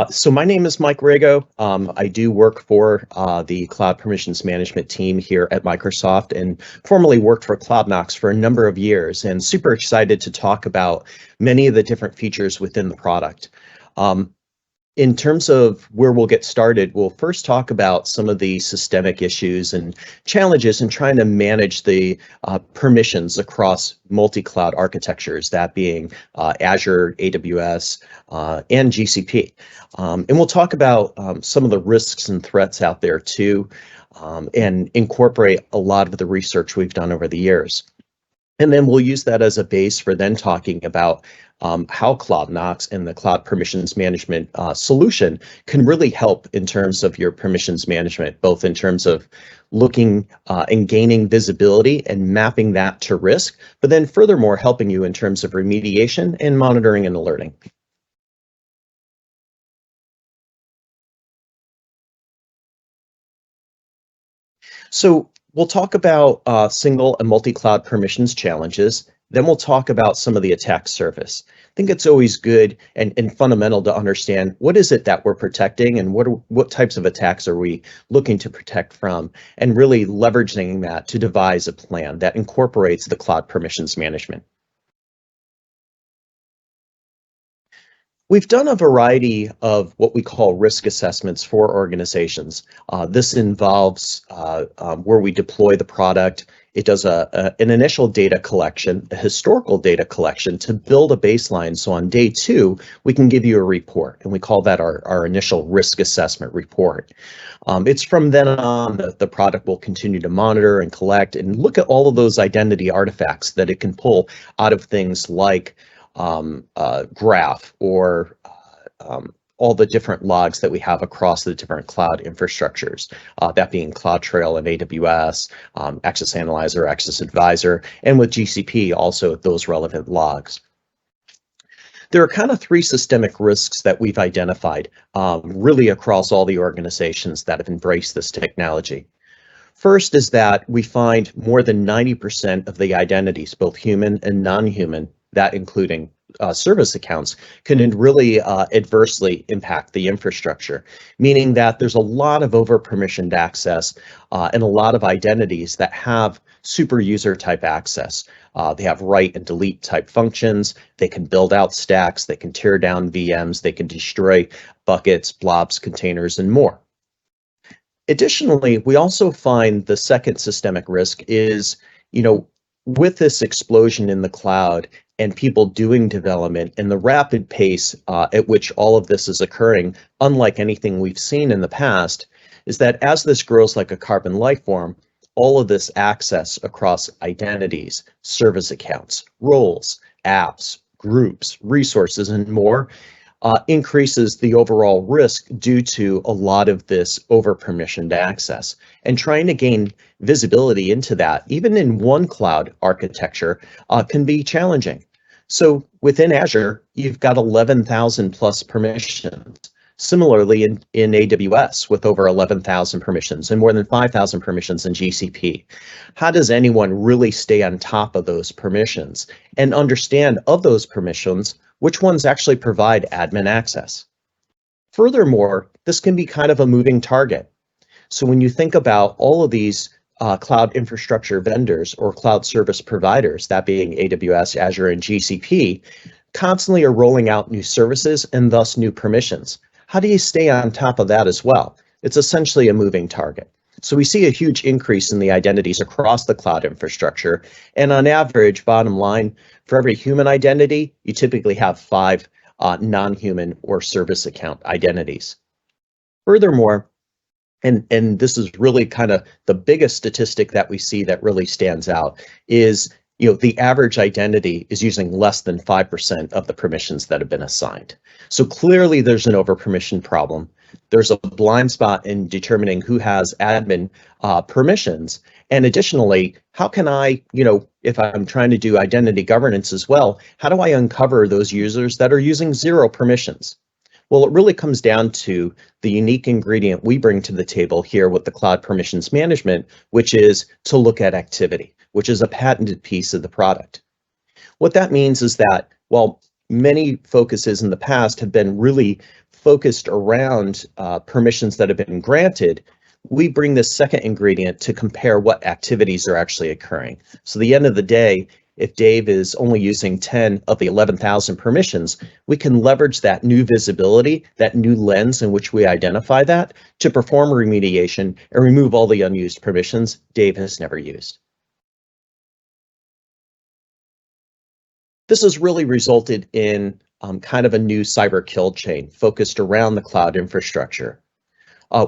So my name is Mike Rago. I do work for the Cloud Permissions Management team here at Microsoft and formerly worked for Cloudnox for a number of years, and super excited to talk about many of the different features within the product. In terms of where we'll get started, we'll first talk about some of the systemic issues and challenges in trying to manage the permissions across multi-cloud architectures, that being Azure, AWS, and GCP. And we'll talk about some of the risks and threats out there too, and incorporate a lot of the research we've done over the years. And then we'll use that as a base for then talking about how Cloudnox and the Cloud Permissions Management solution can really help in terms of your permissions management, both in terms of looking and gaining visibility and mapping that to risk, but then furthermore helping you in terms of remediation and monitoring and alerting. So we'll talk about single and multi-cloud permissions challenges. Then we'll talk about some of the attack surface. I think it's always good and fundamental to understand what is it that we're protecting and what types of attacks are we looking to protect from, and really leveraging that to devise a plan that incorporates the cloud permissions management. We've done a variety of what we call risk assessments for organizations. This involves where we deploy the product. It does an initial data collection, a historical data collection to build a baseline. So on day 2, we can give you a report, and we call that our initial risk assessment report. It's from then on that the product will continue to monitor and collect and look at all of those identity artifacts that it can pull out of things like graph or all the different logs that we have across the different cloud infrastructures, that being Cloud Trail and AWS, Access Analyzer, Access Advisor, and with GCP also those relevant logs. There are kind of 3 systemic risks that we've identified really across all the organizations that have embraced this technology. First is that we find more than 90% of the identities, both human and non-human, that including service accounts, can really adversely impact the infrastructure, meaning that there's a lot of over-permissioned access and a lot of identities that have super user type access. They have write and delete type functions. They can build out stacks. They can tear down VMs. They can destroy buckets, blobs, containers, and more. Additionally, we also find the second systemic risk is, with this explosion in the cloud and people doing development and the rapid pace at which all of this is occurring, unlike anything we've seen in the past, is that as this grows like a carbon life form, all of this access across identities, service accounts, roles, apps, groups, resources, and more increases the overall risk due to a lot of this over-permissioned access. And trying to gain visibility into that, even in one cloud architecture, can be challenging. So within Azure, you've got 11,000 plus permissions. Similarly, in AWS, with over 11,000 permissions and more than 5,000 permissions in GCP. How does anyone really stay on top of those permissions and understand of those permissions which ones actually provide admin access? Furthermore, this can be kind of a moving target. So when you think about all of these cloud infrastructure vendors or cloud service providers, that being AWS, Azure, and GCP, constantly are rolling out new services and thus new permissions. How do you stay on top of that as well? It's essentially a moving target. So we see a huge increase in the identities across the cloud infrastructure. And on average, bottom line, for every human identity, you typically have 5 non-human or service account identities. Furthermore, and this is really kind of the biggest statistic that we see that really stands out, is the average identity is using less than 5% of the permissions that have been assigned. So clearly there's an over-permission problem. There's a blind spot in determining who has admin permissions. And additionally, how can I, if I'm trying to do identity governance as well, how do I uncover those users that are using 0 permissions? Well, it really comes down to the unique ingredient we bring to the table here with the Cloud Permissions Management, which is to look at activity, which is a patented piece of the product. What that means is that, well, many focuses in the past have been really focused around permissions that have been granted, we bring this second ingredient to compare what activities are actually occurring. So at the end of the day, if Dave is only using 10 of the 11,000 permissions, we can leverage that new visibility, that new lens in which we identify that, to perform remediation and remove all the unused permissions Dave has never used. This has really resulted in kind of a new cyber kill chain focused around the cloud infrastructure.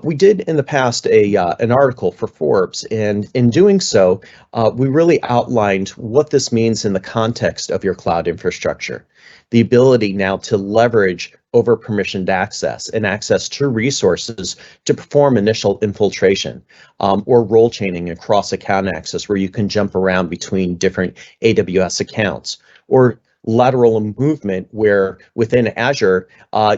We did in the past an article for Forbes, and in doing so, we really outlined what this means in the context of your cloud infrastructure. The ability now to leverage over-permissioned access and access to resources to perform initial infiltration or role chaining across account access, where you can jump around between different AWS accounts, or lateral movement where within Azure,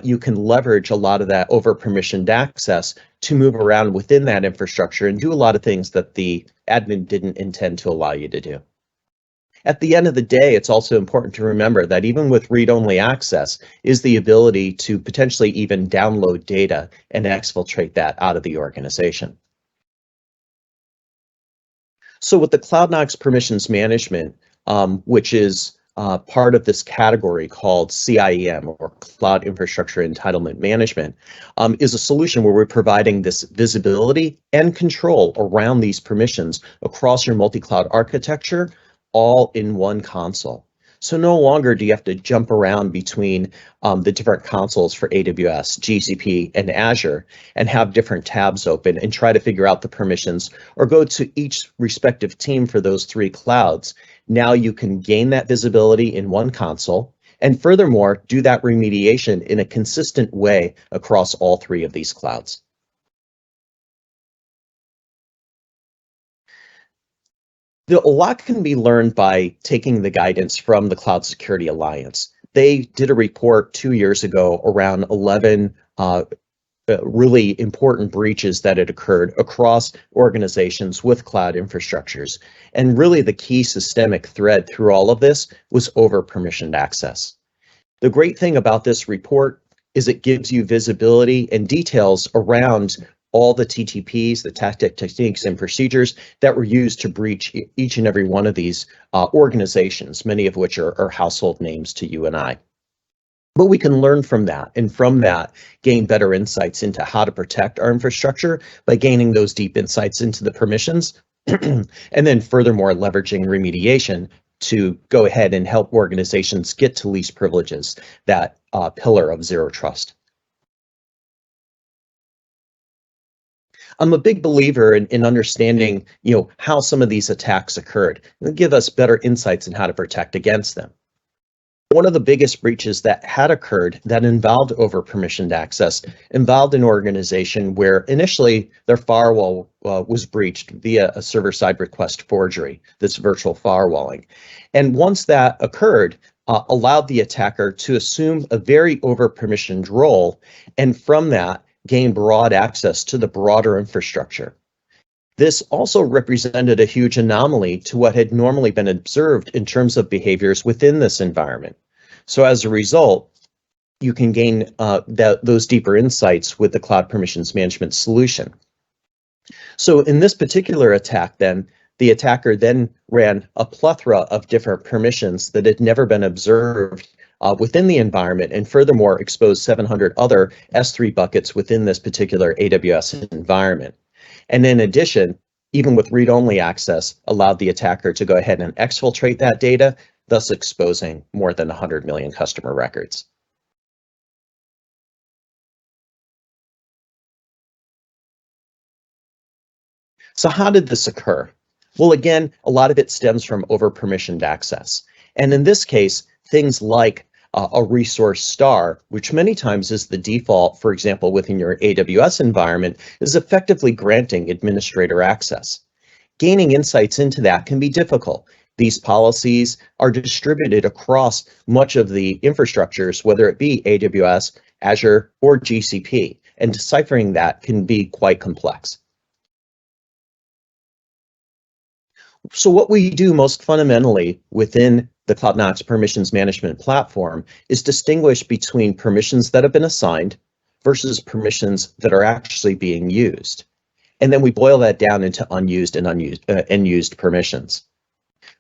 you can leverage a lot of that over-permissioned access to move around within that infrastructure and do a lot of things that the admin didn't intend to allow you to do. At the end of the day, it's also important to remember that even with read-only access is the ability to potentially even download data and exfiltrate that out of the organization. So with the Cloudnox permissions management, which is part of this category called CIEM, or Cloud Infrastructure Entitlement Management, is a solution where we're providing this visibility and control around these permissions across your multi-cloud architecture, all in one console. So no longer do you have to jump around between the different consoles for AWS, GCP, and Azure and have different tabs open and try to figure out the permissions, or go to each respective team for those three clouds. Now you can gain that visibility in one console, and furthermore, do that remediation in a consistent way across all three of these clouds. A lot can be learned by taking the guidance from the Cloud Security Alliance. They did a report 2 years ago around 11 really important breaches that had occurred across organizations with cloud infrastructures. And really the key systemic thread through all of this was over-permissioned access. The great thing about this report is it gives you visibility and details around all the TTPs, the techniques, and procedures that were used to breach each and every one of these organizations, many of which are household names to you and I. But we can learn from that, and from that gain better insights into how to protect our infrastructure by gaining those deep insights into the permissions, and then furthermore leveraging remediation to go ahead and help organizations get to least privileges, that pillar of zero trust. I'm a big believer in understanding, how some of these attacks occurred and give us better insights in how to protect against them. One of the biggest breaches that had occurred that involved over-permissioned access involved an organization where initially their firewall was breached via a server-side request forgery, this virtual firewalling. And once that occurred, allowed the attacker to assume a very over-permissioned role, and from that, gain broad access to the broader infrastructure. This also represented a huge anomaly to what had normally been observed in terms of behaviors within this environment. So as a result, you can gain those deeper insights with the Cloud Permissions Management solution. So in this particular attack then, the attacker then ran a plethora of different permissions that had never been observed within the environment, and furthermore exposed 700 other S3 buckets within this particular AWS environment. And in addition, even with read-only access, allowed the attacker to go ahead and exfiltrate that data, thus exposing more than 100 million customer records. So how did this occur? Well, again, a lot of it stems from over-permissioned access. And in this case, things like a resource star, which many times is the default, for example, within your AWS environment, is effectively granting administrator access. Gaining insights into that can be difficult. These policies are distributed across much of the infrastructures, whether it be AWS, Azure, or GCP, and deciphering that can be quite complex. So what we do most fundamentally within the Cloudnox Permissions Management Platform, is distinguish between permissions that have been assigned versus permissions that are actually being used. And then we boil that down into unused and used permissions.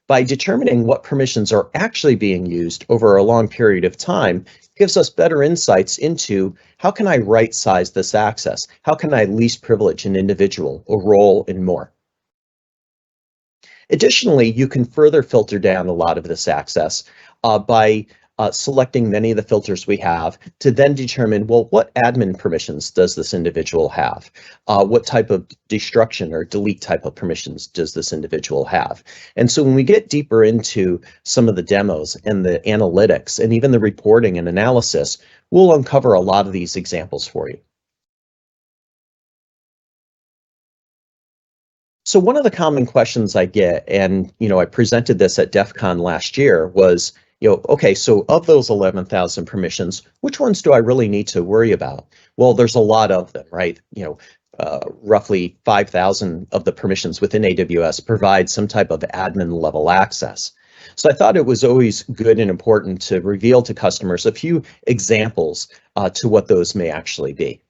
By determining what permissions are actually being used over a long period of time, gives us better insights into how can I right size this access? How can I least privilege an individual, a role, and more? Additionally, you can further filter down a lot of this access by selecting many of the filters we have to then determine, well, what admin permissions does this individual have? What type of destruction or delete type of permissions does this individual have? And so when we get deeper into some of the demos and the analytics and even the reporting and analysis, we'll uncover a lot of these examples for you. So one of the common questions I get, and I presented this at DEF CON last year, was, okay, so of those 11,000 permissions, which ones do I really need to worry about? Well, there's a lot of them, right? Roughly 5,000 of the permissions within AWS provide some type of admin level access. So I thought it was always good and important to reveal to customers a few examples to what those may actually be.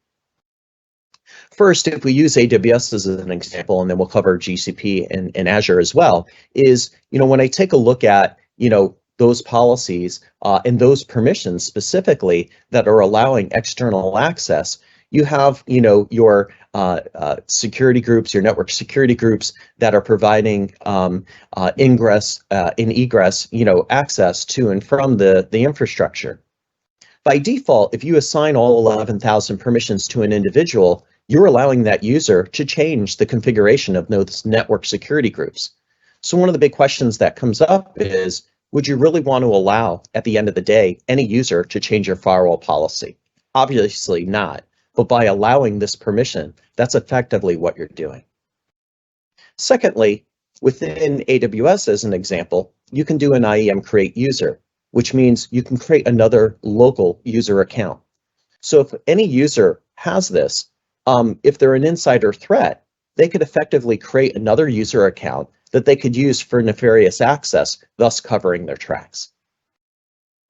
First, if we use AWS as an example, and then we'll cover GCP and Azure as well, is, when I take a look at, those policies and those permissions specifically that are allowing external access, you have, your security groups, your network security groups that are providing ingress and egress, access to and from the infrastructure. By default, if you assign all 11,000 permissions to an individual, you're allowing that user to change the configuration of those network security groups. So one of the big questions that comes up is, would you really want to allow, at the end of the day, any user to change your firewall policy? Obviously not, but by allowing this permission, that's effectively what you're doing. Secondly, within AWS, as an example, you can do an IEM create user, which means you can create another local user account. So if any user has this, if they're an insider threat, they could effectively create another user account that they could use for nefarious access, thus covering their tracks.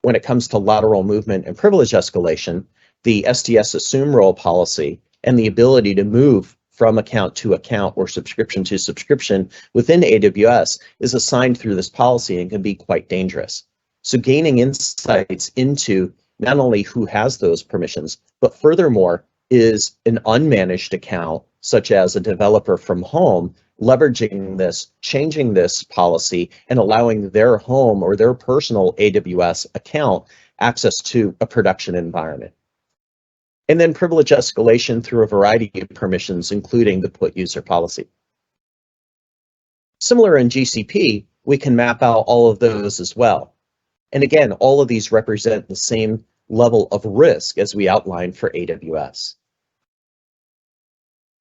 When it comes to lateral movement and privilege escalation, the STS assume role policy and the ability to move from account to account or subscription to subscription within AWS is assigned through this policy and can be quite dangerous. So gaining insights into not only who has those permissions, but furthermore, is an unmanaged account, such as a developer from home, leveraging this, changing this policy, and allowing their home or their personal AWS account access to a production environment. And then privilege escalation through a variety of permissions, including the put user policy. Similar in GCP, we can map out all of those as well. And again, all of these represent the same level of risk as we outlined for AWS.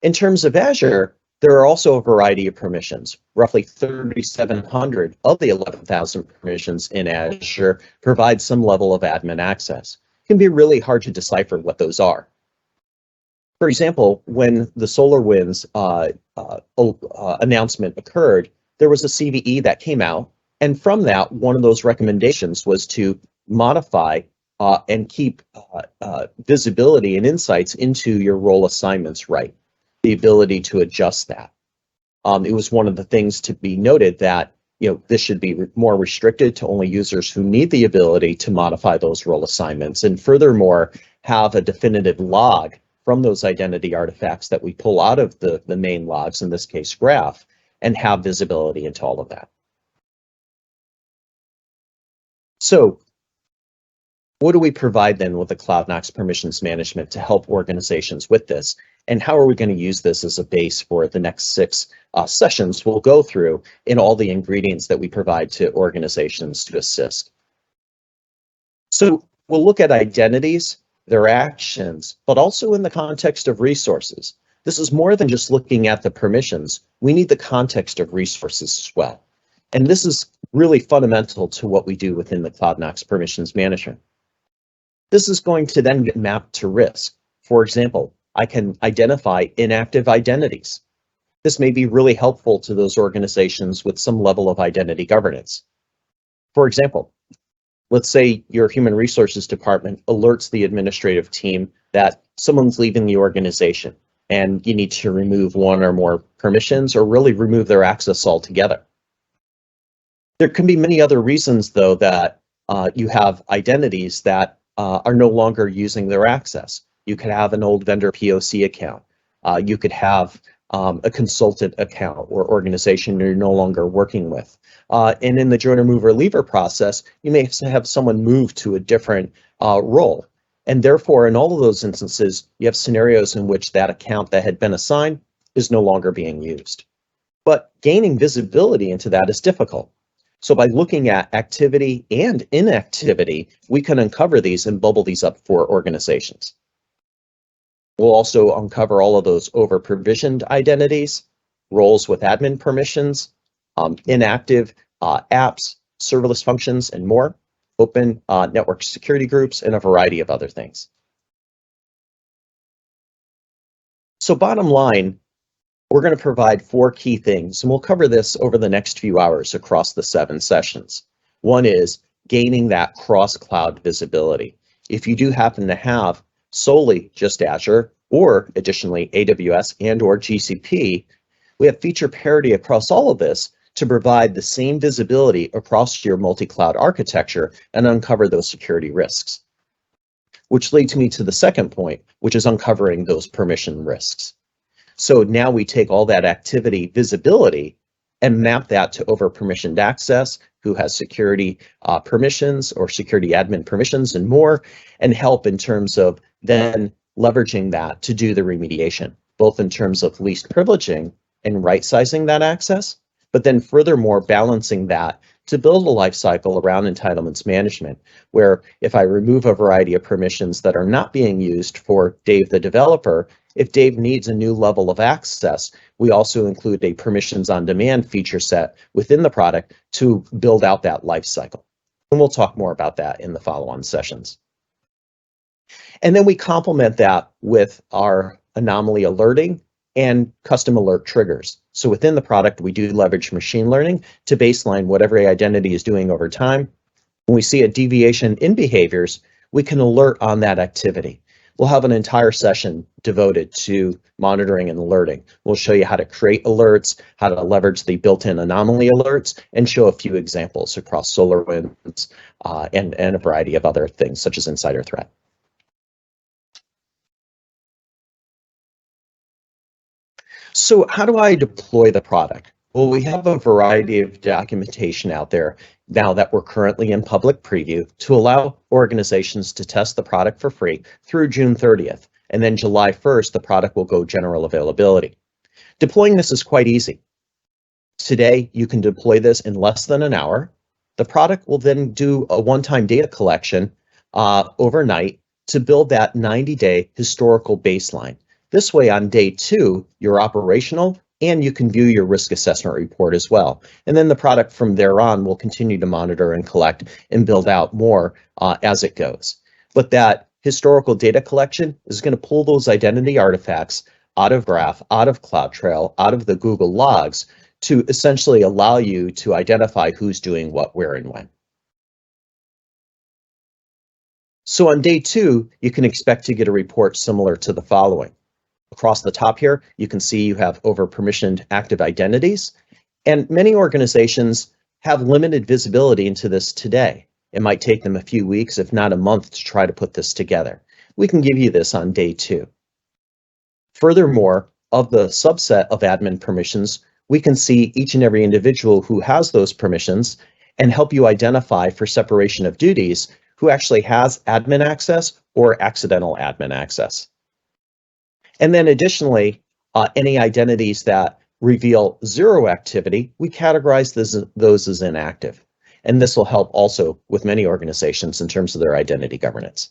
In terms of Azure, there are also a variety of permissions. Roughly 3,700 of the 11,000 permissions in Azure provide some level of admin access. It can be really hard to decipher what those are. For example, when the SolarWinds announcement occurred, there was a CVE that came out, and from that, one of those recommendations was to modify and keep visibility and insights into your role assignments right, the ability to adjust that. It was one of the things to be noted that this should be more restricted to only users who need the ability to modify those role assignments, and furthermore, have a definitive log from those identity artifacts that we pull out of the main logs, in this case graph, and have visibility into all of that. So what do we provide then with the Cloudnox permissions management to help organizations with this? And how are we going to use this as a base for the next 6 sessions we'll go through in all the ingredients that we provide to organizations to assist? So we'll look at identities, their actions, but also in the context of resources. This is more than just looking at the permissions. We need the context of resources as well. And this is really fundamental to what we do within the Cloudnox permissions management. This is going to then get mapped to risk. For example, I can identify inactive identities. This may be really helpful to those organizations with some level of identity governance. For example, let's say your human resources department alerts the administrative team that someone's leaving the organization and you need to remove one or more permissions or really remove their access altogether. There can be many other reasons, though, that you have identities that are no longer using their access. You could have an old vendor POC account. You could have a consultant account or organization you're no longer working with. And in the joiner, mover, leaver process, you may have someone move to a different role. And therefore, in all of those instances, you have scenarios in which that account that had been assigned is no longer being used. But gaining visibility into that is difficult. So by looking at activity and inactivity, we can uncover these and bubble these up for organizations. We'll also uncover all of those over-provisioned identities, roles with admin permissions, inactive apps, serverless functions, and more, open network security groups, and a variety of other things. So bottom line, we're going to provide 4 key things, and we'll cover this over the next few hours across the 7 sessions. One is gaining that cross-cloud visibility. If you do happen to have solely just Azure, or additionally AWS and or GCP, we have feature parity across all of this to provide the same visibility across your multi-cloud architecture and uncover those security risks. Which leads me to the second point, which is uncovering those permission risks. So now we take all that activity visibility and map that to over-permissioned access, who has security permissions or security admin permissions and more, and help in terms of then leveraging that to do the remediation, both in terms of least privileging and right-sizing that access, but then furthermore balancing that to build a life cycle around entitlements management, where if I remove a variety of permissions that are not being used for Dave the developer, if Dave needs a new level of access, we also include a permissions on demand feature set within the product to build out that life cycle. And we'll talk more about that in the follow-on sessions. And then we complement that with our anomaly alerting and custom alert triggers. So within the product, we do leverage machine learning to baseline what every identity is doing over time. When we see a deviation in behaviors, we can alert on that activity. We'll have an entire session devoted to monitoring and alerting. We'll show you how to create alerts, how to leverage the built-in anomaly alerts, and show a few examples across SolarWinds and a variety of other things, such as insider threat. So how do I deploy the product? Well, we have a variety of documentation out there now that we're currently in public preview to allow organizations to test the product for free through June 30th. And then July 1st, the product will go general availability. Deploying this is quite easy. Today, you can deploy this in less than an hour. The product will then do a one-time data collection overnight to build that 90-day historical baseline. This way, on day 2, you're operational and you can view your risk assessment report as well. And then the product from there on will continue to monitor and collect and build out more as it goes. But that historical data collection is going to pull those identity artifacts out of Graph, out of Cloudtrail, out of the Google Logs to essentially allow you to identify who's doing what, where, and when. So on day 2, you can expect to get a report similar to the following. Across the top here, you can see you have over-permissioned active identities, and many organizations have limited visibility into this today. It might take them a few weeks, if not a month, to try to put this together. We can give you this on day 2. Furthermore, of the subset of admin permissions, we can see each and every individual who has those permissions and help you identify for separation of duties who actually has admin access or accidental admin access. And then additionally, any identities that reveal 0 activity, we categorize those as inactive. And this will help also with many organizations in terms of their identity governance.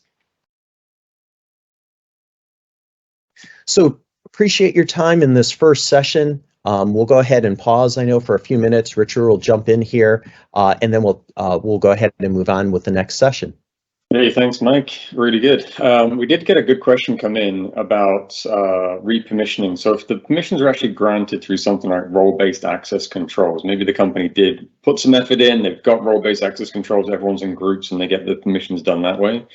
So appreciate your time in this first session. We'll go ahead and pause, I know, for a few minutes. Richard will jump in here, and then we'll go ahead and move on with the next session. Hey, thanks, Mike. Really good. We did get a good question come in about repermissioning. So if the permissions are actually granted through something like role-based access controls, maybe the company did put some effort in, they've got role-based access controls, everyone's in groups and they get the permissions done that way.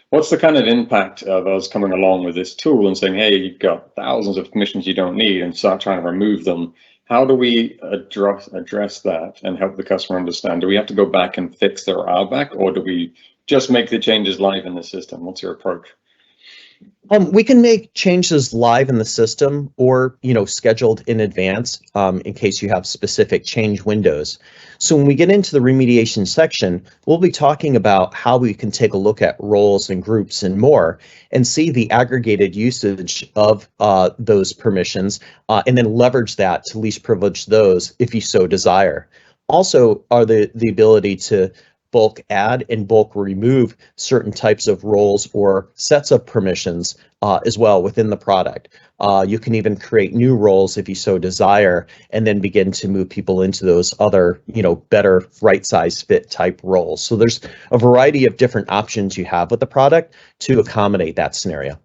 What's the kind of impact of us coming along with this tool and saying, hey, you've got thousands of permissions you don't need, and start trying to remove them? How do we address that and help the customer understand? Do we have to go back and fix their RBAC, or do we just make the changes live in the system? What's your approach? We can make changes live in the system, or scheduled in advance in case you have specific change windows. So when we get into the remediation section, we'll be talking about how we can take a look at roles and groups and more, and see the aggregated usage of those permissions, and then leverage that to least privilege those if you so desire. Also, are the ability to bulk add and bulk remove certain types of roles or sets of permissions as well within the product. You can even create new roles if you so desire, and then begin to move people into those other, better right size fit type roles. So there's a variety of different options you have with the product to accommodate that scenario.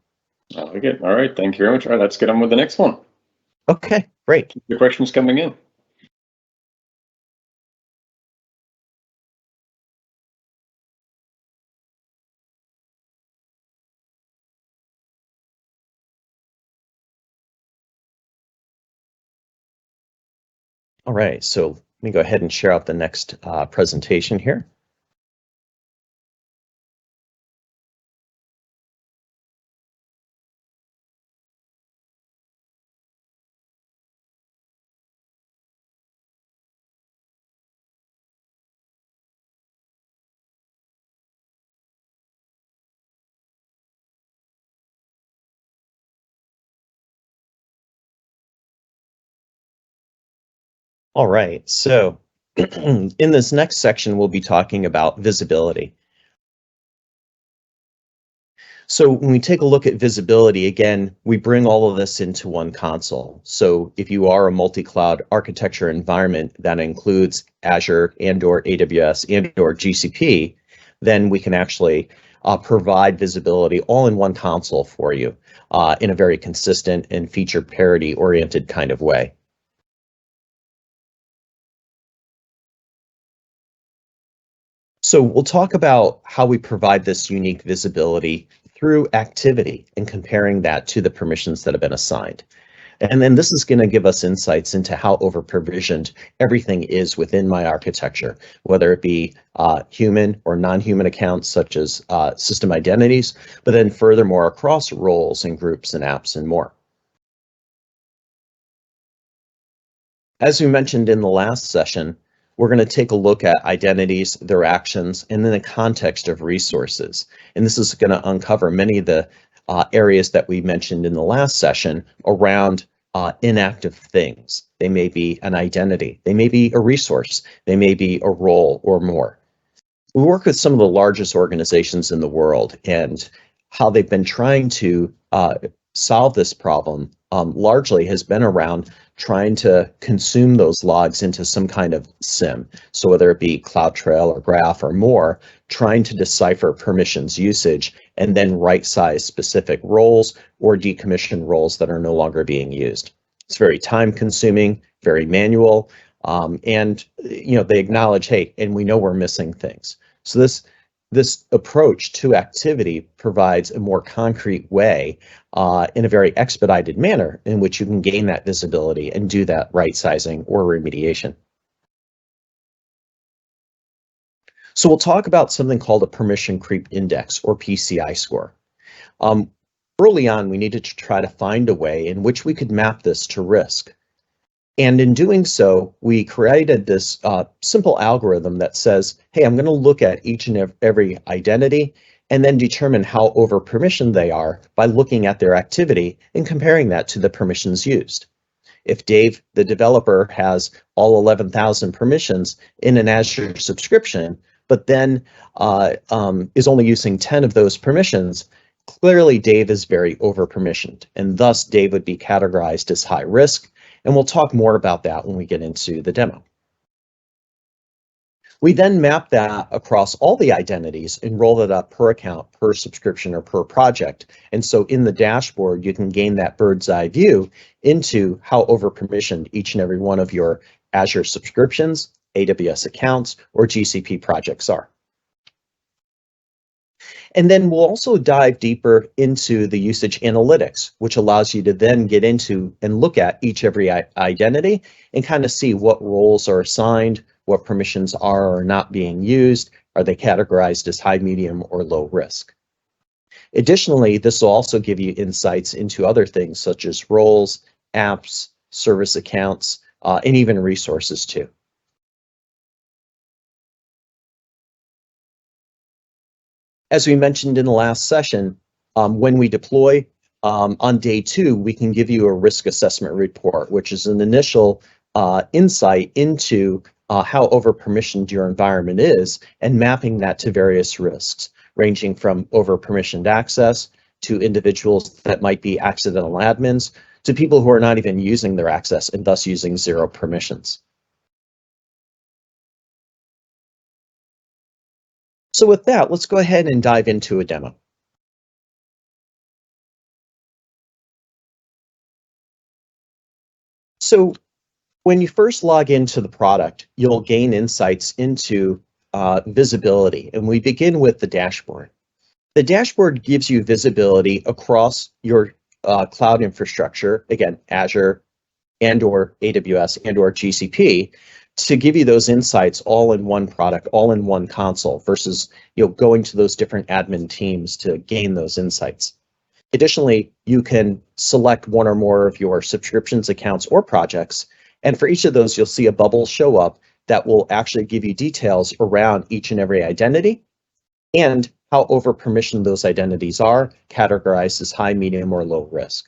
Okay, all right, thank you very much. All right, let's get on with the next one. Okay, great. The questions coming in. All right, so let me go ahead and share out the next presentation here. All right, so in this next section, we'll be talking about visibility. So when we take a look at visibility, again, we bring all of this into one console. So if you are a multi-cloud architecture environment that includes Azure and/or AWS and/or GCP, then we can actually provide visibility all in one console for you in a very consistent and feature parity oriented kind of way. So we'll talk about how we provide this unique visibility through activity and comparing that to the permissions that have been assigned. And then this is going to give us insights into how over-provisioned everything is within my architecture, whether it be human or non-human accounts such as system identities, but then furthermore across roles and groups and apps and more. As we mentioned in the last session, we're going to take a look at identities, their actions, and then the context of resources. And this is going to uncover many of the areas that we mentioned in the last session around inactive things. They may be an identity, they may be a resource, they may be a role or more. We work with some of the largest organizations in the world, and how they've been trying to solve this problem largely has been around trying to consume those logs into some kind of SIM. So whether it be Cloud Trail or Graph or more, trying to decipher permissions usage and then right-size specific roles or decommission roles that are no longer being used. It's very time-consuming, very manual, and they acknowledge, hey, and we know we're missing things. So this approach to activity provides a more concrete way in a very expedited manner in which you can gain that visibility and do that right sizing or remediation. So we'll talk about something called a permission creep index or PCI score. Early on, we needed to try to find a way in which we could map this to risk. And in doing so, we created this simple algorithm that says, hey, I'm going to look at each and every identity and then determine how over-permissioned they are by looking at their activity and comparing that to the permissions used. If Dave, the developer, has all 11,000 permissions in an Azure subscription, but then is only using 10 of those permissions, clearly Dave is very over-permissioned, and thus Dave would be categorized as high risk. And we'll talk more about that when we get into the demo. We then map that across all the identities and roll it up per account, per subscription, or per project. And so in the dashboard, you can gain that bird's eye view into how over-permissioned each and every one of your Azure subscriptions, AWS accounts, or GCP projects are. And then we'll also dive deeper into the usage analytics, which allows you to then get into and look at every identity and kind of see what roles are assigned, what permissions are or not being used, are they categorized as high, medium, or low risk. Additionally, this will also give you insights into other things such as roles, apps, service accounts, and even resources too. As we mentioned in the last session, when we deploy on day 2, we can give you a risk assessment report, which is an initial insight into how over-permissioned your environment is and mapping that to various risks, ranging from over-permissioned access to individuals that might be accidental admins to people who are not even using their access and thus using zero permissions. So with that, let's go ahead and dive into a demo. So when you first log into the product, you'll gain insights into visibility, and we begin with the dashboard. The dashboard gives you visibility across your cloud infrastructure, again, Azure and/or AWS and/or GCP, to give you those insights all in one product, all in one console, versus going to those different admin teams to gain those insights. Additionally, you can select one or more of your subscriptions, accounts, or projects, and for each of those, you'll see a bubble show up that will actually give you details around each and every identity and how over-permissioned those identities are, categorized as high, medium, or low risk.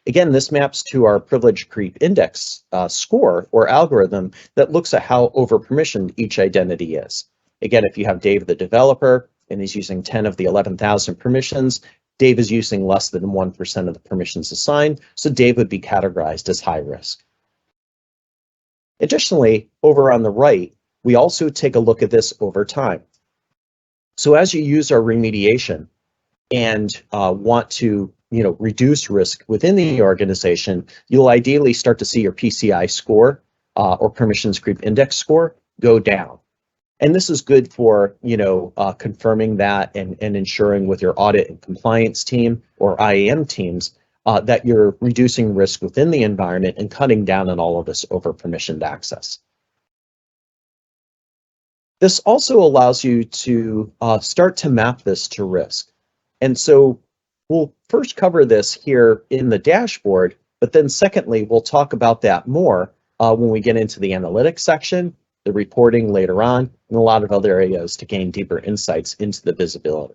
Again, this maps to our privilege creep index score or algorithm that looks at how over-permissioned each identity is. Again, if you have Dave the developer and he's using 10 of the 11,000 permissions, Dave is using less than 1% of the permissions assigned, so Dave would be categorized as high risk. Additionally, over on the right, we also take a look at this over time. So as you use our remediation and want to reduce risk within the organization, you'll ideally start to see your PCI score or permissions creep index score go down. And this is good for confirming that and ensuring with your audit and compliance team or IAM teams that you're reducing risk within the environment and cutting down on all of this over-permissioned access. This also allows you to start to map this to risk. And so we'll first cover this here in the dashboard, but then secondly, we'll talk about that more when we get into the analytics section, the reporting later on, and a lot of other areas to gain deeper insights into the visibility.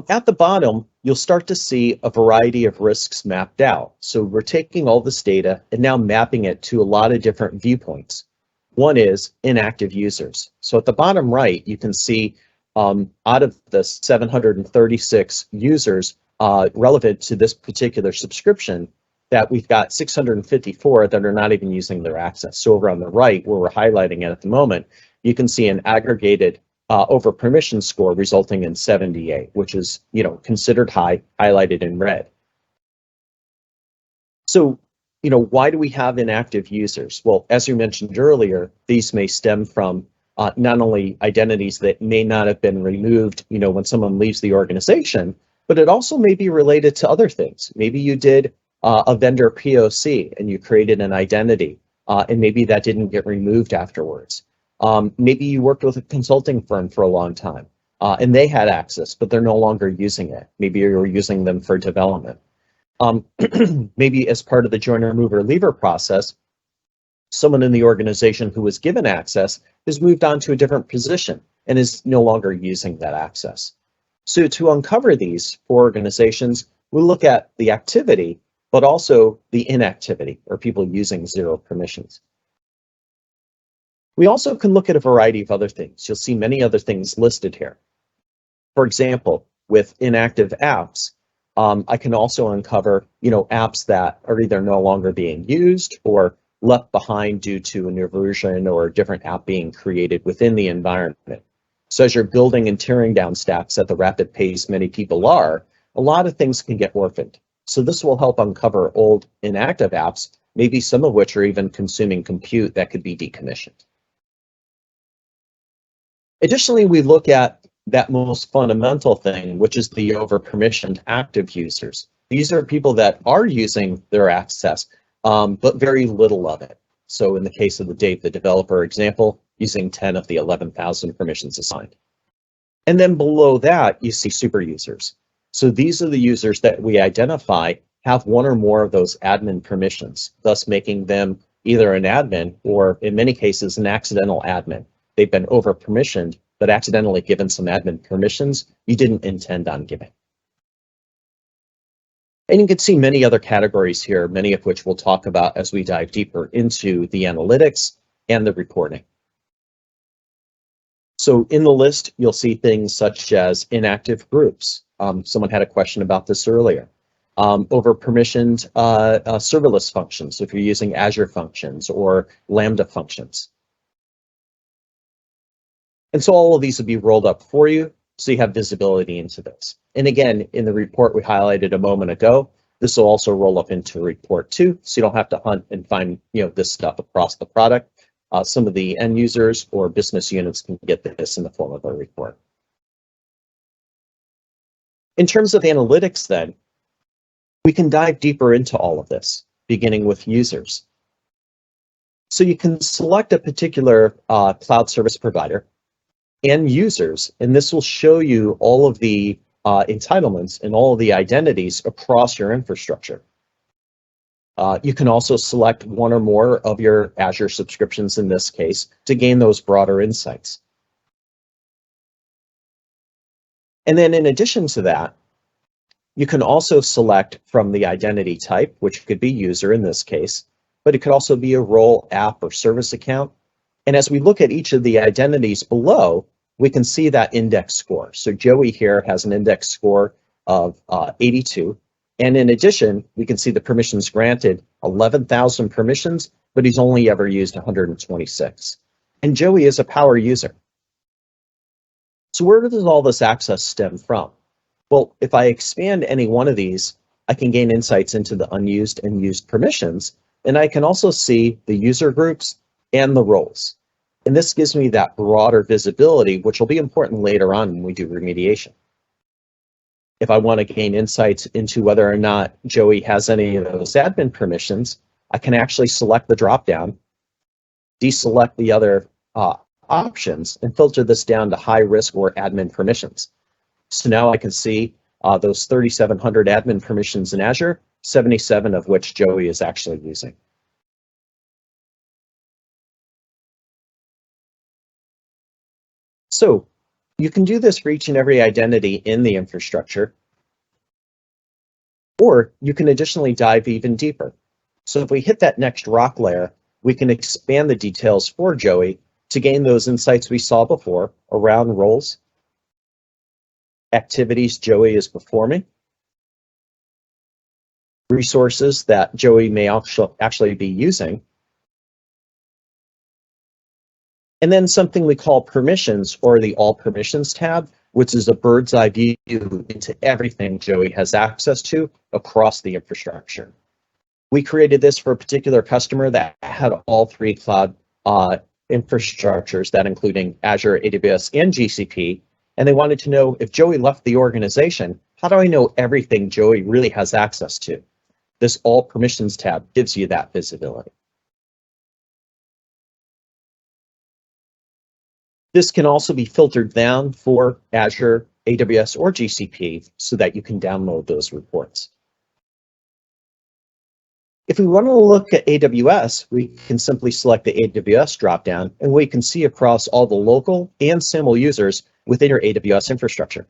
At the bottom, you'll start to see a variety of risks mapped out. So we're taking all this data and now mapping it to a lot of different viewpoints. One is inactive users. So at the bottom right, you can see out of the 736 users relevant to this particular subscription, that we've got 654 that are not even using their access. So over on the right, where we're highlighting it at the moment, you can see an aggregated over permission score resulting in 78, which is considered high, highlighted in red. So why do we have inactive users? Well, as you mentioned earlier, these may stem from not only identities that may not have been removed, when someone leaves the organization, but it also may be related to other things. Maybe you did a vendor POC and you created an identity, and maybe that didn't get removed afterwards. Maybe you worked with a consulting firm for a long time, and they had access, but they're no longer using it. Maybe you're using them for development. Maybe as part of the joiner, mover, leaver process, someone in the organization who was given access has moved on to a different position and is no longer using that access. So to uncover these for organizations, we look at the activity, but also the inactivity, or people using zero permissions. We also can look at a variety of other things. You'll see many other things listed here. For example, with inactive apps, I can also uncover, apps that are either no longer being used or left behind due to an version or a different app being created within the environment. So as you're building and tearing down stacks at the rapid pace many people are, a lot of things can get orphaned. So this will help uncover old inactive apps, maybe some of which are even consuming compute that could be decommissioned. Additionally, we look at that most fundamental thing, which is the over-permissioned active users. These are people that are using their access, but very little of it. So in the case of the Dave the developer example, using 10 of the 11,000 permissions assigned. And then below that, you see super users. So these are the users that we identify have one or more of those admin permissions, thus making them either an admin or in many cases an accidental admin. They've been over permissioned, but accidentally given some admin permissions you didn't intend on giving. And you can see many other categories here, many of which we'll talk about as we dive deeper into the analytics and the reporting. So in the list, you'll see things such as inactive groups. Someone had a question about this earlier. Over permissioned serverless functions, so if you're using Azure functions or Lambda functions. And so all of these will be rolled up for you, so you have visibility into this. And again, in the report we highlighted a moment ago, this will also roll up into report too, so you don't have to hunt and find this stuff across the product. Some of the end users or business units can get this in the form of a report. In terms of analytics then, we can dive deeper into all of this, beginning with users. So you can select a particular cloud service provider and users, and this will show you all of the entitlements and all of the identities across your infrastructure. You can also select one or more of your Azure subscriptions in this case to gain those broader insights. And then in addition to that, you can also select from the identity type, which could be user in this case, but it could also be a role, app, or service account. And as we look at each of the identities below, we can see that index score. So Joey here has an index score of 82. And in addition, we can see the permissions granted, 11,000 permissions, but he's only ever used 126. And Joey is a power user. So where does all this access stem from? Well, if I expand any one of these, I can gain insights into the unused and used permissions, and I can also see the user groups and the roles. And this gives me that broader visibility, which will be important later on when we do remediation. If I want to gain insights into whether or not Joey has any of those admin permissions, I can actually select the dropdown, deselect the other options, and filter this down to high risk or admin permissions. So now I can see those 3,700 admin permissions in Azure, 77 of which Joey is actually using. So you can do this for each and every identity in the infrastructure, or you can additionally dive even deeper. So if we hit that next rock layer, we can expand the details for Joey to gain those insights we saw before around roles, activities Joey is performing, resources that Joey may actually be using, and then something we call permissions, or the All Permissions tab, which is a bird's eye view into everything Joey has access to across the infrastructure. We created this for a particular customer that had all three cloud infrastructures, that including Azure, AWS, and GCP, and they wanted to know if Joey left the organization, how do I know everything Joey really has access to? This All Permissions tab gives you that visibility. This can also be filtered down for Azure, AWS, or GCP so that you can download those reports. If we want to look at AWS, we can simply select the AWS dropdown, and we can see across all the local and SAML users within your AWS infrastructure.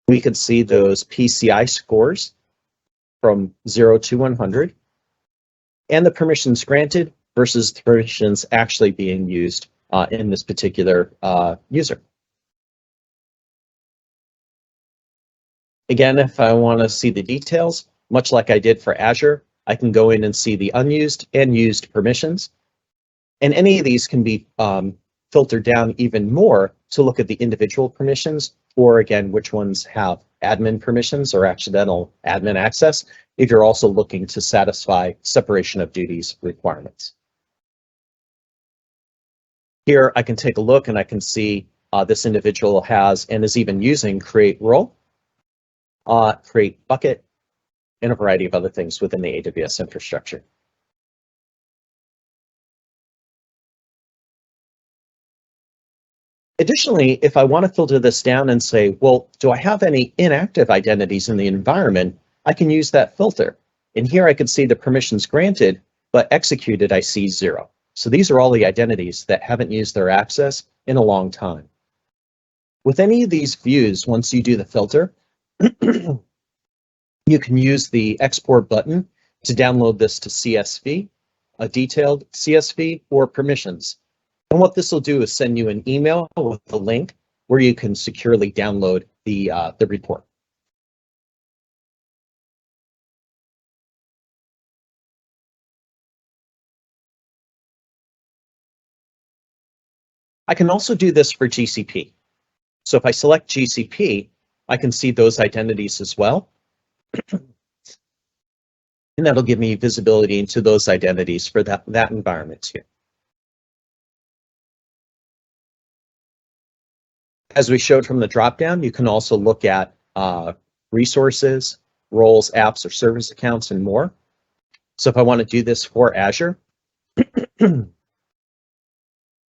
We can see those PCI scores from 0 to 100, and the permissions granted versus the permissions actually being used in this particular user. Again, if I want to see the details, much like I did for Azure, I can go in and see the unused and used permissions. And any of these can be filtered down even more to look at the individual permissions, or again, which ones have admin permissions or accidental admin access, if you're also looking to satisfy separation of duties requirements. Here I can take a look and I can see this individual has and is even using create role, create bucket, and a variety of other things within the AWS infrastructure. Additionally, if I want to filter this down and say, well, do I have any inactive identities in the environment? I can use that filter. And here I can see the permissions granted, but executed, I see 0. So these are all the identities that haven't used their access in a long time. With any of these views, once you do the filter, you can use the export button to download this to CSV, a detailed CSV, or permissions. And what this will do is send you an email with a link where you can securely download the report. I can also do this for GCP. So if I select GCP, I can see those identities as well. And that'll give me visibility into those identities for that environment too. As we showed from the dropdown, you can also look at resources, roles, apps, or service accounts, and more. So if I want to do this for Azure,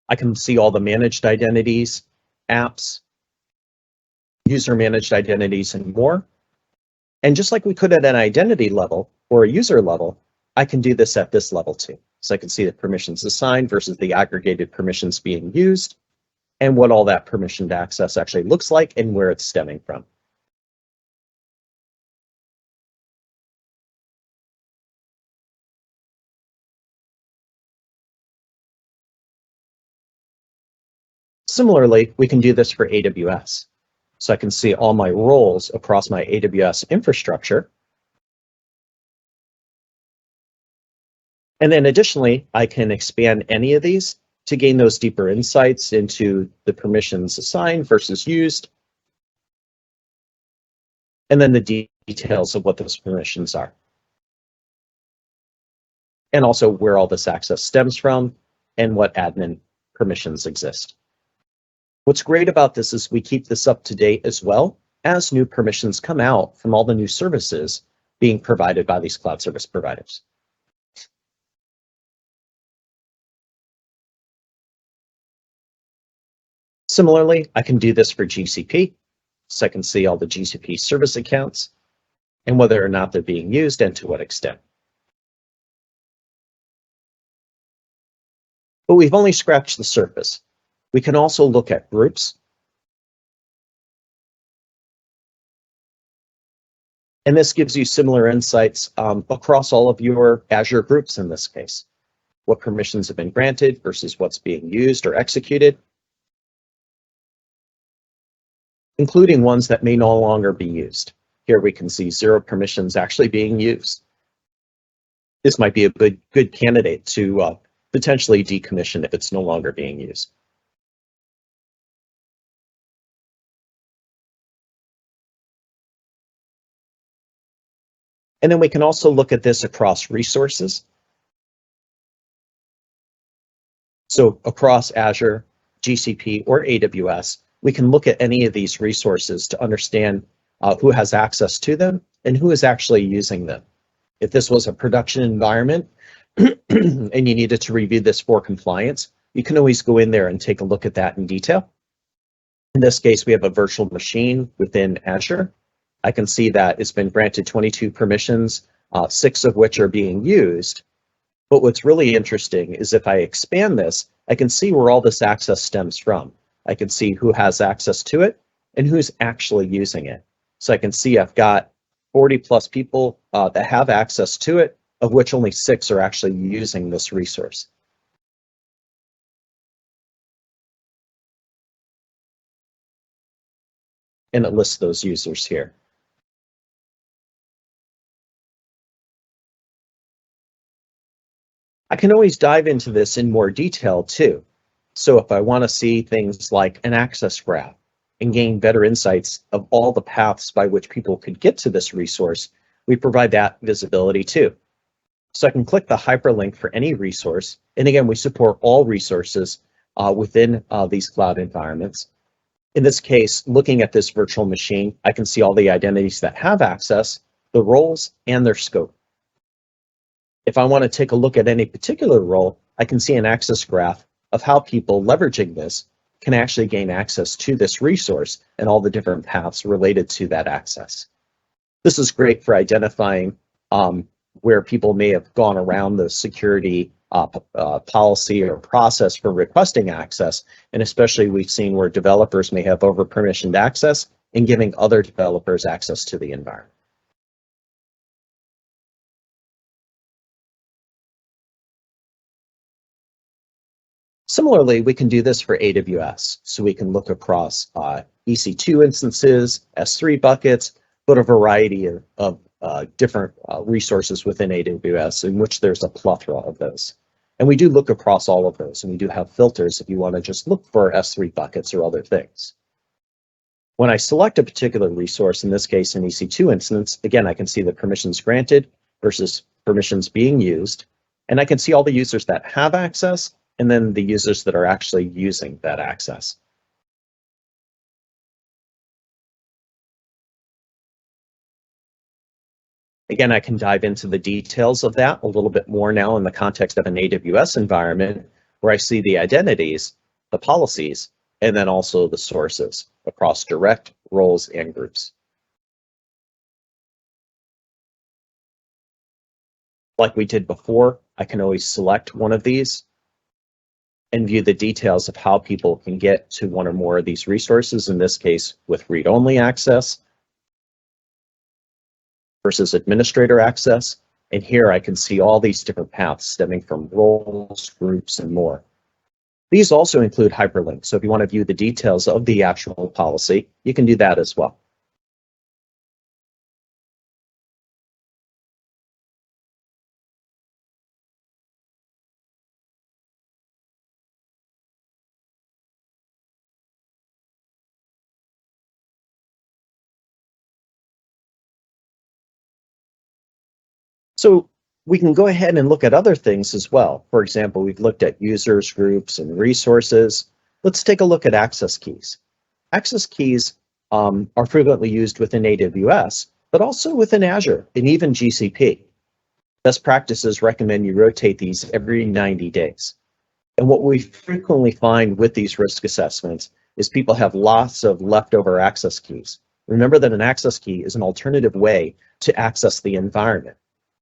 I can see all the managed identities, apps, user managed identities, and more. And just like we could at an identity level or a user level, I can do this at this level too. So I can see the permissions assigned versus the aggregated permissions being used, and what all that permissioned access actually looks like and where it's stemming from. Similarly, we can do this for AWS. So I can see all my roles across my AWS infrastructure. And then additionally, I can expand any of these to gain those deeper insights into the permissions assigned versus used, and then the details of what those permissions are. And also where all this access stems from and what admin permissions exist. What's great about this is we keep this up to date as well as new permissions come out from all the new services being provided by these cloud service providers. Similarly, I can do this for GCP. So I can see all the GCP service accounts and whether or not they're being used and to what extent. But we've only scratched the surface. We can also look at groups. And this gives you similar insights across all of your Azure groups in this case. What permissions have been granted versus what's being used or executed, including ones that may no longer be used. Here we can see 0 permissions actually being used. This might be a good candidate to potentially decommission if it's no longer being used. And then we can also look at this across resources. So across Azure, GCP, or AWS, we can look at any of these resources to understand who has access to them and who is actually using them. If this was a production environment and you needed to review this for compliance, you can always go in there and take a look at that in detail. In this case, we have a virtual machine within Azure. I can see that it's been granted 22 permissions, 6 of which are being used. But what's really interesting is if I expand this, I can see where all this access stems from. I can see who has access to it and who's actually using it. So I can see I've got 40 plus people that have access to it, of which only 6 are actually using this resource. And it lists those users here. I can always dive into this in more detail too. So if I want to see things like an access graph and gain better insights of all the paths by which people could get to this resource, we provide that visibility too. So I can click the hyperlink for any resource. And again, we support all resources within these cloud environments. In this case, looking at this virtual machine, I can see all the identities that have access, the roles, and their scope. If I want to take a look at any particular role, I can see an access graph of how people leveraging this can actually gain access to this resource and all the different paths related to that access. This is great for identifying where people may have gone around the security policy or process for requesting access, and especially we've seen where developers may have over-permissioned access and giving other developers access to the environment. Similarly, we can do this for AWS. So we can look across EC2 instances, S3 buckets, but a variety of different resources within AWS in which there's a plethora of those. And we do look across all of those, and we do have filters if you want to just look for S3 buckets or other things. When I select a particular resource, in this case an EC2 instance, again, I can see the permissions granted versus permissions being used, and I can see all the users that have access and then the users that are actually using that access. Again, I can dive into the details of that a little bit more now in the context of an AWS environment where I see the identities, the policies, and then also the sources across direct, roles, and groups. Like we did before, I can always select one of these and view the details of how people can get to one or more of these resources, in this case with read-only access versus administrator access. And here I can see all these different paths stemming from roles, groups, and more. These also include hyperlinks. So if you want to view the details of the actual policy, you can do that as well. So we can go ahead and look at other things as well. For example, we've looked at users, groups, and resources. Let's take a look at access keys. Access keys are frequently used within AWS, but also within Azure and even GCP. Best practices recommend you rotate these every 90 days. And what we frequently find with these risk assessments is people have lots of leftover access keys. Remember that an access key is an alternative way to access the environment.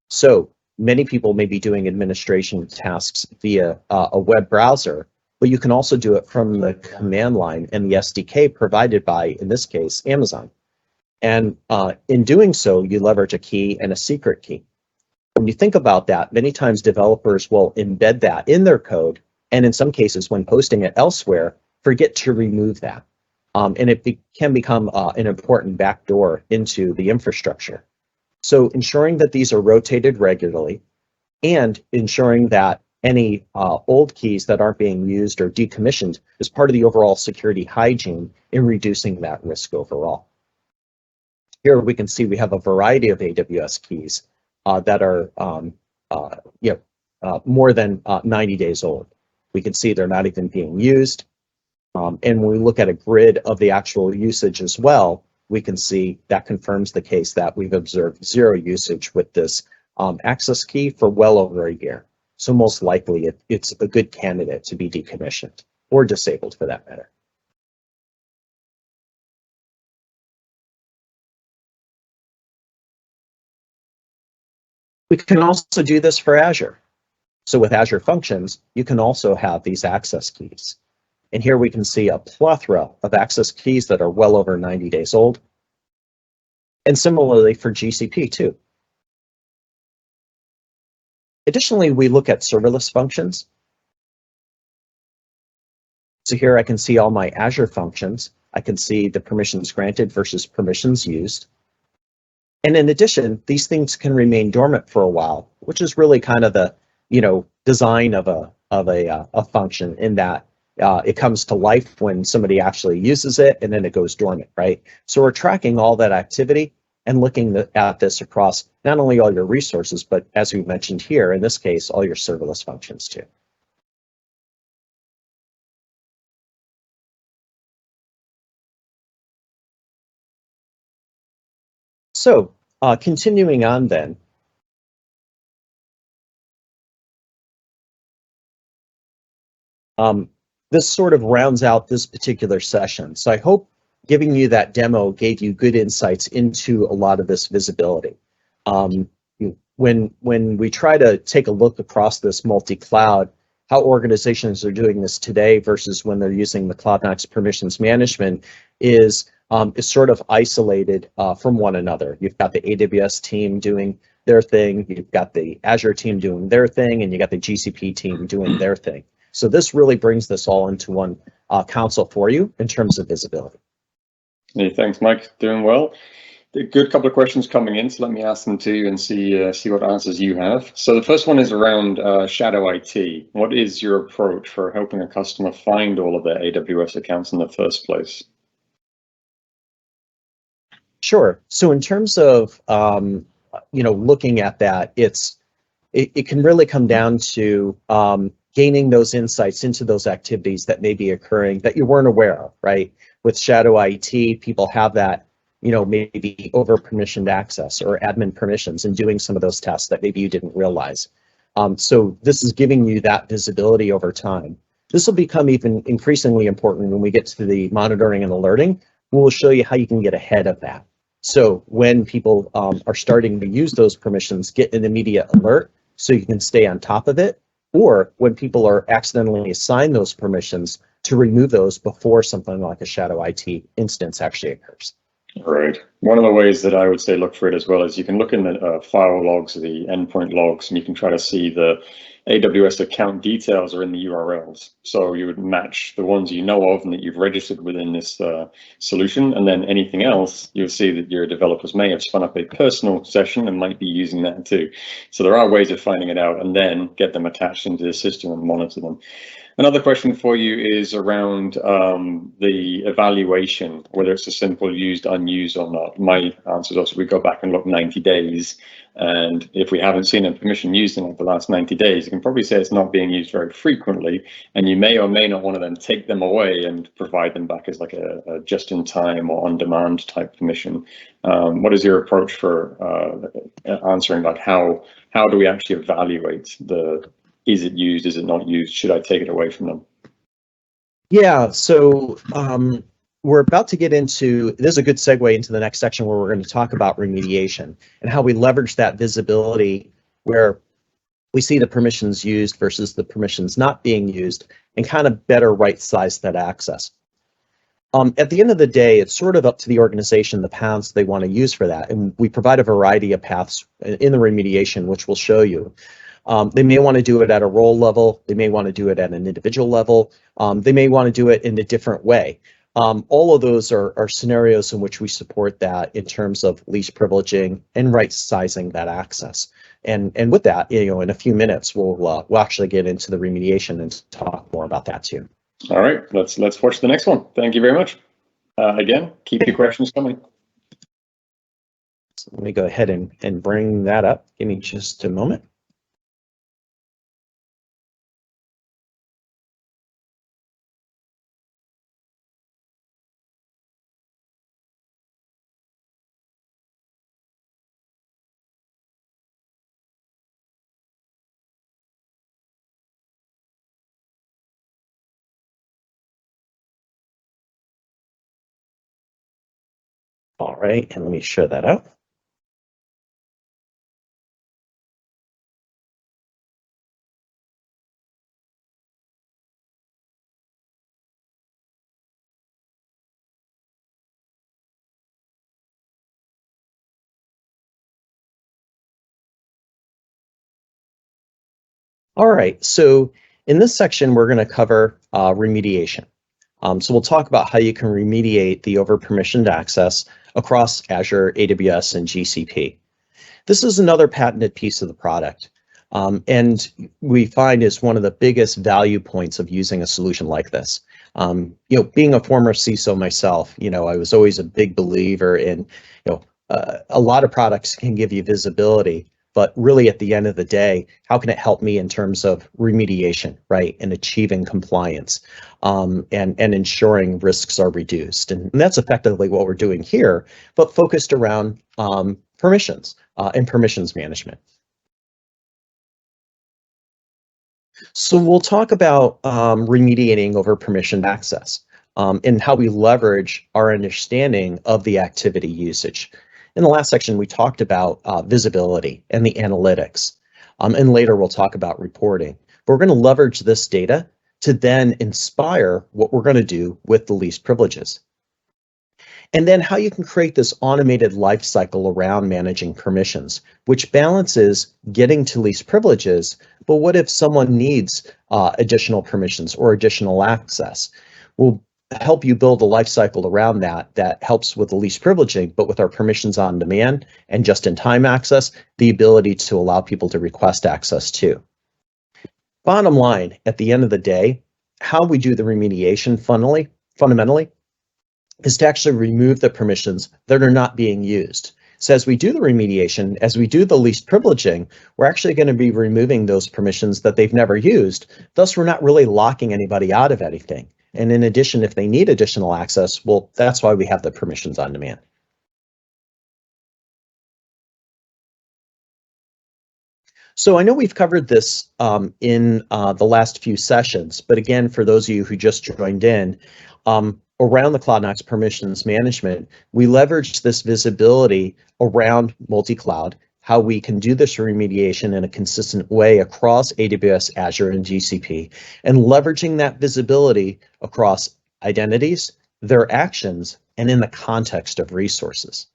So many people may be doing administration tasks via a web browser, but you can also do it from the command line and the SDK provided by, in this case, Amazon. And in doing so, you leverage a key and a secret key. When you think about that, many times developers will embed that in their code, and in some cases, when posting it elsewhere, forget to remove that. And it can become an important backdoor into the infrastructure. So ensuring that these are rotated regularly and ensuring that any old keys that aren't being used or decommissioned is part of the overall security hygiene in reducing that risk overall. Here we can see we have a variety of AWS keys that are more than 90 days old. We can see they're not even being used. And when we look at a grid of the actual usage as well, we can see that confirms the case that we've observed zero usage with this access key for well over a year. So most likely it's a good candidate to be decommissioned or disabled for that matter. We can also do this for Azure. So with Azure Functions, you can also have these access keys. And here we can see a plethora of access keys that are well over 90 days old. And similarly for GCP too. Additionally, we look at serverless functions. So here I can see all my Azure functions. I can see the permissions granted versus permissions used. And in addition, these things can remain dormant for a while, which is really kind of the design of a function in that it comes to life when somebody actually uses it, and then it goes dormant, right? So we're tracking all that activity and looking at this across not only all your resources, but as we mentioned here, in this case, all your serverless functions too. So continuing on then, this sort of rounds out this particular session. So I hope giving you that demo gave you good insights into a lot of this visibility. When we try to take a look across this multi-cloud, how organizations are doing this today versus when they're using the Cloudnox permissions management is sort of isolated from one another. You've got the AWS team doing their thing, you've got the Azure team doing their thing, and you got the GCP team doing their thing. So this really brings this all into one console for you in terms of visibility. Hey, thanks, Mike. Doing well. A good couple of questions coming in, so let me ask them to you and see what answers you have. So the first one is around shadow IT. What is your approach for helping a customer find all of their AWS accounts in the first place? Sure. So in terms of looking at that, it can really come down to gaining those insights into those activities that may be occurring that you weren't aware of, right? With shadow IT, people have that, maybe over permissioned access or admin permissions and doing some of those tests that maybe you didn't realize. So this is giving you that visibility over time. This will become even increasingly important when we get to the monitoring and alerting. We'll show you how you can get ahead of that. So when people are starting to use those permissions, get an immediate alert so you can stay on top of it, or when people are accidentally assigned those permissions, to remove those before something like a shadow IT instance actually occurs. Right. One of the ways that I would say look for it as well is you can look in the file logs, the endpoint logs, and you can try to see the AWS account details are in the URLs. So you would match the ones you know of and that you've registered within this solution, and then anything else, you'll see that your developers may have spun up a personal session and might be using that too. So there are ways of finding it out and then get them attached into the system and monitor them. Another question for you is around the evaluation, whether it's a simple used, unused or not. My answer is also we go back and look 90 days. And if we haven't seen a permission used in like the last 90 days, you can probably say it's not being used very frequently. And you may or may not want to then take them away and provide them back as like a just-in-time or on-demand type permission. What is your approach for answering like how do we actually evaluate the is it used? Is it not used? Should I take it away from them? Yeah, so we're about to get into, this is a good segue into the next section where we're going to talk about remediation and how we leverage that visibility where we see the permissions used versus the permissions not being used and kind of better right-size that access. At the end of the day, it's sort of up to the organization, the paths they want to use for that. And we provide a variety of paths in the remediation, which we'll show you. They may want to do it at a role level. They may want to do it at an individual level. They may want to do it in a different way. All of those are scenarios in which we support that in terms of least privileging and right-sizing that access. And with that, in a few minutes, we'll actually get into the remediation and talk more about that too. All right, let's watch the next one. Thank you very much. Again, keep your questions coming. So let me go ahead and bring that up. Give me just a moment. All right, and let me show that out. All right, so in this section, we're going to cover remediation. So we'll talk about how you can remediate the over-permissioned access across Azure, AWS, and GCP. This is another patented piece of the product. And we find is one of the biggest value points of using a solution like this. Being a former CISO myself, I was always a big believer in, a lot of products can give you visibility, but really at the end of the day, how can it help me in terms of remediation, right? And achieving compliance, and ensuring risks are reduced. And that's effectively what we're doing here, but focused around permissions and permissions management. So we'll talk about remediating over permissioned access, and how we leverage our understanding of the activity usage. In the last section, we talked about visibility and the analytics, and later we'll talk about reporting. But we're going to leverage this data to then inspire what we're going to do with the least privileges. And then how you can create this automated life cycle around managing permissions, which balances getting to least privileges, but what if someone needs additional permissions or additional access? We'll help you build a life cycle around that helps with the least privileging, but with our permissions on demand and just-in-time access, the ability to allow people to request access too. Bottom line, at the end of the day, how we do the remediation fundamentally is to actually remove the permissions that are not being used. So as we do the remediation, as we do the least privileging, we're actually going to be removing those permissions that they've never used. Thus, we're not really locking anybody out of anything. And in addition, if they need additional access, well, that's why we have the permissions on demand. So I know we've covered this in the last few sessions, but again, for those of you who just joined in, around the Cloudnox permissions management, we leverage this visibility around multi-cloud, how we can do this remediation in a consistent way across AWS, Azure, and GCP, and leveraging that visibility across identities, their actions, and in the context of resources.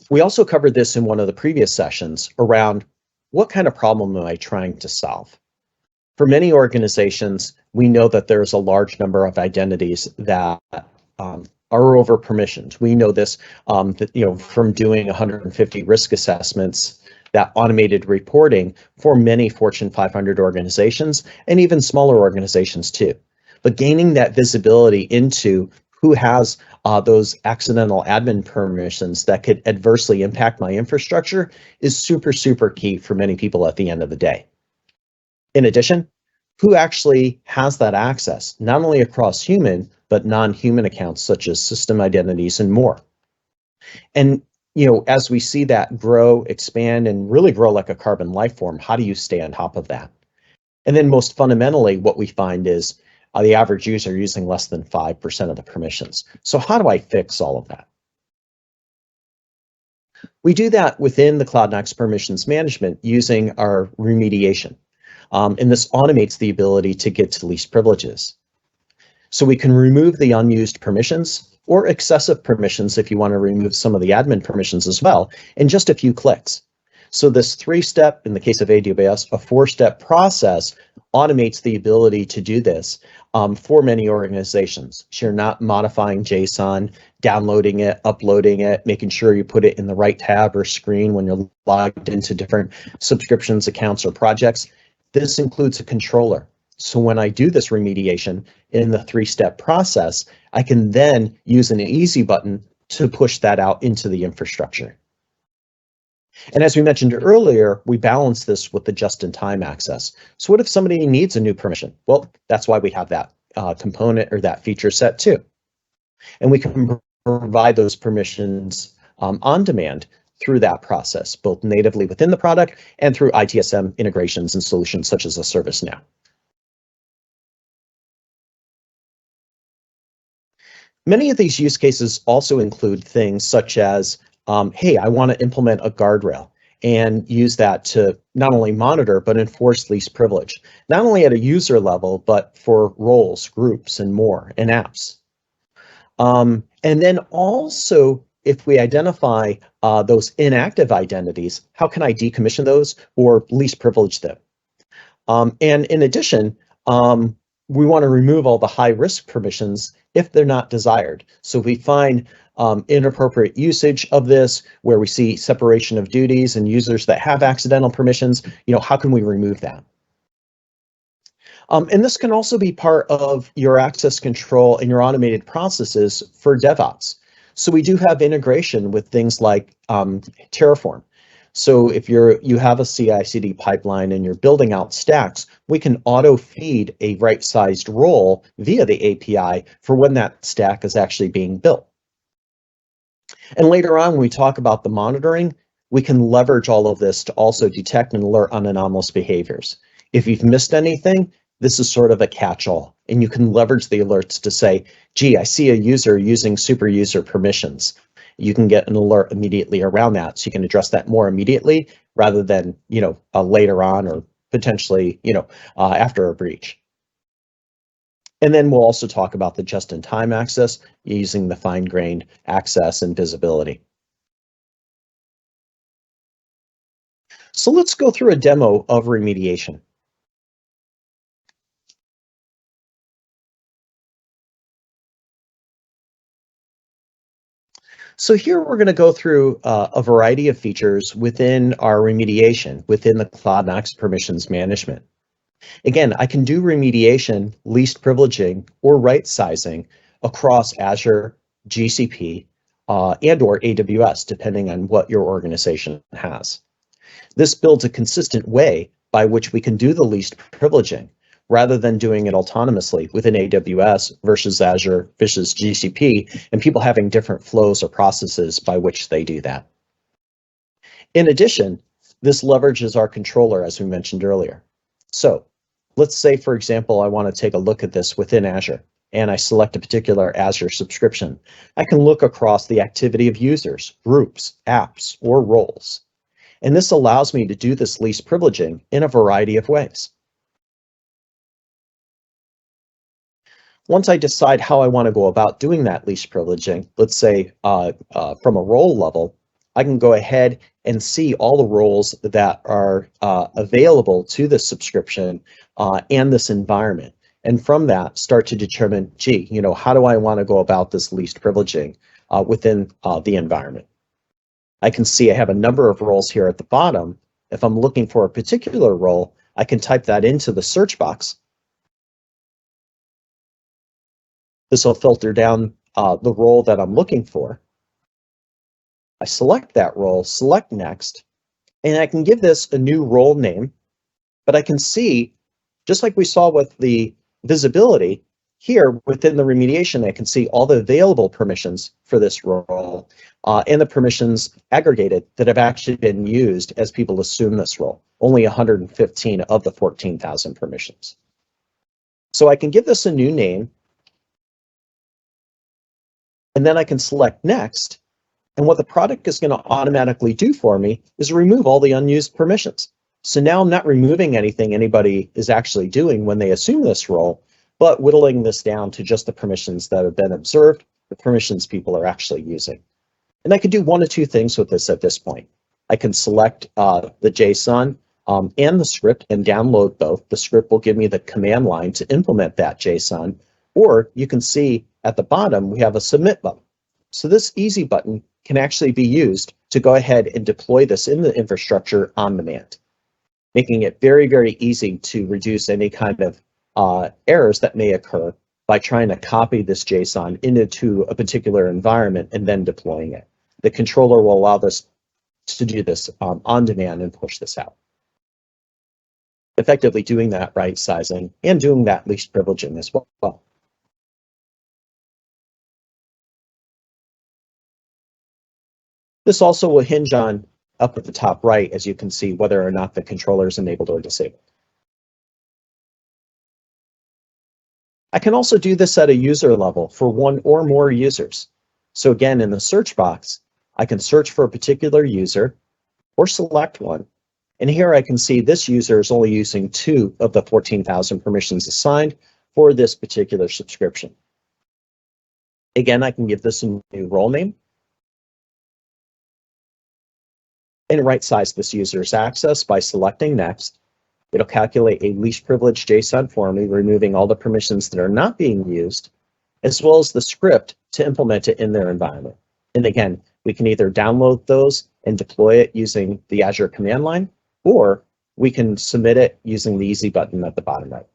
We also covered this in one of the previous sessions around what kind of problem am I trying to solve? For many organizations, we know that there's a large number of identities that are over permissioned. We know this from doing 150 risk assessments, that automated reporting for many Fortune 500 organizations and even smaller organizations too. But gaining that visibility into who has those accidental admin permissions that could adversely impact my infrastructure is super, super key for many people at the end of the day. In addition, who actually has that access, not only across human, but non-human accounts such as system identities and more. And as we see that grow, expand, and really grow like a carbon life form, how do you stay on top of that? And then most fundamentally, what we find is the average user using less than 5% of the permissions. So how do I fix all of that? We do that within the Cloudnox permissions management using our remediation. And this automates the ability to get to least privileges. So we can remove the unused permissions or excessive permissions if you want to remove some of the admin permissions as well in just a few clicks. So this 3-step, in the case of AWS, a 4-step process automates the ability to do this for many organizations. So you're not modifying JSON, downloading it, uploading it, making sure you put it in the right tab or screen when you're logged into different subscriptions, accounts, or projects. This includes a controller. So when I do this remediation in the 3-step process, I can then use an easy button to push that out into the infrastructure. And as we mentioned earlier, we balance this with the just-in-time access. So what if somebody needs a new permission? Well, that's why we have that component or that feature set too. And we can provide those permissions on demand through that process, both natively within the product and through ITSM integrations and solutions such as a ServiceNow. Many of these use cases also include things such as, hey, I want to implement a guardrail and use that to not only monitor, but enforce least privilege, not only at a user level, but for roles, groups, and more, and apps. And then also, if we identify those inactive identities, how can I decommission those or least privilege them? And in addition, we want to remove all the high risk permissions if they're not desired. So if we find inappropriate usage of this, where we see separation of duties and users that have accidental permissions, how can we remove that? And this can also be part of your access control and your automated processes for DevOps. So we do have integration with things like Terraform. So if you have a CI/CD pipeline and you're building out stacks, we can auto feed a right-sized role via the API for when that stack is actually being built. And later on, when we talk about the monitoring, we can leverage all of this to also detect and alert on anomalous behaviors. If you've missed anything, this is sort of a catch-all, and you can leverage the alerts to say, gee, I see a user using super user permissions. You can get an alert immediately around that, so you can address that more immediately rather than later on or potentially after a breach. And then we'll also talk about the just-in-time access using the fine-grained access and visibility. So let's go through a demo of remediation. So here we're going to go through a variety of features within our remediation, within the Cloudnox permissions management. Again, I can do remediation, least privileging, or right sizing across Azure, GCP, and or AWS, depending on what your organization has. This builds a consistent way by which we can do the least privileging, rather than doing it autonomously within AWS versus Azure versus GCP, and people having different flows or processes by which they do that. In addition, this leverages our controller, as we mentioned earlier. So let's say, for example, I want to take a look at this within Azure, and I select a particular Azure subscription. I can look across the activity of users, groups, apps, or roles. And this allows me to do this least privileging in a variety of ways. Once I decide how I want to go about doing that least privileging, let's say from a role level, I can go ahead and see all the roles that are available to this subscription and this environment. And from that, start to determine, gee, how do I want to go about this least privileging within the environment? I can see I have a number of roles here at the bottom. If I'm looking for a particular role, I can type that into the search box. This will filter down the role that I'm looking for. I select that role, select next, and I can give this a new role name, but I can see, just like we saw with the visibility, here within the remediation, I can see all the available permissions for this role and the permissions aggregated that have actually been used as people assume this role, only 115 of the 14,000 permissions. So I can give this a new name, and then I can select next. And what the product is going to automatically do for me is remove all the unused permissions. So now I'm not removing anything anybody is actually doing when they assume this role, but whittling this down to just the permissions that have been observed, the permissions people are actually using. And I can do one of two things with this at this point. I can select the JSON and the script and download both. The script will give me the command line to implement that JSON, or you can see at the bottom, we have a submit button. So this easy button can actually be used to go ahead and deploy this in the infrastructure on demand, making it very, very easy to reduce any kind of errors that may occur by trying to copy this JSON into a particular environment and then deploying it. The controller will allow us to do this on demand and push this out. Effectively doing that right sizing and doing that least privileging as well. This also will hinge on up at the top right, as you can see, whether or not the controller is enabled or disabled. I can also do this at a user level for one or more users. So again, in the search box, I can search for a particular user or select one. And here I can see this user is only using 2 of the 14,000 permissions assigned for this particular subscription. Again, I can give this a new role name and right size this user's access by selecting next. It'll calculate a least privilege JSON for me, removing all the permissions that are not being used, as well as the script to implement it in their environment. And again, we can either download those and deploy it using the Azure command line, or we can submit it using the easy button at the bottom right.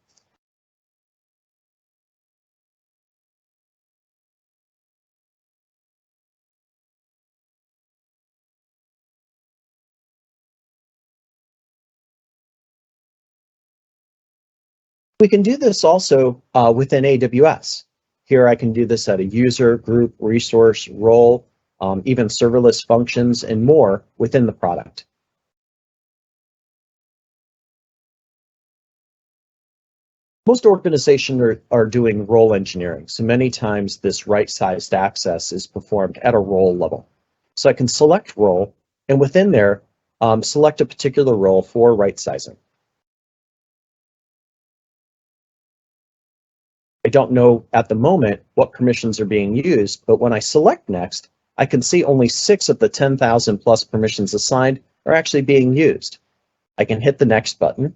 We can do this also within AWS. Here I can do this at a user, group, resource, role, even serverless functions and more within the product. Most organizations are doing role engineering, so many times this right-sized access is performed at a role level. So I can select role, and within there, select a particular role for right-sizing. I don't know at the moment what permissions are being used, but when I select next, I can see only 6 of the 10,000 plus permissions assigned are actually being used. I can hit the next button.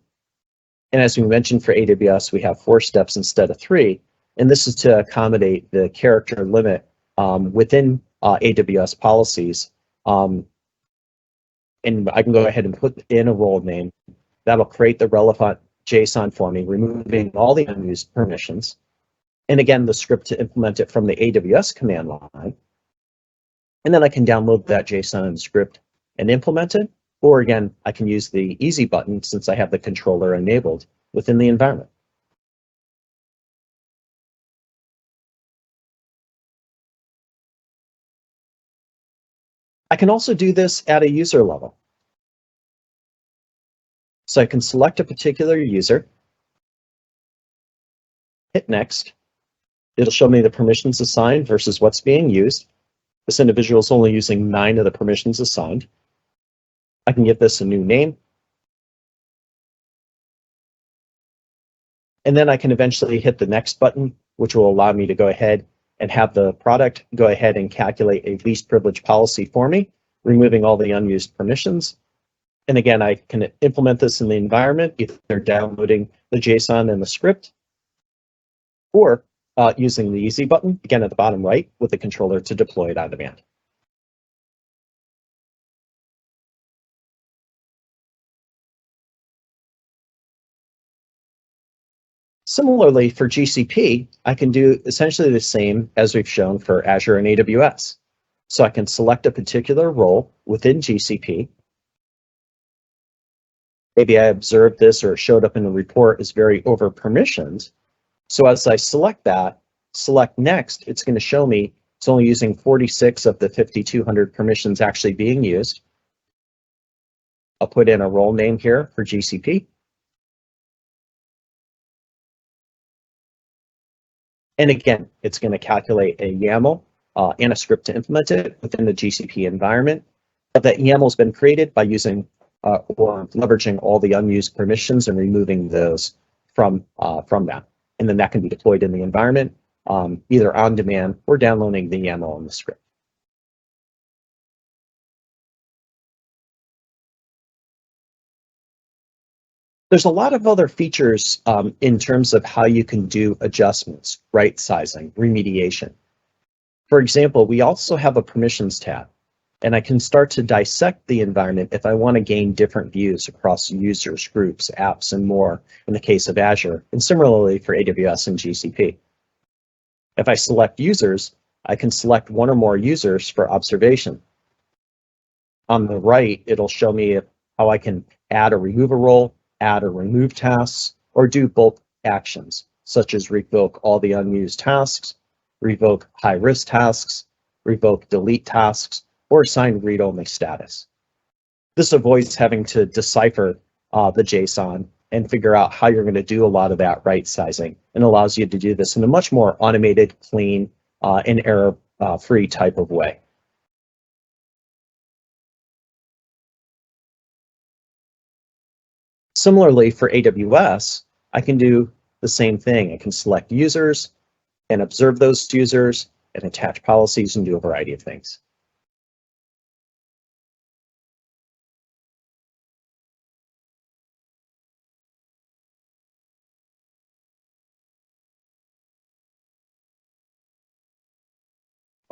And as we mentioned for AWS, we have 4 steps instead of 3. And this is to accommodate the character limit within AWS policies. And I can go ahead and put in a role name. That'll create the relevant JSON for me, removing all the unused permissions. And again, the script to implement it from the AWS command line. And then I can download that JSON script and implement it. Or again, I can use the easy button since I have the controller enabled within the environment. I can also do this at a user level. So I can select a particular user, hit next. It'll show me the permissions assigned versus what's being used. This individual is only using 9 of the permissions assigned. I can give this a new name. And then I can eventually hit the next button, which will allow me to go ahead and have the product go ahead and calculate a least privilege policy for me, removing all the unused permissions. And again, I can implement this in the environment, either downloading the JSON and the script, or using the easy button, again at the bottom right, with the controller to deploy it on demand. Similarly, for GCP, I can do essentially the same as we've shown for Azure and AWS. So I can select a particular role within GCP. Maybe I observed this or it showed up in the report as very over permissioned. So as I select that, select next, it's going to show me it's only using 46 of the 5,200 permissions actually being used. I'll put in a role name here for GCP. And again, it's going to calculate a YAML and a script to implement it within the GCP environment. But that YAML has been created by using or leveraging all the unused permissions and removing those from that. And then that can be deployed in the environment, either on demand or downloading the YAML and the script. There's a lot of other features in terms of how you can do adjustments, right sizing, remediation. For example, we also have a permissions tab, and I can start to dissect the environment if I want to gain different views across users, groups, apps, and more in the case of Azure, and similarly for AWS and GCP. If I select users, I can select one or more users for observation. On the right, it'll show me how I can add or remove a role, add or remove tasks, or do bulk actions, such as revoke all the unused tasks, revoke high-risk tasks, revoke delete tasks, or assign read-only status. This avoids having to decipher the JSON and figure out how you're going to do a lot of that right sizing, and allows you to do this in a much more automated, clean, and error-free type of way. Similarly, for AWS, I can do the same thing. I can select users and observe those users and attach policies and do a variety of things.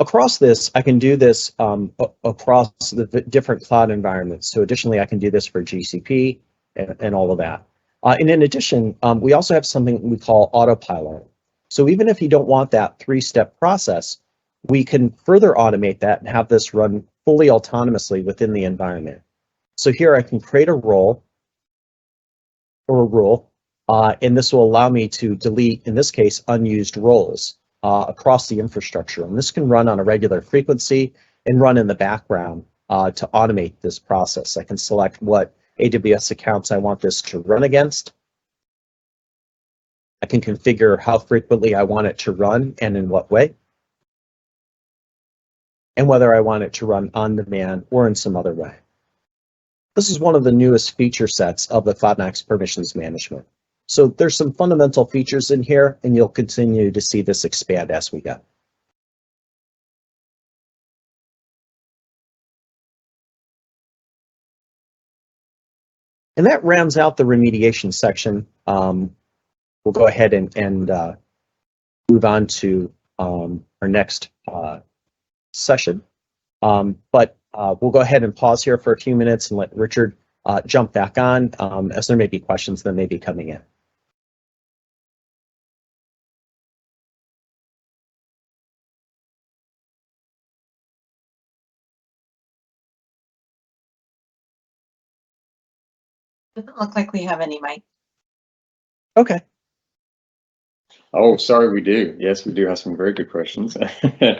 Across this, I can do this across the different cloud environments. So additionally, I can do this for GCP and all of that. And in addition, we also have something we call Autopilot. So even if you don't want that three-step process, we can further automate that and have this run fully autonomously within the environment. So here I can create a role or a rule, and this will allow me to delete, in this case, unused roles across the infrastructure. And this can run on a regular frequency and run in the background to automate this process. I can select what AWS accounts I want this to run against. I can configure how frequently I want it to run and in what way, and whether I want it to run on demand or in some other way. This is one of the newest feature sets of the Cloudnox permissions management. So there's some fundamental features in here, and you'll continue to see this expand as we go. And that rounds out the remediation section. We'll go ahead and move on to our next session. But we'll go ahead and pause here for a few minutes and let Richard jump back on as there may be questions that may be coming in. Doesn't look like we have any, Mike. Okay. Oh, sorry, we do. Yes, we do have some very good questions.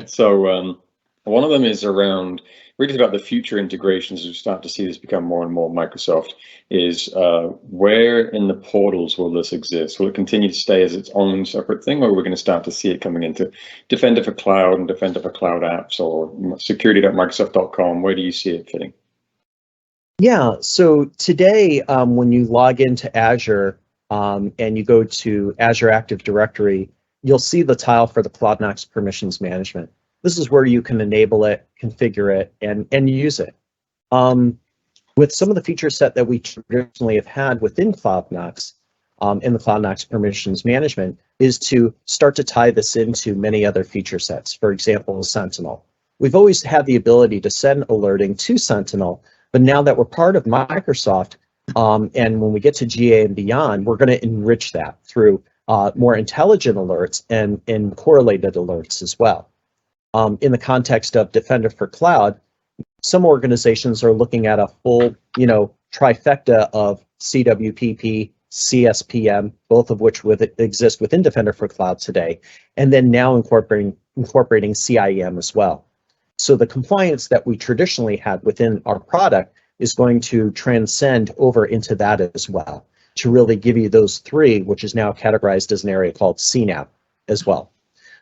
So one of them is around really about the future integrations. As we start to see this become more and more Microsoft, is where in the portals will this exist? Will it continue to stay as its own separate thing, or are we going to start to see it coming into Defender for Cloud and Defender for Cloud Apps or security.microsoft.com? Where do you see it fitting? Yeah, so today when you log into Azure and you go to Azure Active Directory, you'll see the tile for the Cloudnox permissions management. This is where you can enable it, configure it, and use it. With some of the feature set that we traditionally have had within Cloudnox, in the Cloudnox permissions management, is to start to tie this into many other feature sets. For example, Sentinel. We've always had the ability to send alerting to Sentinel, but now that we're part of Microsoft, and when we get to GA and beyond, we're going to enrich that through more intelligent alerts and correlated alerts as well. In the context of Defender for Cloud, some organizations are looking at a full, trifecta of CWPP, CSPM, both of which exist within Defender for Cloud today, and then now incorporating CIEM as well. So the compliance that we traditionally had within our product is going to transcend over into that as well, to really give you those three, which is now categorized as an area called CNAP as well.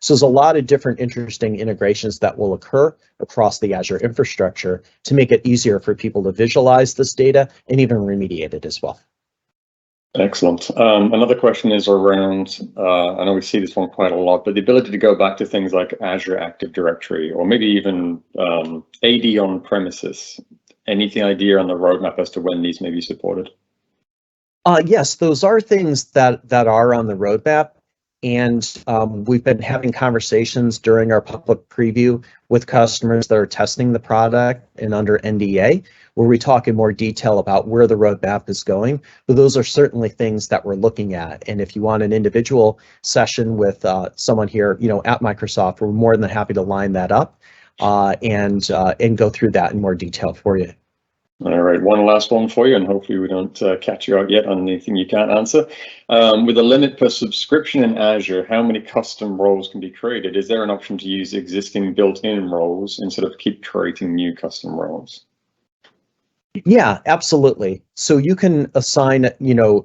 So there's a lot of different interesting integrations that will occur across the Azure infrastructure to make it easier for people to visualize this data and even remediate it as well. Excellent. Another question is around, I know we see this one quite a lot, but the ability to go back to things like Azure Active Directory or maybe even AD on premises. Any idea on the roadmap as to when these may be supported? Yes, those are things that are on the roadmap. And we've been having conversations during our public preview with customers that are testing the product and under NDA, where we talk in more detail about where the roadmap is going. But those are certainly things that we're looking at. And if you want an individual session with someone here, at Microsoft, we're more than happy to line that up and go through that in more detail for you. All right, one last one for you, and hopefully we don't catch you out yet on anything you can't answer. With a limit per subscription in Azure, how many custom roles can be created? Is there an option to use existing built-in roles instead of keep creating new custom roles? Yeah, absolutely. So you can assign,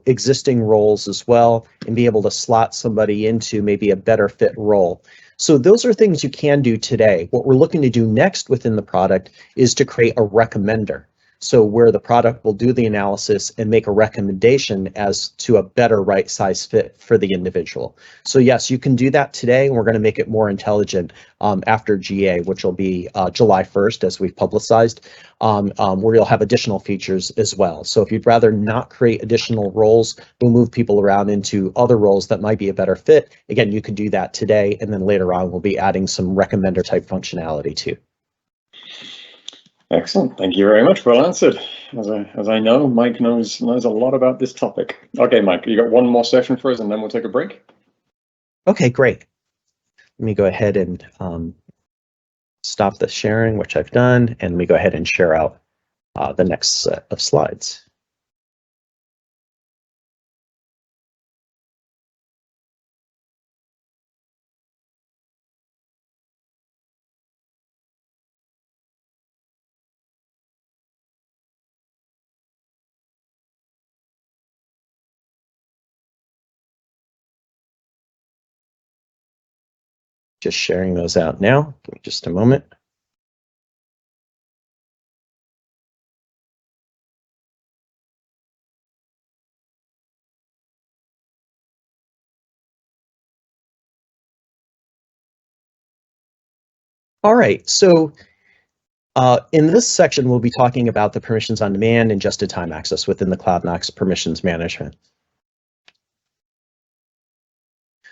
existing roles as well and be able to slot somebody into maybe a better fit role. So those are things you can do today. What we're looking to do next within the product is to create a recommender. So where the product will do the analysis and make a recommendation as to a better right size fit for the individual. So yes, you can do that today, and we're going to make it more intelligent after GA, which will be July 1st, as we've publicized, where you'll have additional features as well. So if you'd rather not create additional roles, we'll move people around into other roles that might be a better fit. Again, you could do that today, and then later on, we'll be adding some recommender type functionality too. Excellent. Thank you very much. Well answered. As I know, Mike knows a lot about this topic. Okay, Mike, you got one more session for us, and then we'll take a break. Okay, great. Let me go ahead and stop the sharing, which I've done, and let me go ahead and share out the next set of slides. Just sharing those out now. Give me just a moment. All right, so in this section, we'll be talking about the permissions on demand and just-in-time access within the Cloudnox permissions management.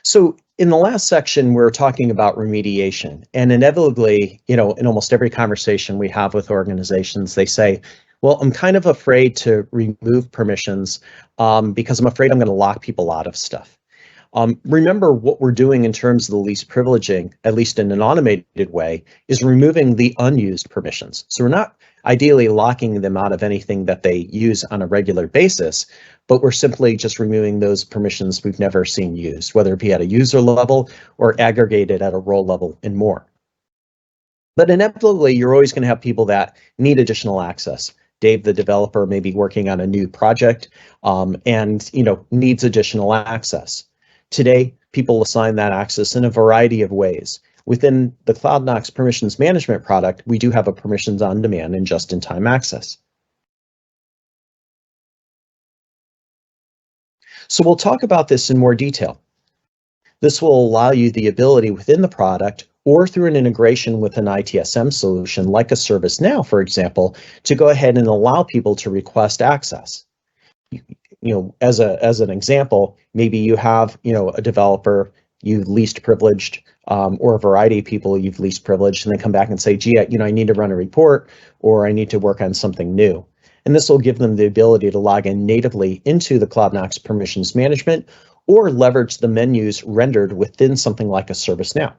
So in the last section, we're talking about remediation, and inevitably, in almost every conversation we have with organizations, they say, well, I'm kind of afraid to remove permissions because I'm afraid I'm going to lock people out of stuff. Remember, what we're doing in terms of the least privileging, at least in an automated way, is removing the unused permissions. So we're not ideally locking them out of anything that they use on a regular basis, but we're simply just removing those permissions we've never seen used, whether it be at a user level or aggregated at a role level and more. But inevitably, you're always going to have people that need additional access. Dave, the developer, may be working on a new project and needs additional access. Today, people assign that access in a variety of ways. Within the Cloudnox permissions management product, we do have a permissions on demand and just-in-time access. So we'll talk about this in more detail. This will allow you the ability within the product or through an integration with an ITSM solution like a ServiceNow, for example, to go ahead and allow people to request access. As an example, maybe you have a developer you've least privileged, or a variety of people you've least privileged, and they come back and say, gee, I need to run a report, or I need to work on something new. And this will give them the ability to log in natively into the Cloudnox permissions management or leverage the menus rendered within something like a ServiceNow.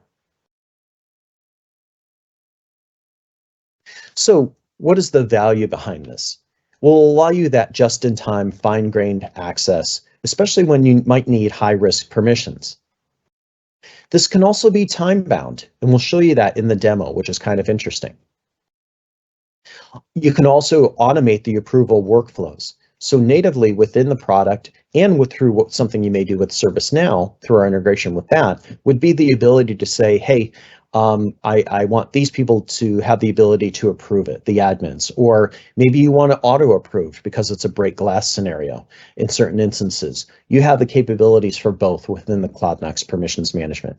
So what is the value behind this? Will allow you that just-in-time, fine-grained access, especially when you might need high-risk permissions. This can also be time-bound, and we'll show you that in the demo, which is kind of interesting. You can also automate the approval workflows. So natively within the product and through something you may do with ServiceNow, through our integration with that, would be the ability to say, hey, I want these people to have the ability to approve it, the admins, or maybe you want to auto-approve because it's a break glass scenario in certain instances. You have the capabilities for both within the Cloudnox permissions management.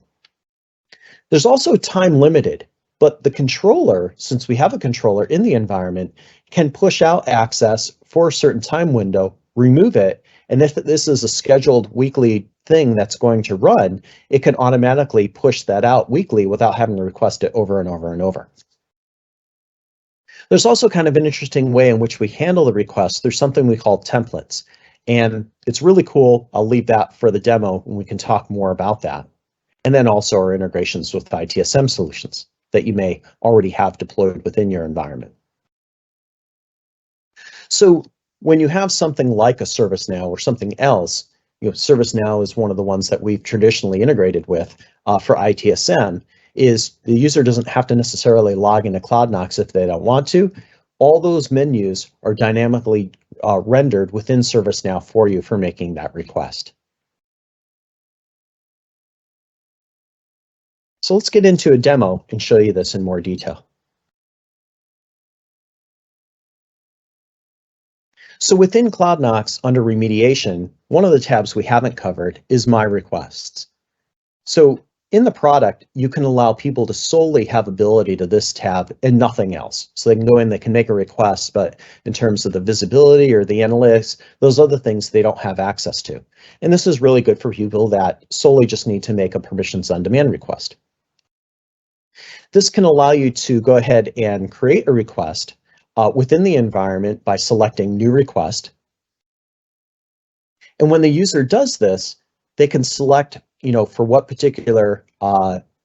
There's also time limited, but the controller, since we have a controller in the environment, can push out access for a certain time window, remove it, and if this is a scheduled weekly thing that's going to run, it can automatically push that out weekly without having to request it over and over and over. There's also kind of an interesting way in which we handle the requests. There's something we call templates, and it's really cool. I'll leave that for the demo and we can talk more about that. And then also our integrations with ITSM solutions that you may already have deployed within your environment. So when you have something like a ServiceNow or something else, ServiceNow is one of the ones that we've traditionally integrated with for ITSM, is the user doesn't have to necessarily log into Cloudnox if they don't want to. All those menus are dynamically rendered within ServiceNow for you for making that request. So let's get into a demo and show you this in more detail. So within Cloudnox under remediation, one of the tabs we haven't covered is My Requests. So in the product, you can allow people to solely have ability to this tab and nothing else. So they can go in, they can make a request, but in terms of the visibility or the analytics, those other things they don't have access to. And this is really good for people that solely just need to make a permissions on demand request. This can allow you to go ahead and create a request within the environment by selecting New Request. And when the user does this, they can select, for what particular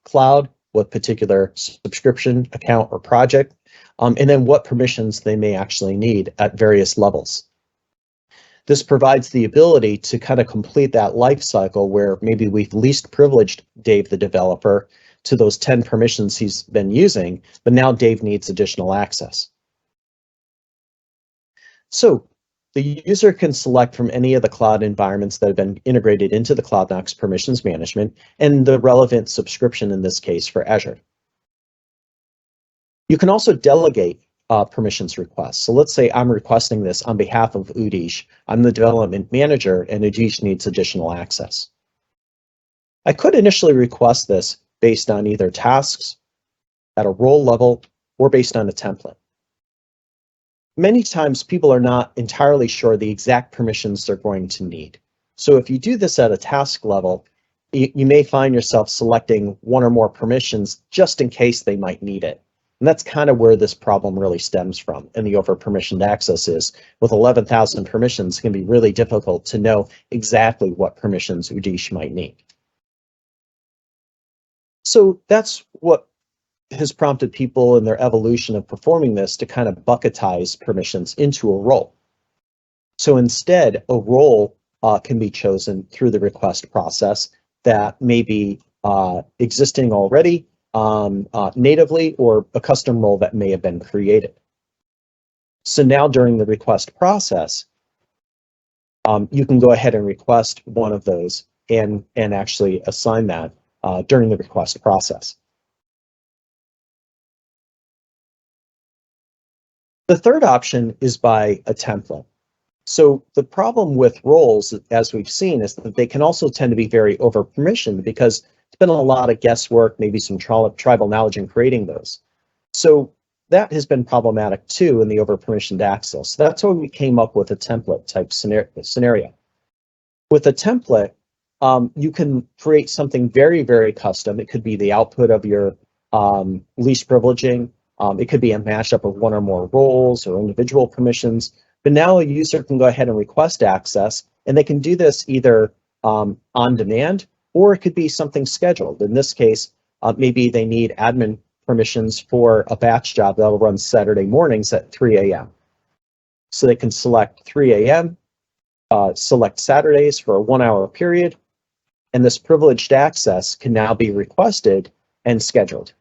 cloud, what particular subscription account or project, and then what permissions they may actually need at various levels. This provides the ability to kind of complete that life cycle where maybe we've least privileged Dave, the developer, to those 10 permissions he's been using, but now Dave needs additional access. So the user can select from any of the cloud environments that have been integrated into the Cloudnox permissions management and the relevant subscription in this case for Azure. You can also delegate permissions requests. So let's say I'm requesting this on behalf of Udish. I'm the development manager and Udish needs additional access. I could initially request this based on either tasks at a role level or based on a template. Many times people are not entirely sure the exact permissions they're going to need. So if you do this at a task level, you may find yourself selecting one or more permissions just in case they might need it. And that's kind of where this problem really stems from, and the over-permissioned access is. With 11,000 permissions, it can be really difficult to know exactly what permissions Udish might need. So that's what has prompted people in their evolution of performing this to kind of bucketize permissions into a role. So instead, a role can be chosen through the request process that may be existing already natively, or a custom role that may have been created. So now during the request process, you can go ahead and request one of those and actually assign that during the request process. The third option is by a template. So the problem with roles, as we've seen, is that they can also tend to be very over-permissioned because it's been a lot of guesswork, maybe some tribal knowledge in creating those. So that has been problematic too in the over-permissioned access. That's why we came up with a template type scenario. With a template, you can create something very, very custom. It could be the output of your least privileging. It could be a mashup of one or more roles or individual permissions, but now a user can go ahead and request access, and they can do this either on demand, or it could be something scheduled. In this case, maybe they need admin permissions for a batch job that will run Saturday mornings at 3 a.m. So they can select 3 a.m., select Saturdays for a 1-hour period, and this privileged access can now be requested and scheduled.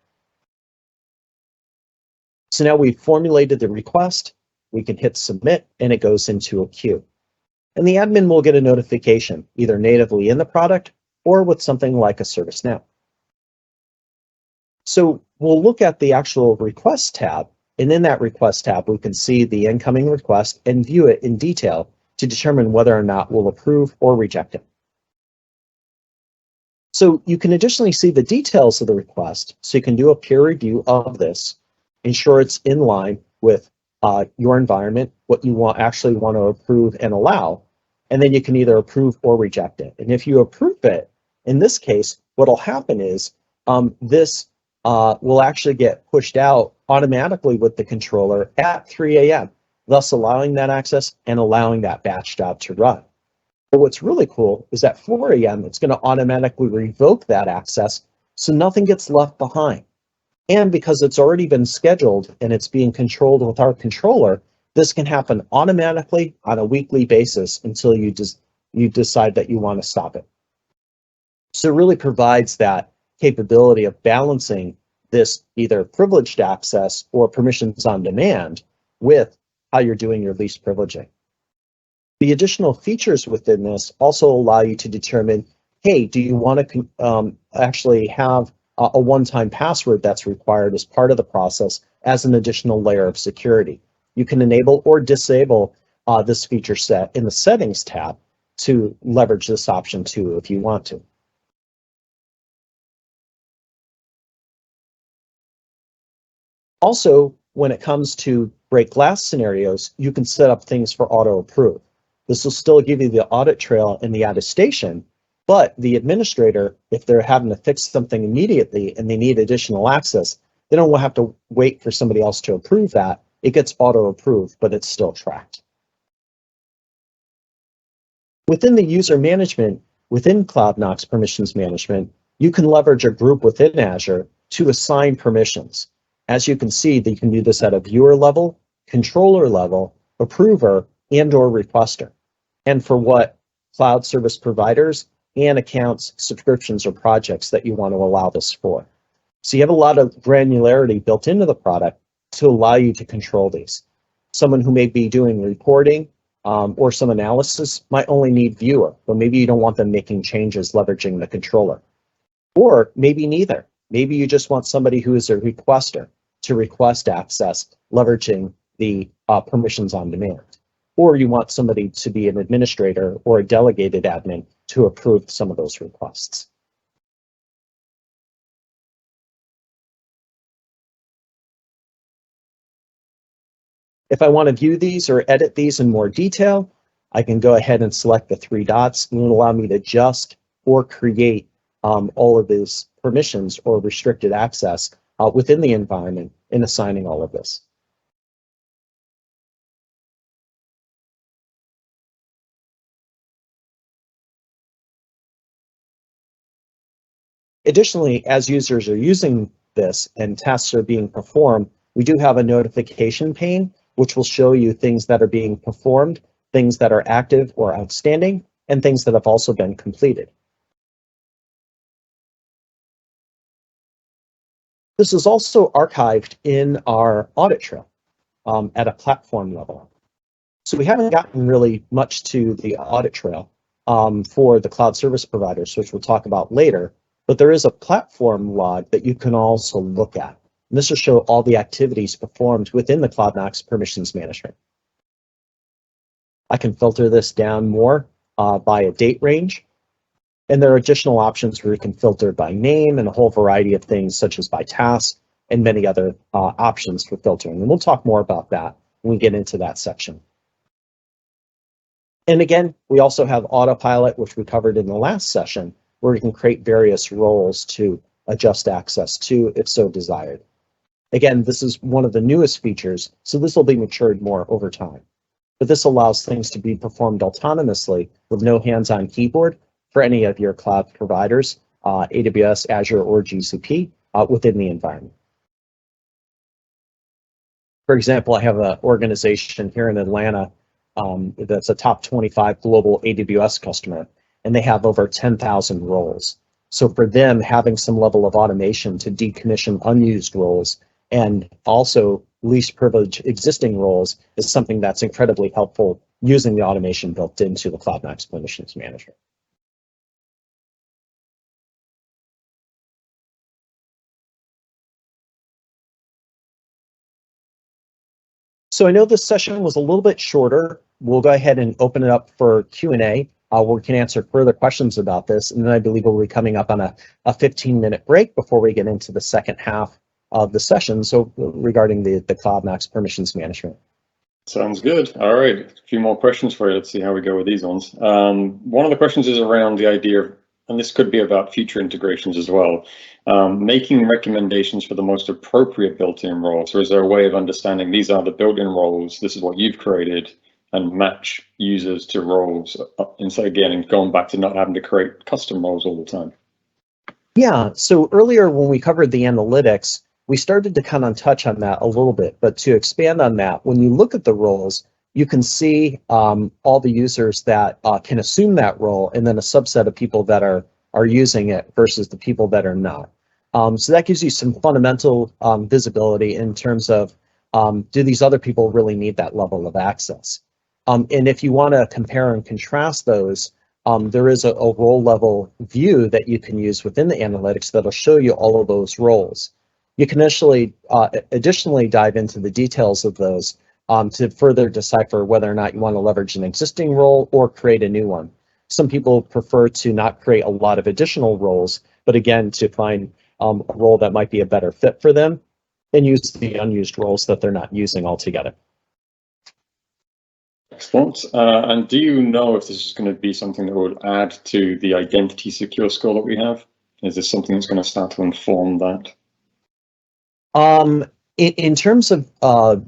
So now we've formulated the request, we can hit submit, and it goes into a queue. And the admin will get a notification, either natively in the product or with something like a ServiceNow. So we'll look at the actual request tab, and in that request tab, we can see the incoming request and view it in detail to determine whether or not we'll approve or reject it. So you can additionally see the details of the request, so you can do a peer review of this, ensure it's in line with your environment, what you actually want to approve and allow, and then you can either approve or reject it. And if you approve it, in this case, what'll happen is this will actually get pushed out automatically with the controller at 3 a.m., thus allowing that access and allowing that batch job to run. But what's really cool is at 4 a.m., it's going to automatically revoke that access, so nothing gets left behind. And because it's already been scheduled and it's being controlled with our controller, this can happen automatically on a weekly basis until you decide that you want to stop it. So it really provides that capability of balancing this either privileged access or permissions on demand with how you're doing your least privileging. The additional features within this also allow you to determine, hey, do you want to actually have a one-time password that's required as part of the process as an additional layer of security. You can enable or disable this feature set in the Settings tab to leverage this option too if you want to. Also, when it comes to break glass scenarios, you can set up things for auto approve. This will still give you the audit trail and the attestation, but the administrator, if they're having to fix something immediately and they need additional access, they don't have to wait for somebody else to approve that. It gets auto approved, but it's still tracked. Within the user management, within Cloudnox permissions management, you can leverage a group within Azure to assign permissions. As you can see, you can do this at a viewer level, controller level, approver, and/or requester. And for what cloud service providers and accounts, subscriptions, or projects that you want to allow this for. So you have a lot of granularity built into the product to allow you to control these. Someone who may be doing reporting or some analysis might only need viewer, but maybe you don't want them making changes leveraging the controller. Or maybe neither. Maybe you just want somebody who is a requester to request access leveraging the permissions on demand. Or you want somebody to be an administrator or a delegated admin to approve some of those requests. If I want to view these or edit these in more detail, I can go ahead and select the three dots, and it will allow me to adjust or create all of these permissions or restricted access within the environment in assigning all of this. Additionally, as users are using this and tests are being performed, we do have a notification pane, which will show you things that are being performed, things that are active or outstanding, and things that have also been completed. This is also archived in our audit trail at a platform level. So we haven't gotten really much to the audit trail for the cloud service providers, which we'll talk about later, but there is a platform log that you can also look at. And this will show all the activities performed within the Cloudnox permissions management. I can filter this down more by a date range. And there are additional options where you can filter by name and a whole variety of things, such as by task and many other options for filtering. And we'll talk more about that when we get into that section. And again, we also have Autopilot, which we covered in the last session, where you can create various roles to adjust access to if so desired. Again, this is one of the newest features, so this will be matured more over time. But this allows things to be performed autonomously with no hands-on keyboard for any of your cloud providers, AWS, Azure, or GCP within the environment. For example, I have an organization here in Atlanta that's a top 25 global AWS customer, and they have over 10,000 roles. So for them, having some level of automation to decommission unused roles and also least privilege existing roles is something that's incredibly helpful using the automation built into the Cloudnox permissions management. So I know this session was a little bit shorter. We'll go ahead and open it up for Q&A where we can answer further questions about this. And then I believe we'll be coming up on a 15-minute break before we get into the second half of the session. So regarding the Cloudnox permissions management. Sounds good. All right, a few more questions for you. Let's see how we go with these ones. One of the questions is around the idea of, and this could be about future integrations as well, making recommendations for the most appropriate built-in roles. So is there a way of understanding these are the built-in roles, this is what you've created, and match users to roles instead of again going back to not having to create custom roles all the time? Yeah, so earlier when we covered the analytics, we started to kind of touch on that a little bit, but to expand on that, when you look at the roles, you can see all the users that can assume that role, and then a subset of people that are using it versus the people that are not. So that gives you some fundamental visibility in terms of do these other people really need that level of access? And if you want to compare and contrast those, there is a role level view that you can use within the analytics that'll show you all of those roles. You can additionally dive into the details of those to further decipher whether or not you want to leverage an existing role or create a new one. Some people prefer to not create a lot of additional roles, but again, to find a role that might be a better fit for them and use the unused roles that they're not using altogether. Excellent. And do you know if this is going to be something that would add to the identity secure score that we have? Is this something that's going to start to inform that? In terms of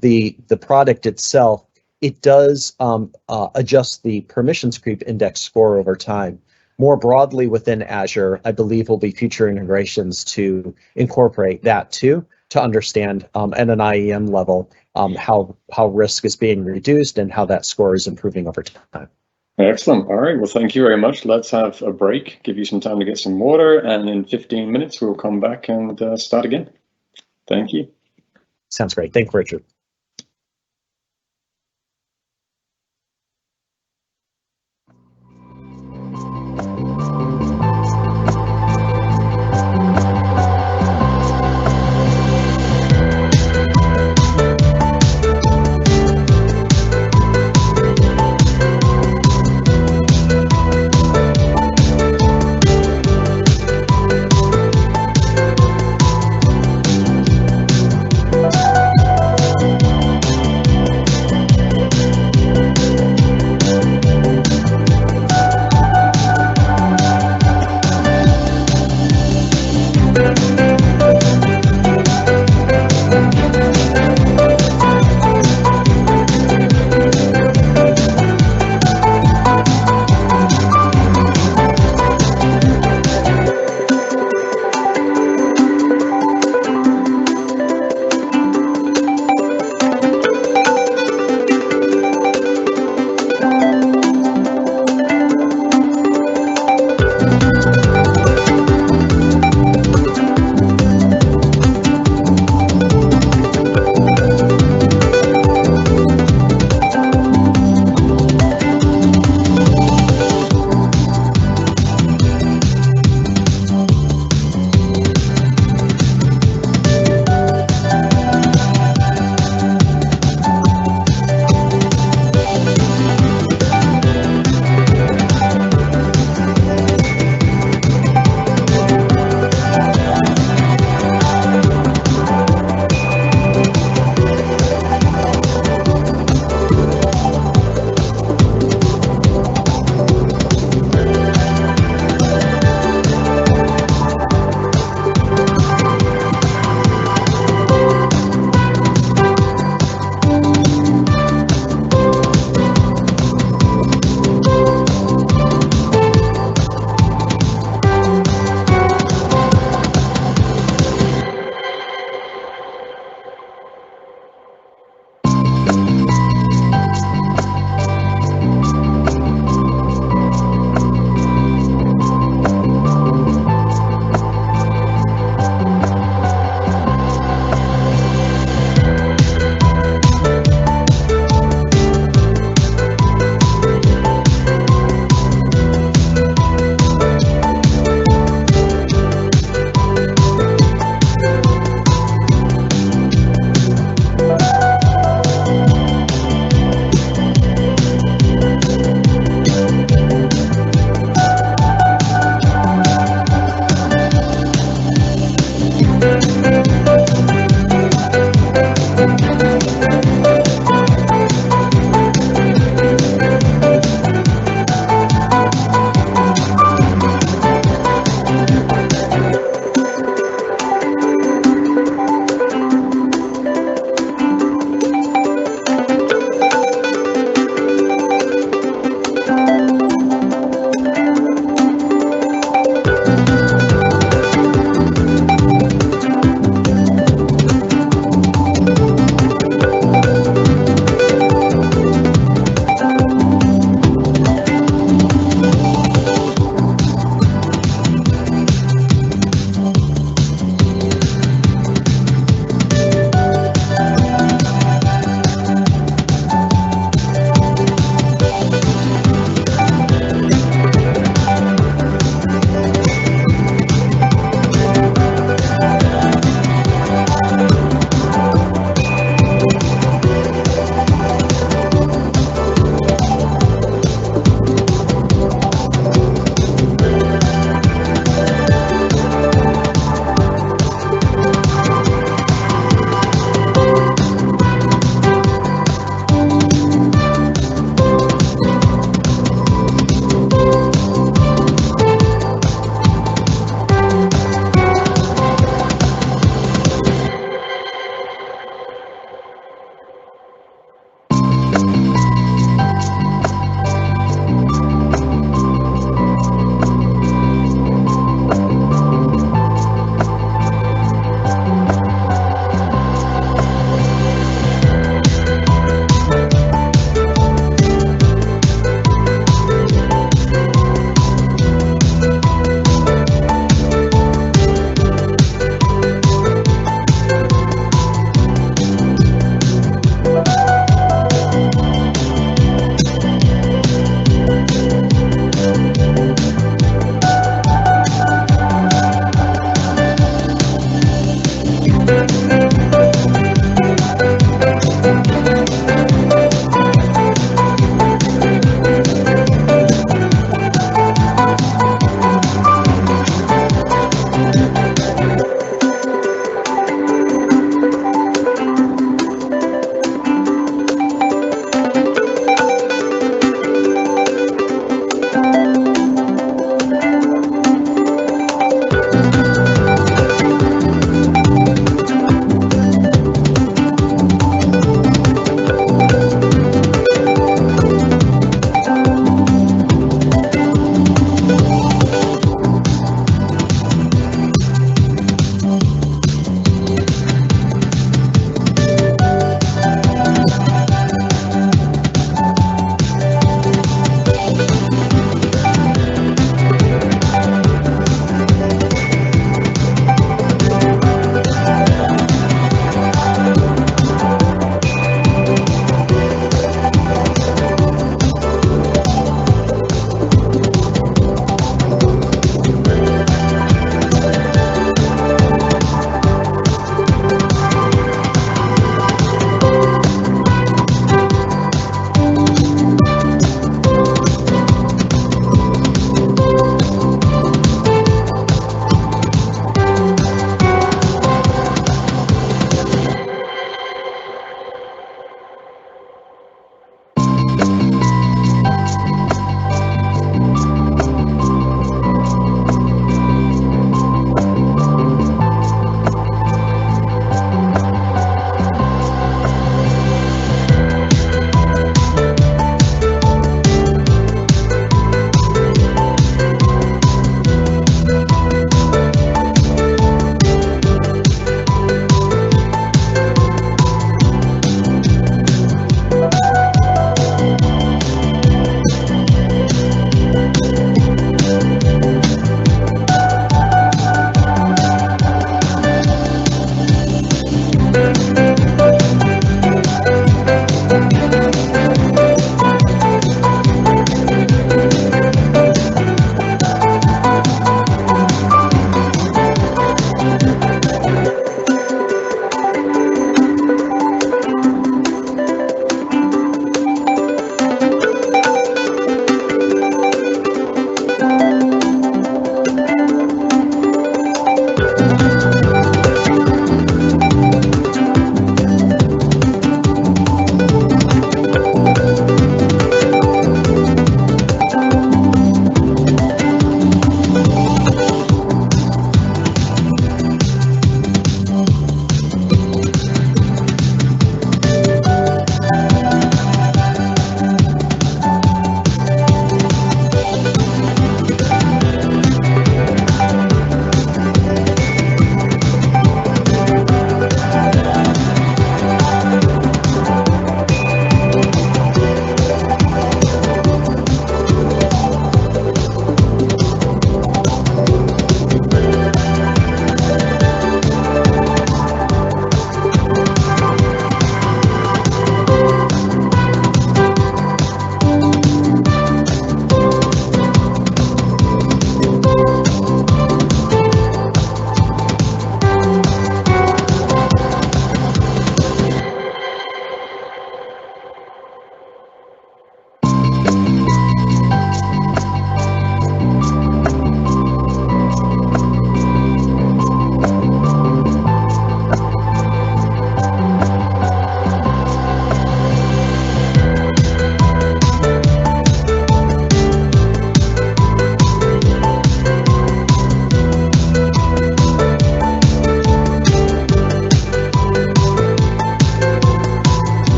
the product itself, it does adjust the permissions creep index score over time. More broadly within Azure, I believe will be future integrations to incorporate that too, to understand at an IEM level how risk is being reduced and how that score is improving over time. Excellent. All right. Well, thank you very much. Let's have a break, give you some time to get some water, and in 15 minutes, we'll come back and start again. Thank you. Sounds great. Thank you, Richard.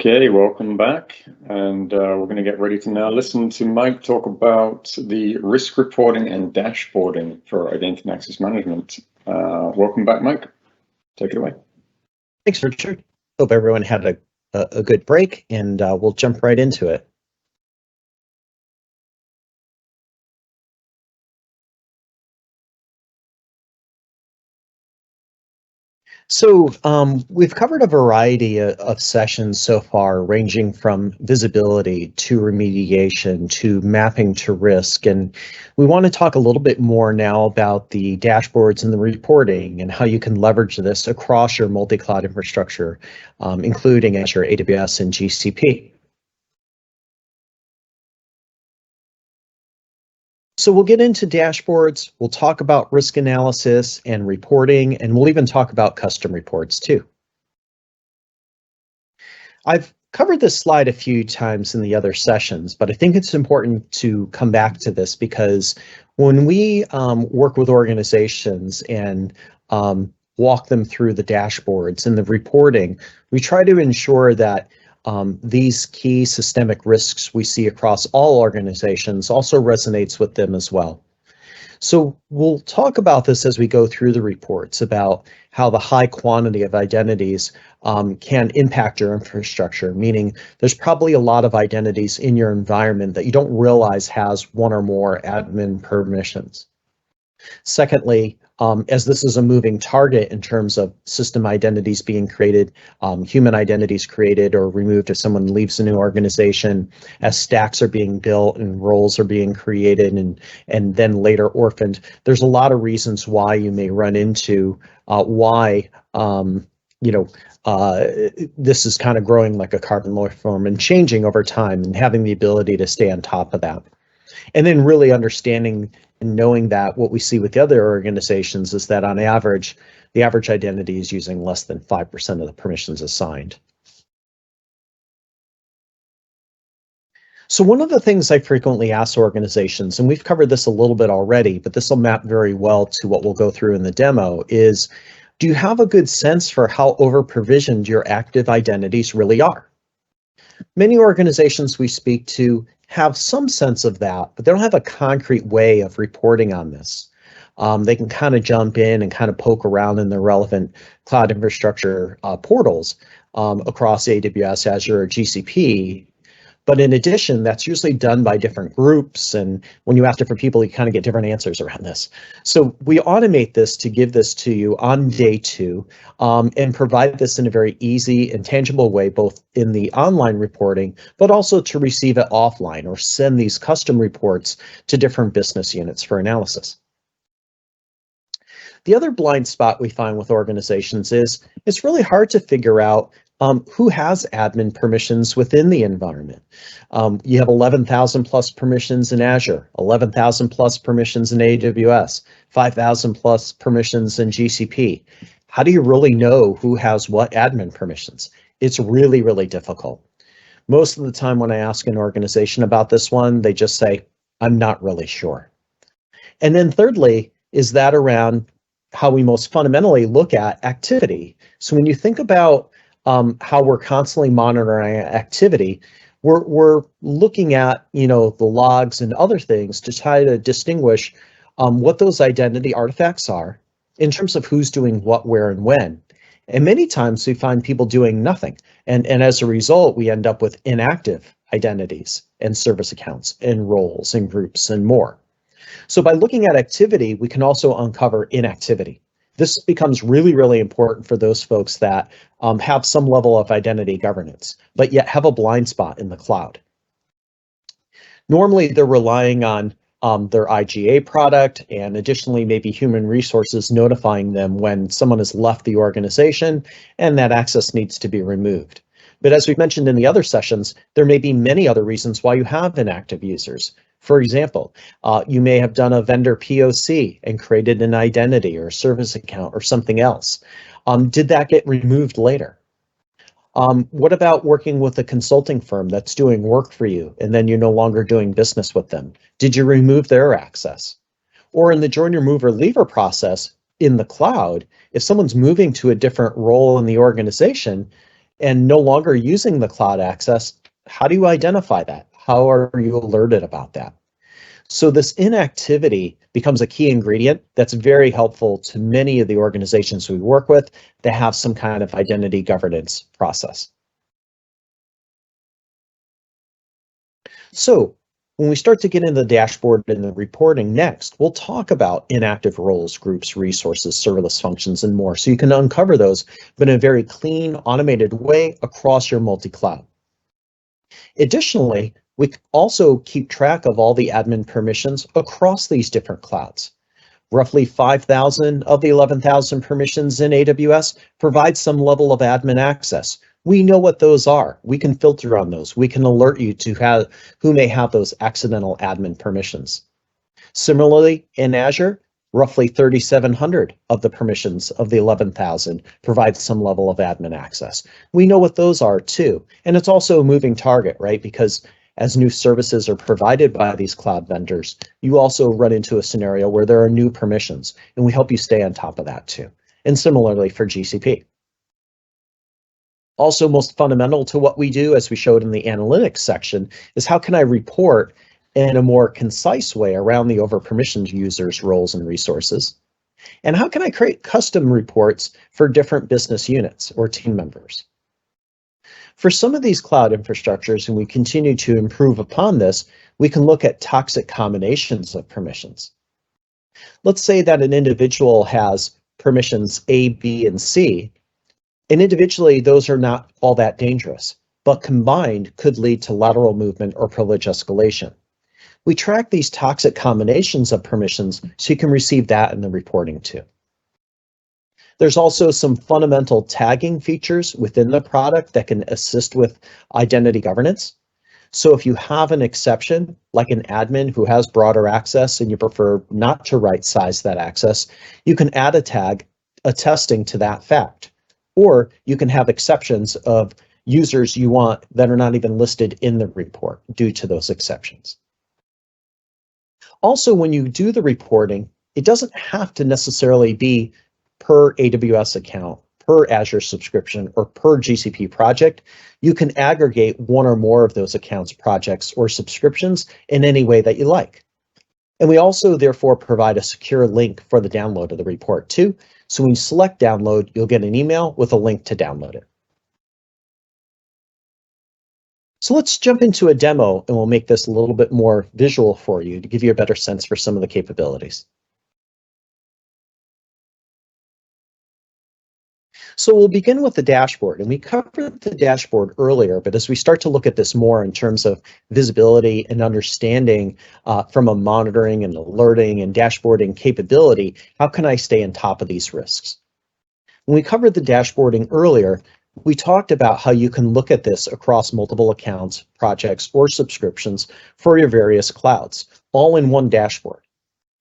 Okay, welcome back. And we're going to get ready to now listen to Mike talk about the risk reporting and dashboarding for identity and access management. Welcome back, Mike. Take it away. Thanks, Richard. Hope everyone had a good break, and we'll jump right into it. So we've covered a variety of sessions so far, ranging from visibility to remediation to mapping to risk. And we want to talk a little bit more now about the dashboards and the reporting and how you can leverage this across your multi-cloud infrastructure, including Azure, AWS, and GCP. So we'll get into dashboards, we'll talk about risk analysis and reporting, and we'll even talk about custom reports too. I've covered this slide a few times in the other sessions, but I think it's important to come back to this because when we work with organizations and walk them through the dashboards and the reporting, we try to ensure that these key systemic risks we see across all organizations also resonates with them as well. So we'll talk about this as we go through the reports about how the high quantity of identities can impact your infrastructure, meaning there's probably a lot of identities in your environment that you don't realize has one or more admin permissions. Secondly, as this is a moving target in terms of system identities being created, human identities created or removed if someone leaves a new organization, as stacks are being built and roles are being created and then later orphaned, there's a lot of reasons why you may run into this is kind of growing like a carbon worm and changing over time and having the ability to stay on top of that. And then really understanding and knowing that what we see with the other organizations is that on average, the average identity is using less than 5% of the permissions assigned. So one of the things I frequently ask organizations, and we've covered this a little bit already, but this will map very well to what we'll go through in the demo, is do you have a good sense for how over-provisioned your active identities really are? Many organizations we speak to have some sense of that, but they don't have a concrete way of reporting on this. They can kind of jump in and kind of poke around in the relevant cloud infrastructure portals across AWS, Azure, or GCP. But in addition, that's usually done by different groups. And when you ask different people, you kind of get different answers around this. So we automate this to give this to you on day 2 and provide this in a very easy and tangible way, both in the online reporting, but also to receive it offline or send these custom reports to different business units for analysis. The other blind spot we find with organizations is it's really hard to figure out who has admin permissions within the environment. You have 11,000 plus permissions in Azure, 11,000 plus permissions in AWS, 5,000 plus permissions in GCP. How do you really know who has what admin permissions? It's really, really difficult. Most of the time when I ask an organization about this one, they just say, I'm not really sure. And then thirdly, is that around how we most fundamentally look at activity. So when you think about how we're constantly monitoring activity, we're looking at the logs and other things to try to distinguish what those identity artifacts are in terms of who's doing what, where, and when. And many times we find people doing nothing, and as a result, we end up with inactive identities and service accounts and roles and groups and more. So by looking at activity, we can also uncover inactivity. This becomes really, really important for those folks that have some level of identity governance, but yet have a blind spot in the cloud. Normally, they're relying on their IGA product and additionally maybe human resources notifying them when someone has left the organization and that access needs to be removed. But as we've mentioned in the other sessions, there may be many other reasons why you have inactive users. For example, you may have done a vendor POC and created an identity or a service account or something else. Did that get removed later? What about working with a consulting firm that's doing work for you and then you're no longer doing business with them? Did you remove their access? Or in the join, remove, or leaver process in the cloud, if someone's moving to a different role in the organization and no longer using the cloud access, how do you identify that? How are you alerted about that? So this inactivity becomes a key ingredient that's very helpful to many of the organizations we work with that have some kind of identity governance process. So when we start to get into the dashboard and the reporting next, we'll talk about inactive roles, groups, resources, serverless functions, and more. So you can uncover those, but in a very clean, automated way across your multi-cloud. Additionally, we also keep track of all the admin permissions across these different clouds. Roughly 5,000 of the 11,000 permissions in AWS provide some level of admin access. We know what those are. We can filter on those. We can alert you to who may have those accidental admin permissions. Similarly, in Azure, roughly 3,700 of the permissions of the 11,000 provide some level of admin access. We know what those are too. And it's also a moving target, right? Because as new services are provided by these cloud vendors, you also run into a scenario where there are new permissions, and we help you stay on top of that too. And similarly for GCP. Also, most fundamental to what we do, as we showed in the analytics section, is how can I report in a more concise way around the over-permissioned users, roles, and resources? And how can I create custom reports for different business units or team members? For some of these cloud infrastructures, and we continue to improve upon this, we can look at toxic combinations of permissions. Let's say that an individual has permissions A, B, and C, and individually those are not all that dangerous, but combined could lead to lateral movement or privilege escalation. We track these toxic combinations of permissions so you can receive that in the reporting too. There's also some fundamental tagging features within the product that can assist with identity governance. So if you have an exception, like an admin who has broader access and you prefer not to right size that access, you can add a tag attesting to that fact. Or you can have exceptions of users you want that are not even listed in the report due to those exceptions. Also, when you do the reporting, it doesn't have to necessarily be per AWS account, per Azure subscription, or per GCP project. You can aggregate one or more of those accounts, projects, or subscriptions in any way that you like. And we also therefore provide a secure link for the download of the report too. So when you select download, you'll get an email with a link to download it. So let's jump into a demo and we'll make this a little bit more visual for you to give you a better sense for some of the capabilities. So we'll begin with the dashboard, and we covered the dashboard earlier, but as we start to look at this more in terms of visibility and understanding from a monitoring and alerting and dashboarding capability, how can I stay on top of these risks? When we covered the dashboarding earlier, we talked about how you can look at this across multiple accounts, projects, or subscriptions for your various clouds, all in one dashboard.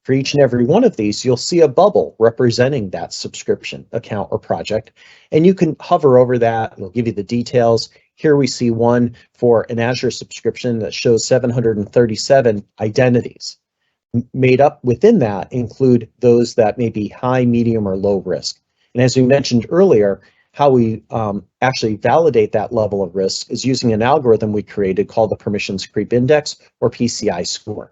For each and every one of these, you'll see a bubble representing that subscription, account, or project, and you can hover over that. It'll give you the details. Here we see one for an Azure subscription that shows 737 identities. Made up within that include those that may be high, medium, or low risk. And as we mentioned earlier, how we actually validate that level of risk is using an algorithm we created called the Permissions Creep Index, or PCI score.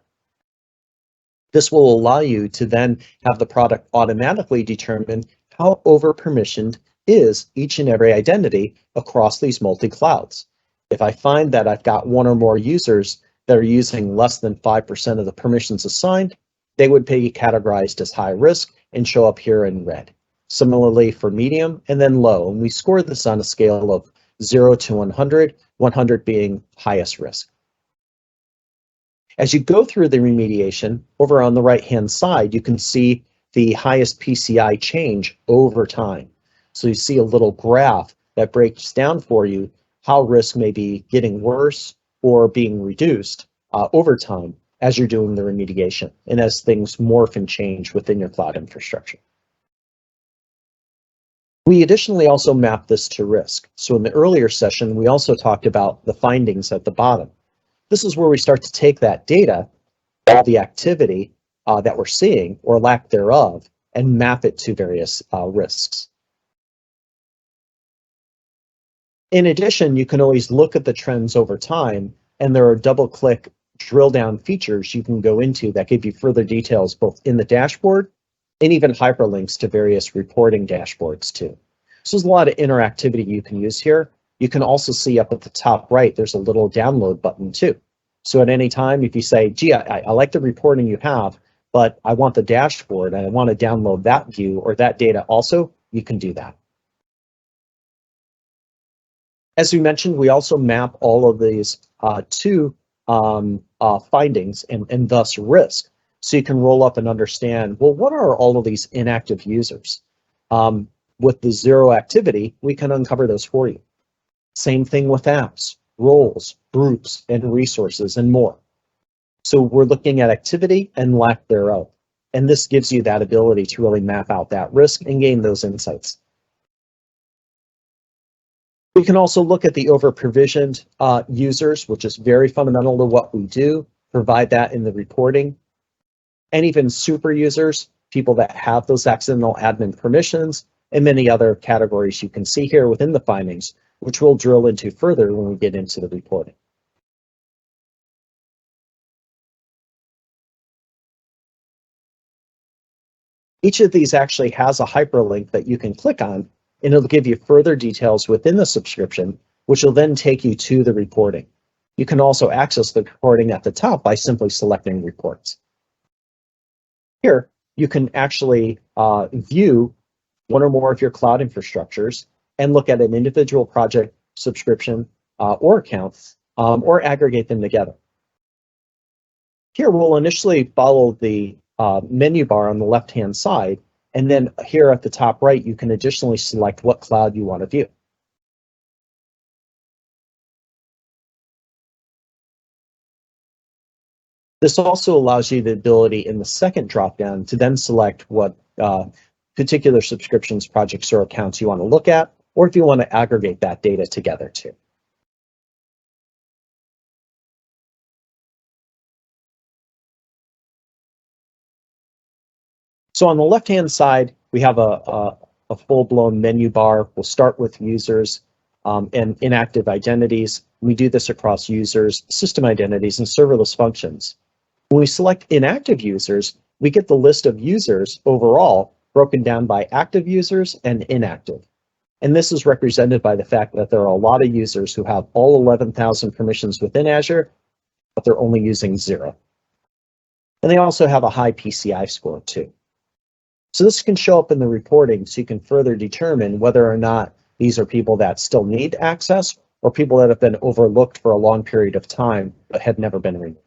This will allow you to then have the product automatically determine how over-permissioned is each and every identity across these multi-clouds. If I find that I've got one or more users that are using less than 5% of the permissions assigned, they would be categorized as high risk and show up here in red. similarly for medium, and then low. And we scored this on a scale of 0 to 100, 100 being highest risk. As you go through the remediation, over on the right-hand side, you can see the highest PCI change over time. So you see a little graph that breaks down for you how risk may be getting worse or being reduced over time as you're doing the remediation and as things morph and change within your cloud infrastructure. We additionally also map this to risk. So in the earlier session, we also talked about the findings at the bottom. This is where we start to take that data, all the activity that we're seeing or lack thereof, and map it to various risks. In addition, you can always look at the trends over time, and there are double-click drill down features you can go into that give you further details both in the dashboard and even hyperlinks to various reporting dashboards too. So there's a lot of interactivity you can use here. You can also see up at the top right, there's a little download button too. So at any time, if you say, gee, I like the reporting you have, but I want the dashboard and I want to download that view or that data also, you can do that. As we mentioned, we also map all of these to findings and thus risk. So you can roll up and understand, well, what are all of these inactive users? With the 0 activity, we can uncover those for you. Same thing with apps, roles, groups, and resources, and more. So we're looking at activity and lack thereof. And this gives you that ability to really map out that risk and gain those insights. We can also look at the over-provisioned users, which is very fundamental to what we do, provide that in the reporting. And even super users, people that have those accidental admin permissions, and many other categories you can see here within the findings, which we'll drill into further when we get into the reporting. Each of these actually has a hyperlink that you can click on, and it'll give you further details within the subscription, which will then take you to the reporting. You can also access the reporting at the top by simply selecting reports. Here, you can actually view one or more of your cloud infrastructures and look at an individual project, subscription, or account, or aggregate them together. Here, we'll initially follow the menu bar on the left-hand side, and then here at the top right, you can additionally select what cloud you want to view. This also allows you the ability in the second dropdown to then select what particular subscriptions, projects, or accounts you want to look at, or if you want to aggregate that data together too. So on the left-hand side, we have a full-blown menu bar. We'll start with users and inactive identities. We do this across users, system identities, and serverless functions. When we select inactive users, we get the list of users overall broken down by active users and inactive. And this is represented by the fact that there are a lot of users who have all 11,000 permissions within Azure, but they're only using 0. And they also have a high PCI score too. So this can show up in the reporting so you can further determine whether or not these are people that still need access or people that have been overlooked for a long period of time but had never been removed.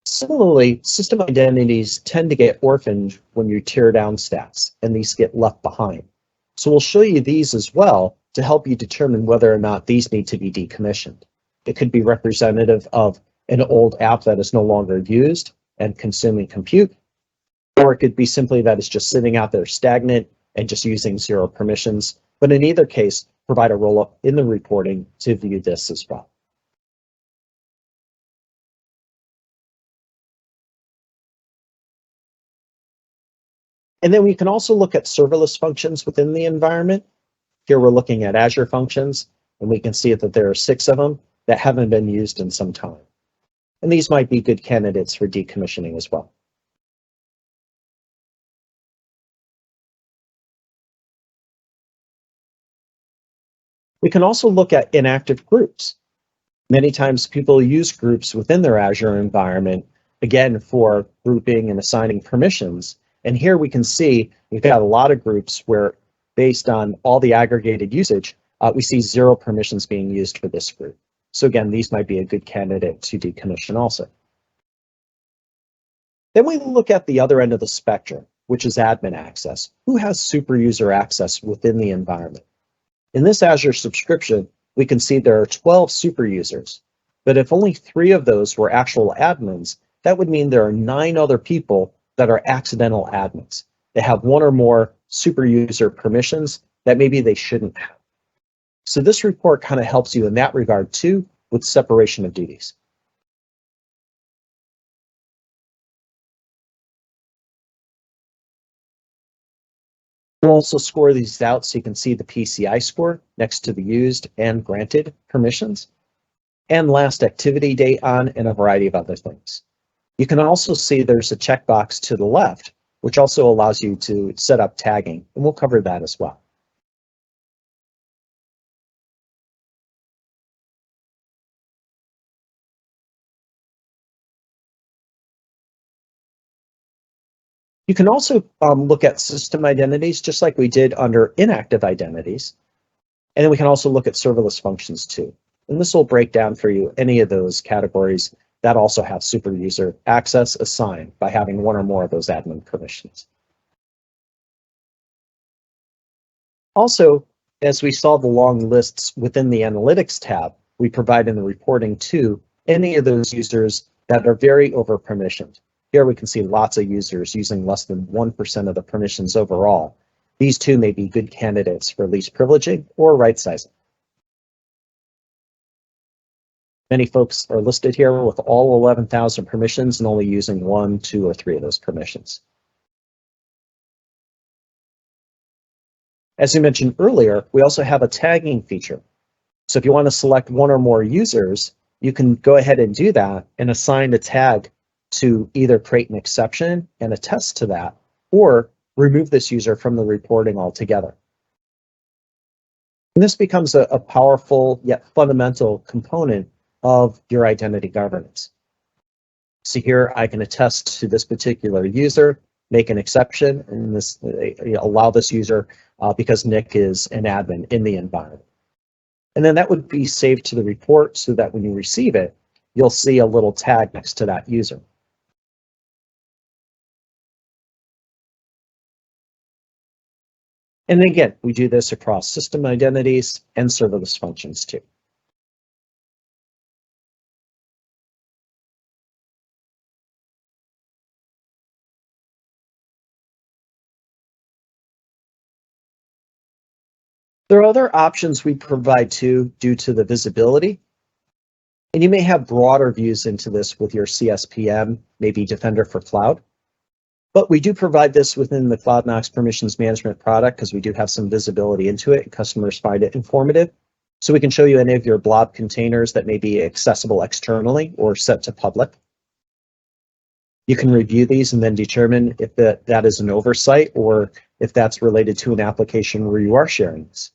Similarly, system identities tend to get orphaned when you tear down stats, and these get left behind. So we'll show you these as well to help you determine whether or not these need to be decommissioned. It could be representative of an old app that is no longer used and consuming compute, or it could be simply that it's just sitting out there stagnant and just using 0 permissions. But in either case, provide a roll-up in the reporting to view this as well. And then we can also look at serverless functions within the environment. Here we're looking at Azure functions, and we can see that there are 6 of them that haven't been used in some time. And these might be good candidates for decommissioning as well. We can also look at inactive groups. Many times people use groups within their Azure environment, again, for grouping and assigning permissions. And here we can see we've got a lot of groups where, based on all the aggregated usage, we see 0 permissions being used for this group. So again, these might be a good candidate to decommission also. Then we look at the other end of the spectrum, which is admin access. Who has super user access within the environment? In this Azure subscription, we can see there are 12 super users, but if only 3 of those were actual admins, that would mean there are 9 other people that are accidental admins. They have 1 or more super user permissions that maybe they shouldn't have. So this report kind of helps you in that regard too, with separation of duties. We'll also score these out so you can see the PCI score next to the used and granted permissions, and last activity date on, and a variety of other things. You can also see there's a checkbox to the left, which also allows you to set up tagging, and we'll cover that as well. You can also look at system identities, just like we did under inactive identities. And then we can also look at serverless functions too. And this will break down for you any of those categories that also have super user access assigned by having 1 or more of those admin permissions. Also, as we saw the long lists within the Analytics tab, we provide in the reporting to any of those users that are very over-permissioned. Here we can see lots of users using less than 1% of the permissions overall. These two may be good candidates for least privileging or right sizing. Many folks are listed here with all 11,000 permissions and only using 1, 2, or 3 of those permissions. As you mentioned earlier, we also have a tagging feature. So if you want to select 1 or more users, you can go ahead and do that and assign a tag to either create an exception and attest to that, or remove this user from the reporting altogether. And this becomes a powerful yet fundamental component of your identity governance. So here I can attest to this particular user, make an exception, and this allow this user because Nick is an admin in the environment. And then that would be saved to the report so that when you receive it, you'll see a little tag next to that user. And again, we do this across system identities and serverless functions too. There are other options we provide too due to the visibility. And you may have broader views into this with your CSPM, maybe Defender for Cloud. But we do provide this within the Cloudnox Permissions Management product because we do have some visibility into it and customers find it informative. So we can show you any of your blob containers that may be accessible externally or set to public. You can review these and then determine if that is an oversight or if that's related to an application where you are sharing this.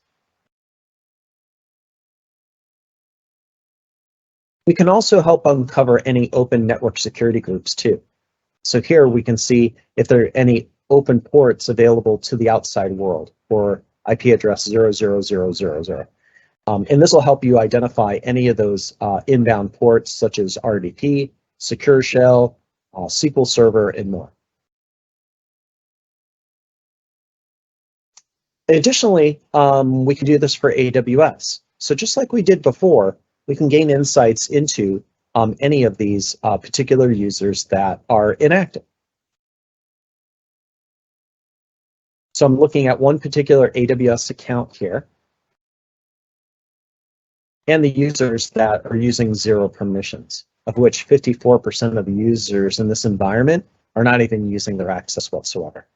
We can also help uncover any open network security groups too. So here we can see if there are any open ports available to the outside world for IP address 00000. And this will help you identify any of those inbound ports such as RDP, Secure Shell, SQL Server, and more. Additionally, we can do this for AWS. So just like we did before, we can gain insights into any of these particular users that are inactive. So I'm looking at one particular AWS account here, and the users that are using 0 permissions, of which 54% of the users in this environment are not even using their access whatsoever.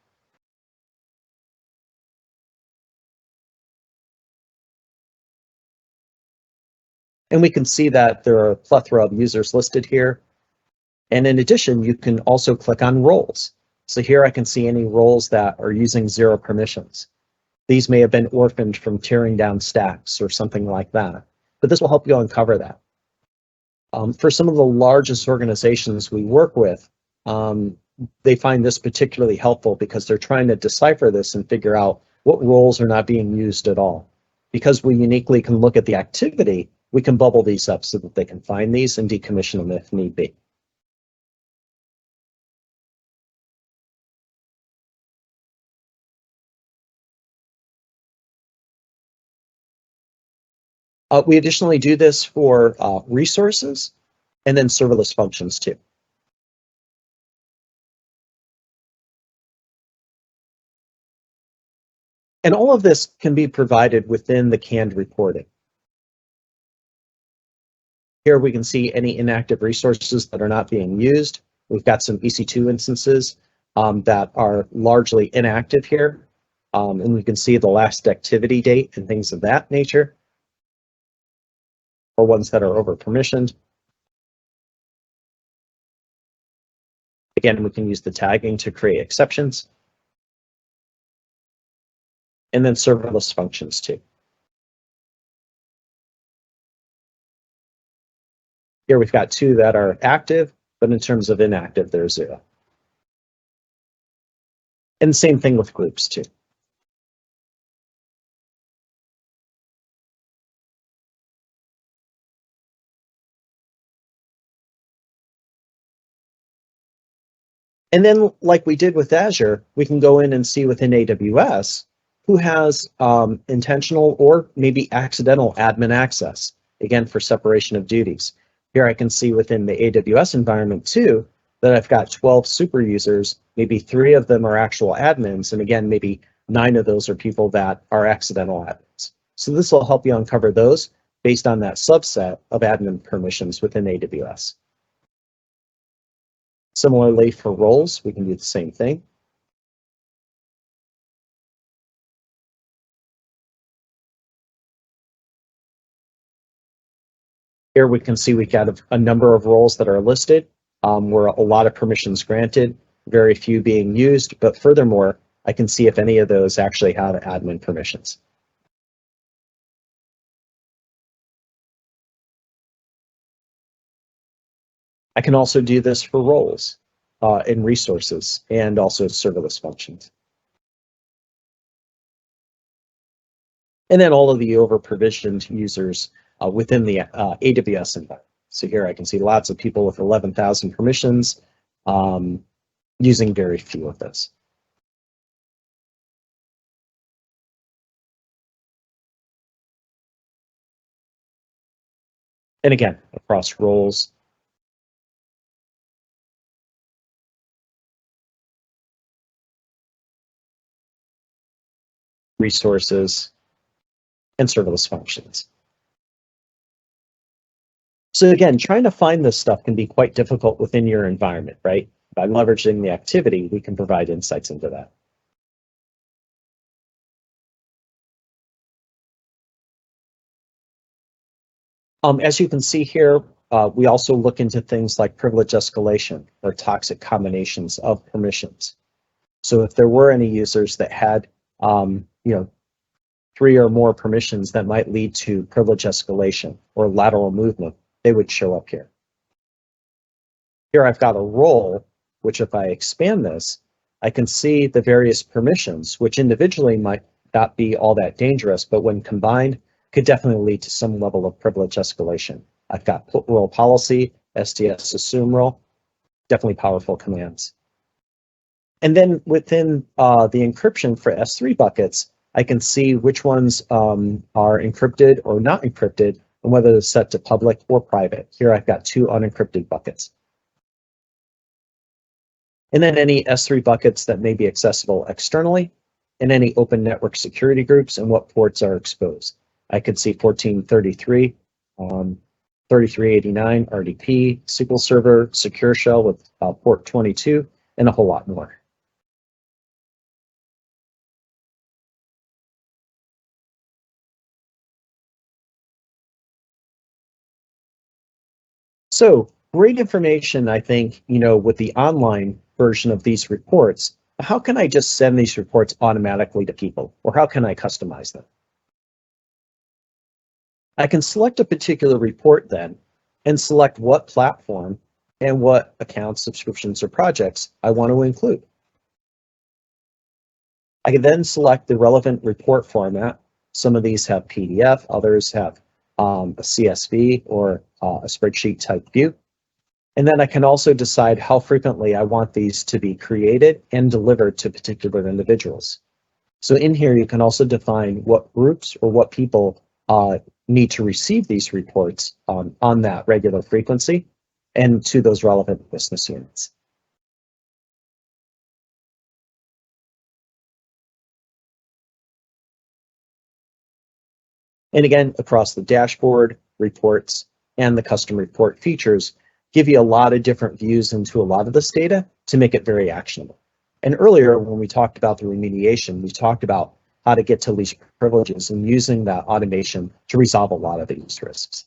And we can see that there are a plethora of users listed here. And in addition, you can also click on roles. So here I can see any roles that are using 0 permissions. These may have been orphaned from tearing down stacks or something like that, but this will help you uncover that. For some of the largest organizations we work with, they find this particularly helpful because they're trying to decipher this and figure out what roles are not being used at all. Because we uniquely can look at the activity, we can bubble these up so that they can find these and decommission them if need be. We additionally do this for resources and then serverless functions too. And all of this can be provided within the canned reporting. Here we can see any inactive resources that are not being used. We've got some EC2 instances that are largely inactive here. And we can see the last activity date and things of that nature, or ones that are over permissioned. Again, we can use the tagging to create exceptions. And then serverless functions too. Here we've got 2 that are active, but in terms of inactive, there's 0. And same thing with groups too. And then, like we did with Azure, we can go in and see within AWS who has intentional or maybe accidental admin access, again, for separation of duties. Here I can see within the AWS environment too, that I've got 12 super users, maybe 3 of them are actual admins, and again, maybe 9 of those are people that are accidental admins. So this will help you uncover those based on that subset of admin permissions within AWS. Similarly, for roles, we can do the same thing. Here we can see we've got a number of roles that are listed, where a lot of permissions granted, very few being used, but furthermore, I can see if any of those actually have admin permissions. I can also do this for roles in resources and also serverless functions. And then all of the over-provisioned users within the AWS environment. So here I can see lots of people with 11,000 permissions using very few of those. And again, across roles, resources, and serverless functions. So again, trying to find this stuff can be quite difficult within your environment, right? By leveraging the activity, we can provide insights into that. As you can see here, we also look into things like privilege escalation or toxic combinations of permissions. So if there were any users that had, 3 or more permissions that might lead to privilege escalation or lateral movement, they would show up here. Here I've got a role, which if I expand this, I can see the various permissions, which individually might not be all that dangerous, but when combined, could definitely lead to some level of privilege escalation. I've got put role policy, STS assume role, definitely powerful commands. And then within the encryption for S3 buckets, I can see which ones are encrypted or not encrypted and whether it's set to public or private. Here I've got 2 unencrypted buckets. And then any S3 buckets that may be accessible externally, and any open network security groups and what ports are exposed. I could see 1433, 3389, RDP, SQL Server, Secure Shell with port 22, and a whole lot more. So great information, I think, with the online version of these reports. How can I just send these reports automatically to people, or how can I customize them? I can select a particular report then and select what platform and what accounts, subscriptions, or projects I want to include. I can then select the relevant report format. Some of these have PDF, others have a CSV or a spreadsheet type view. And then I can also decide how frequently I want these to be created and delivered to particular individuals. So in here, you can also define what groups or what people need to receive these reports on that regular frequency and to those relevant business units. And again, across the dashboard, reports, and the custom report features give you a lot of different views into a lot of this data to make it very actionable. And earlier, when we talked about the remediation, we talked about how to get to least privileges and using that automation to resolve a lot of these risks.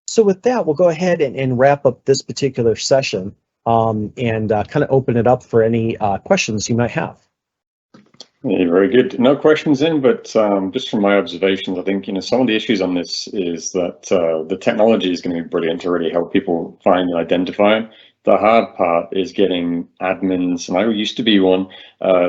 So with that, we'll go ahead and wrap up this particular session and kind of open it up for any questions you might have. Yeah, very good. No questions in, but just from my observations, I think some of the issues on this is that the technology is going to be brilliant to really help people find and identify. The hard part is getting admins, and I used to be one,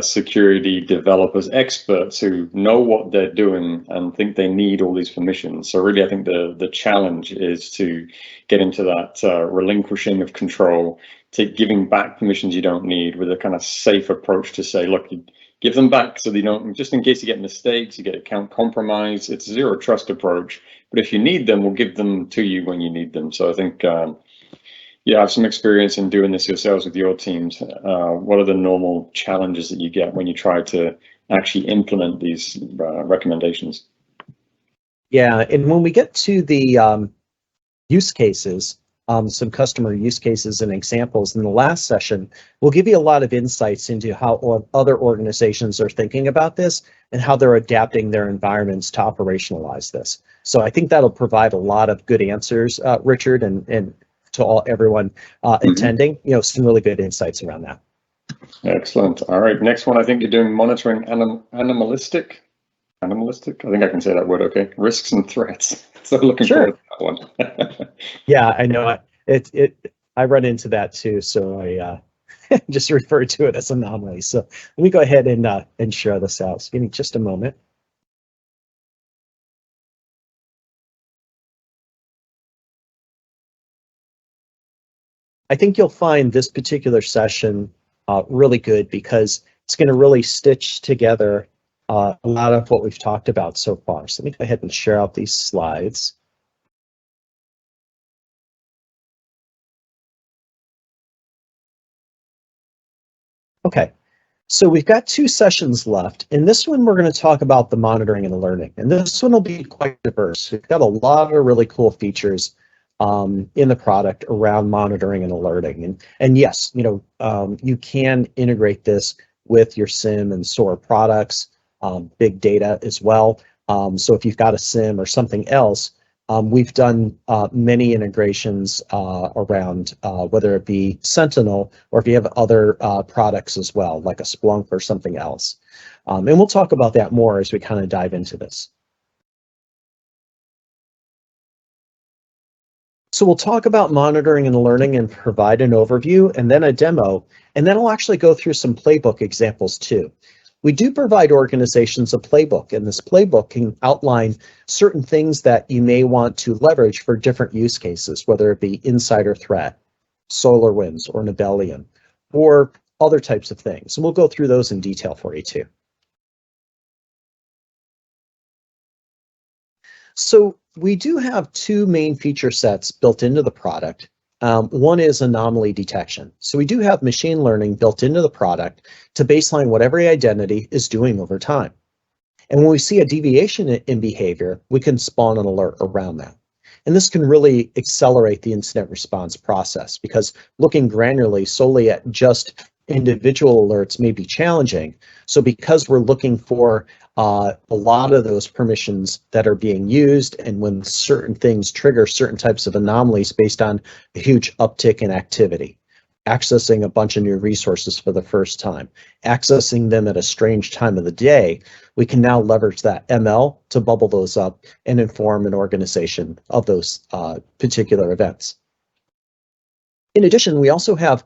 security developers, experts who know what they're doing and think they need all these permissions. So really, I think the challenge is to get into that relinquishing of control, to giving back permissions you don't need with a kind of safe approach to say, look, you give them back so that you don't, just in case you get mistakes, you get account compromise. It's a zero trust approach, but if you need them, we'll give them to you when you need them. So I think, yeah, I have some experience in doing this yourselves with your teams. What are the normal challenges that you get when you try to actually implement these recommendations? Yeah, and when we get to the use cases, some customer use cases and examples in the last session, we'll give you a lot of insights into how other organizations are thinking about this and how they're adapting their environments to operationalize this. So I think that'll provide a lot of good answers, Richard, and to everyone attending, some really good insights around that. Excellent. All right, next one, I think you're doing monitoring animalistic. I think I can say that word, okay. Risks and threats. So looking forward to that one. Yeah, I know. I run into that too, so I just refer to it as anomalies. So let me go ahead and share this out. So give me just a moment. I think you'll find this particular session really good because it's going to really stitch together a lot of what we've talked about so far. So let me go ahead and share out these slides. Okay, so we've got 2 sessions left. In this one, we're going to talk about the monitoring and alerting. And this one will be quite diverse. We've got a lot of really cool features in the product around monitoring and alerting. And yes, you can integrate this with your SIM and SOAR products, big data as well. So if you've got a SIM or something else, we've done many integrations around whether it be Sentinel or if you have other products as well, like a Splunk or something else. And we'll talk about that more as we kind of dive into this. So we'll talk about monitoring and alerting and provide an overview and then a demo, and then I'll actually go through some playbook examples too. We do provide organizations a playbook, and this playbook can outline certain things that you may want to leverage for different use cases, whether it be insider threat, SolarWinds, or Nebelium, or other types of things. And we'll go through those in detail for you too. So we do have 2 main feature sets built into the product. One is anomaly detection. So we do have machine learning built into the product to baseline what every identity is doing over time. And when we see a deviation in behavior, we can spawn an alert around that. And this can really accelerate the incident response process because looking granularly solely at just individual alerts may be challenging. So because we're looking for a lot of those permissions that are being used, and when certain things trigger certain types of anomalies based on a huge uptick in activity, accessing a bunch of new resources for the first time, accessing them at a strange time of the day, we can now leverage that ML to bubble those up and inform an organization of those particular events. In addition, we also have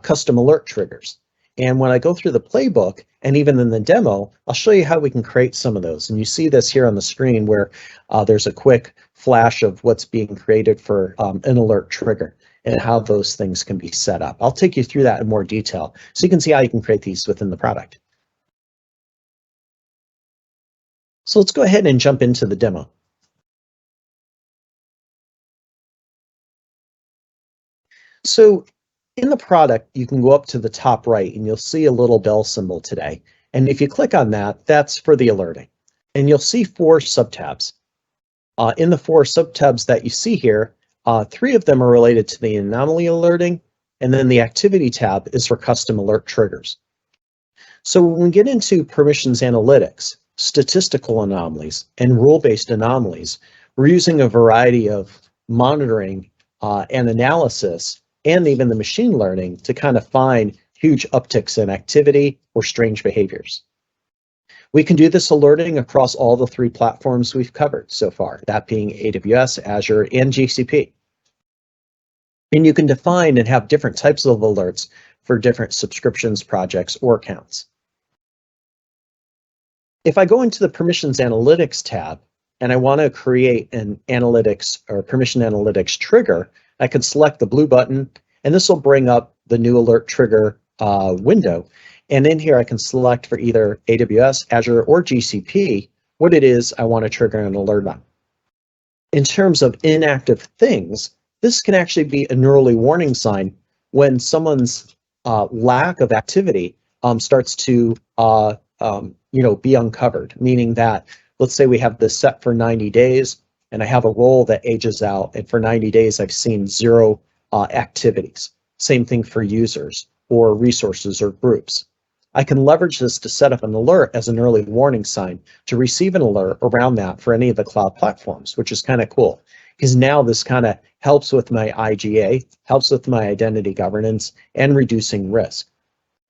custom alert triggers. And when I go through the playbook, and even in the demo, I'll show you how we can create some of those. And you see this here on the screen where there's a quick flash of what's being created for an alert trigger and how those things can be set up. I'll take you through that in more detail so you can see how you can create these within the product. So let's go ahead and jump into the demo. So in the product, you can go up to the top right and you'll see a little bell symbol today. And if you click on that, that's for the alerting. And you'll see 4 subtabs. In the 4 subtabs that you see here, 3 of them are related to the anomaly alerting, and then the activity tab is for custom alert triggers. So when we get into permissions analytics, statistical anomalies, and rule-based anomalies, we're using a variety of monitoring and analysis, and even the machine learning to kind of find huge upticks in activity or strange behaviors. We can do this alerting across all the 3 platforms we've covered so far, that being AWS, Azure, and GCP. And you can define and have different types of alerts for different subscriptions, projects, or accounts. If I go into the Permissions Analytics tab and I want to create an analytics or permission analytics trigger, I can select the blue button, and this will bring up the new alert trigger window. And in here, I can select for either AWS, Azure, or GCP what it is I want to trigger an alert on. In terms of inactive things, this can actually be an early warning sign when someone's lack of activity starts to be uncovered, meaning that, let's say we have this set for 90 days, and I have a role that ages out, and for 90 days I've seen 0 activities. Same thing for users or resources or groups. I can leverage this to set up an alert as an early warning sign to receive an alert around that for any of the cloud platforms, which is kind of cool, because now this kind of helps with my IGA, helps with my identity governance, and reducing risk.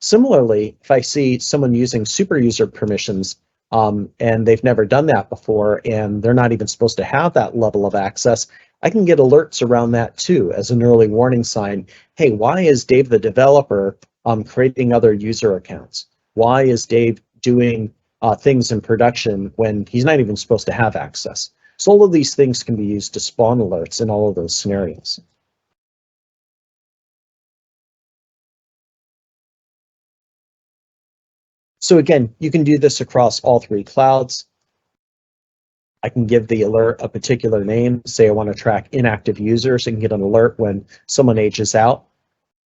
Similarly, if I see someone using super user permissions and they've never done that before, and they're not even supposed to have that level of access, I can get alerts around that too as an early warning sign. Hey, why is Dave the developer creating other user accounts? Why is Dave doing things in production when he's not even supposed to have access? So all of these things can be used to spawn alerts in all of those scenarios. So again, you can do this across all 3 clouds. I can give the alert a particular name. Say I want to track inactive users and get an alert when someone ages out.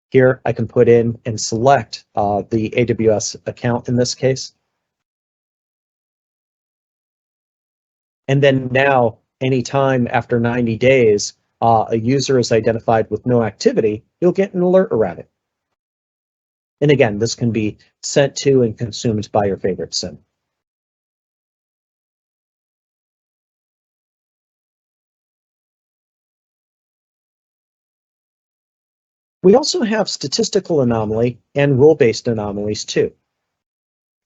Here I can put in and select the AWS account in this case. And then now, anytime after 90 days, a user is identified with no activity, you'll get an alert around it. And again, this can be sent to and consumed by your favorite SIM. We also have statistical anomaly and rule-based anomalies too.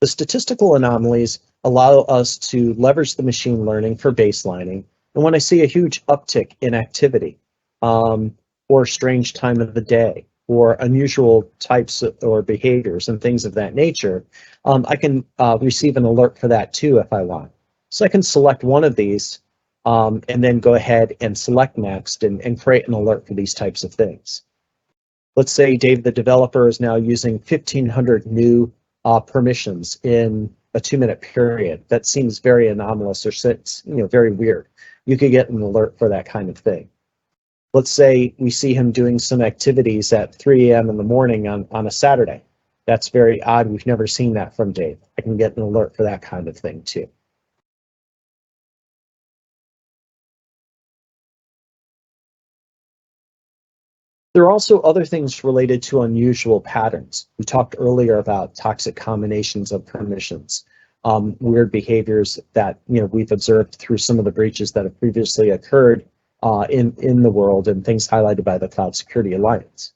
The statistical anomalies allow us to leverage the machine learning for baselining. And when I see a huge uptick in activity or strange time of the day or unusual types or behaviors and things of that nature, I can receive an alert for that too if I want. So I can select one of these and then go ahead and select next and create an alert for these types of things. Let's say Dave, the developer, is now using 1,500 new permissions in a 2-minute period. That seems very anomalous or very weird. You could get an alert for that kind of thing. Let's say we see him doing some activities at 3 a.m. in the morning on a Saturday. That's very odd. We've never seen that from Dave. I can get an alert for that kind of thing too. There are also other things related to unusual patterns. We talked earlier about toxic combinations of permissions. weird behaviors that we've observed through some of the breaches that have previously occurred in the world, and things highlighted by the Cloud Security Alliance.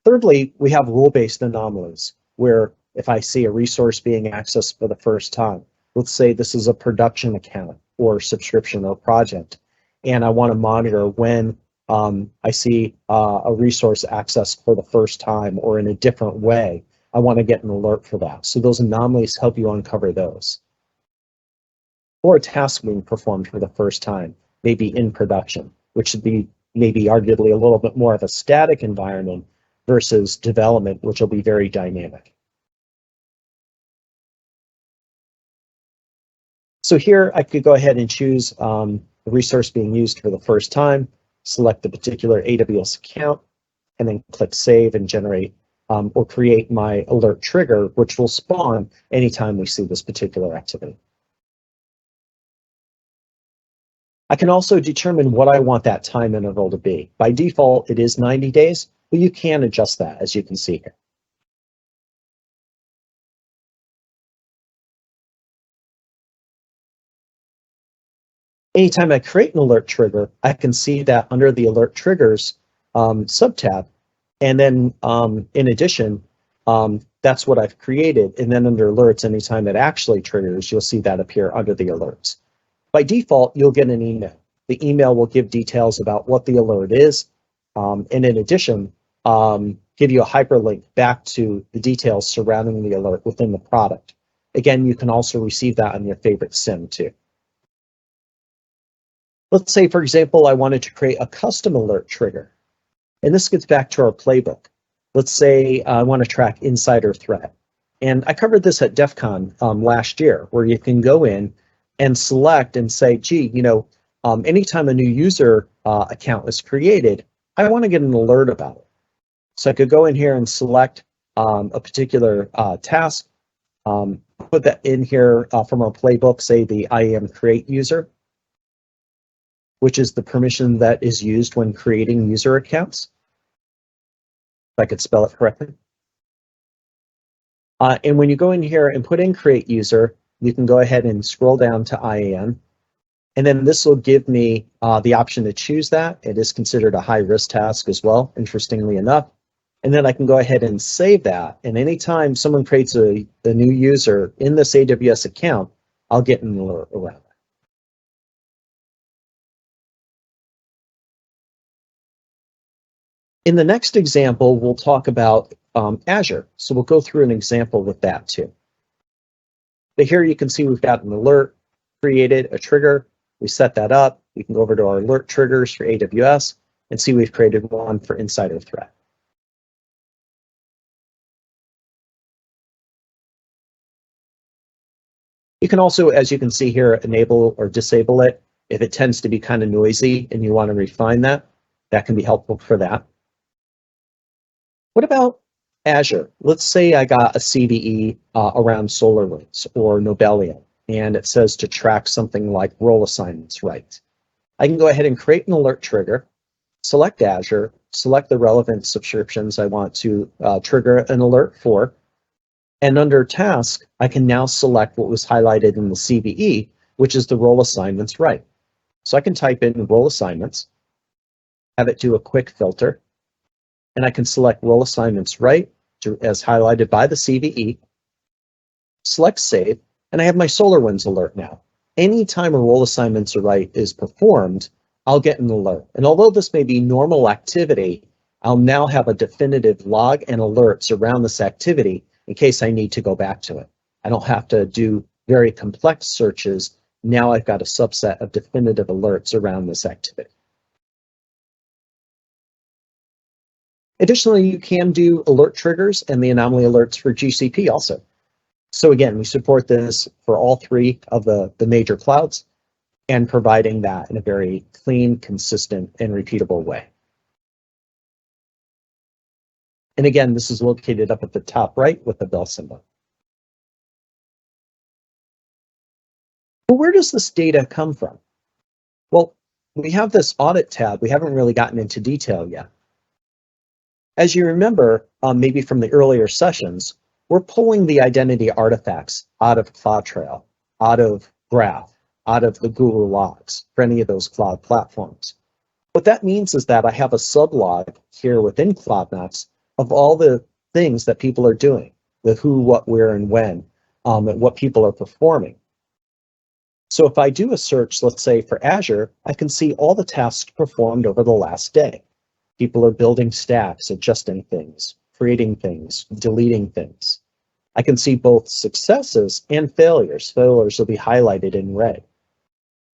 Thirdly, we have rule-based anomalies, where if I see a resource being accessed for the first time, let's say this is a production account or subscription or project, and I want to monitor when I see a resource accessed for the first time or in a different way, I want to get an alert for that. So those anomalies help you uncover those. Or a task being performed for the first time, maybe in production, which should be maybe arguably a little bit more of a static environment versus development, which will be very dynamic. So here I could go ahead and choose the resource being used for the first time, select the particular AWS account, and then click Save and generate or create my alert trigger, which will spawn anytime we see this particular activity. I can also determine what I want that time interval to be. By default, it is 90 days, but you can adjust that, as you can see here. Anytime I create an alert trigger, I can see that under the Alert Triggers subtab. And then in addition, that's what I've created. And then under alerts, anytime it actually triggers, you'll see that appear under the alerts. By default, you'll get an email. The email will give details about what the alert is. And in addition, give you a hyperlink back to the details surrounding the alert within the product. Again, you can also receive that on your favorite SIM too. Let's say, for example, I wanted to create a custom alert trigger. And this gets back to our playbook. Let's say I want to track insider threat. And I covered this at DEF CON last year, where you can go in and select and say, gee, anytime a new user account is created, I want to get an alert about it. So I could go in here and select a particular task, put that in here from our playbook, say the IAM create user, which is the permission that is used when creating user accounts, if I could spell it correctly. And when you go in here and put in create user, you can go ahead and scroll down to IAM. And then this will give me the option to choose that. It is considered a high risk task as well, interestingly enough. And then I can go ahead and save that. And anytime someone creates a new user in this AWS account, I'll get an alert around that. In the next example, we'll talk about Azure. So we'll go through an example with that too. But here you can see we've got an alert created, a trigger. We set that up. We can go over to our alert triggers for AWS and see we've created one for insider threat. You can also, as you can see here, enable or disable it. If it tends to be kind of noisy and you want to refine that, that can be helpful for that. What about Azure? Let's say I got a CVE around SolarWinds or Nobelio, and it says to track something like role assignments right. I can go ahead and create an alert trigger, select Azure, select the relevant subscriptions I want to trigger an alert for, and under task, I can now select what was highlighted in the CVE, which is the role assignments right. So I can type in role assignments, have it do a quick filter, and I can select role assignments right as highlighted by the CVE, select save, and I have my SolarWinds alert now. Anytime a role assignments right is performed, I'll get an alert. And although this may be normal activity, I'll now have a definitive log and alerts around this activity in case I need to go back to it. I don't have to do very complex searches. Now I've got a subset of definitive alerts around this activity. Additionally, you can do alert triggers and the anomaly alerts for GCP also. So again, we support this for all three of the major clouds and providing that in a very clean, consistent, and repeatable way. And again, this is located up at the top right with the bell symbol. But where does this data come from? Well, we have this audit tab. We haven't really gotten into detail yet. As you remember, maybe from the earlier sessions, we're pulling the identity artifacts out of Cloudtrail, out of Graph, out of the Google Logs for any of those cloud platforms. What that means is that I have a sublog here within Cloudnox of all the things that people are doing, the who, what, where, and when, and what people are performing. So if I do a search, let's say for Azure, I can see all the tasks performed over the last day. People are building stacks, adjusting things, creating things, deleting things. I can see both successes and failures. Failures will be highlighted in red.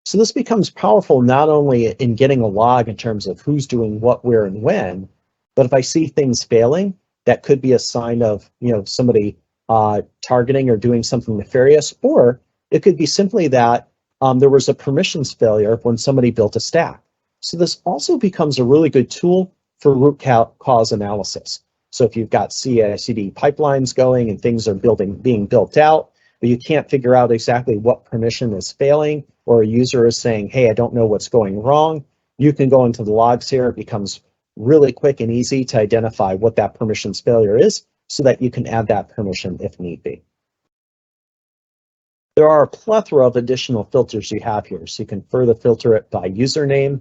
So this becomes powerful not only in getting a log in terms of who's doing what, where, and when, but if I see things failing, that could be a sign of somebody targeting or doing something nefarious, or it could be simply that there was a permissions failure when somebody built a stack. So this also becomes a really good tool for root cause analysis. So if you've got CI/CD pipelines going and things are being built out, but you can't figure out exactly what permission is failing, or a user is saying, hey, I don't know what's going wrong, you can go into the logs here. It becomes really quick and easy to identify what that permissions failure is so that you can add that permission if need be. There are a plethora of additional filters you have here, so you can further filter it by username,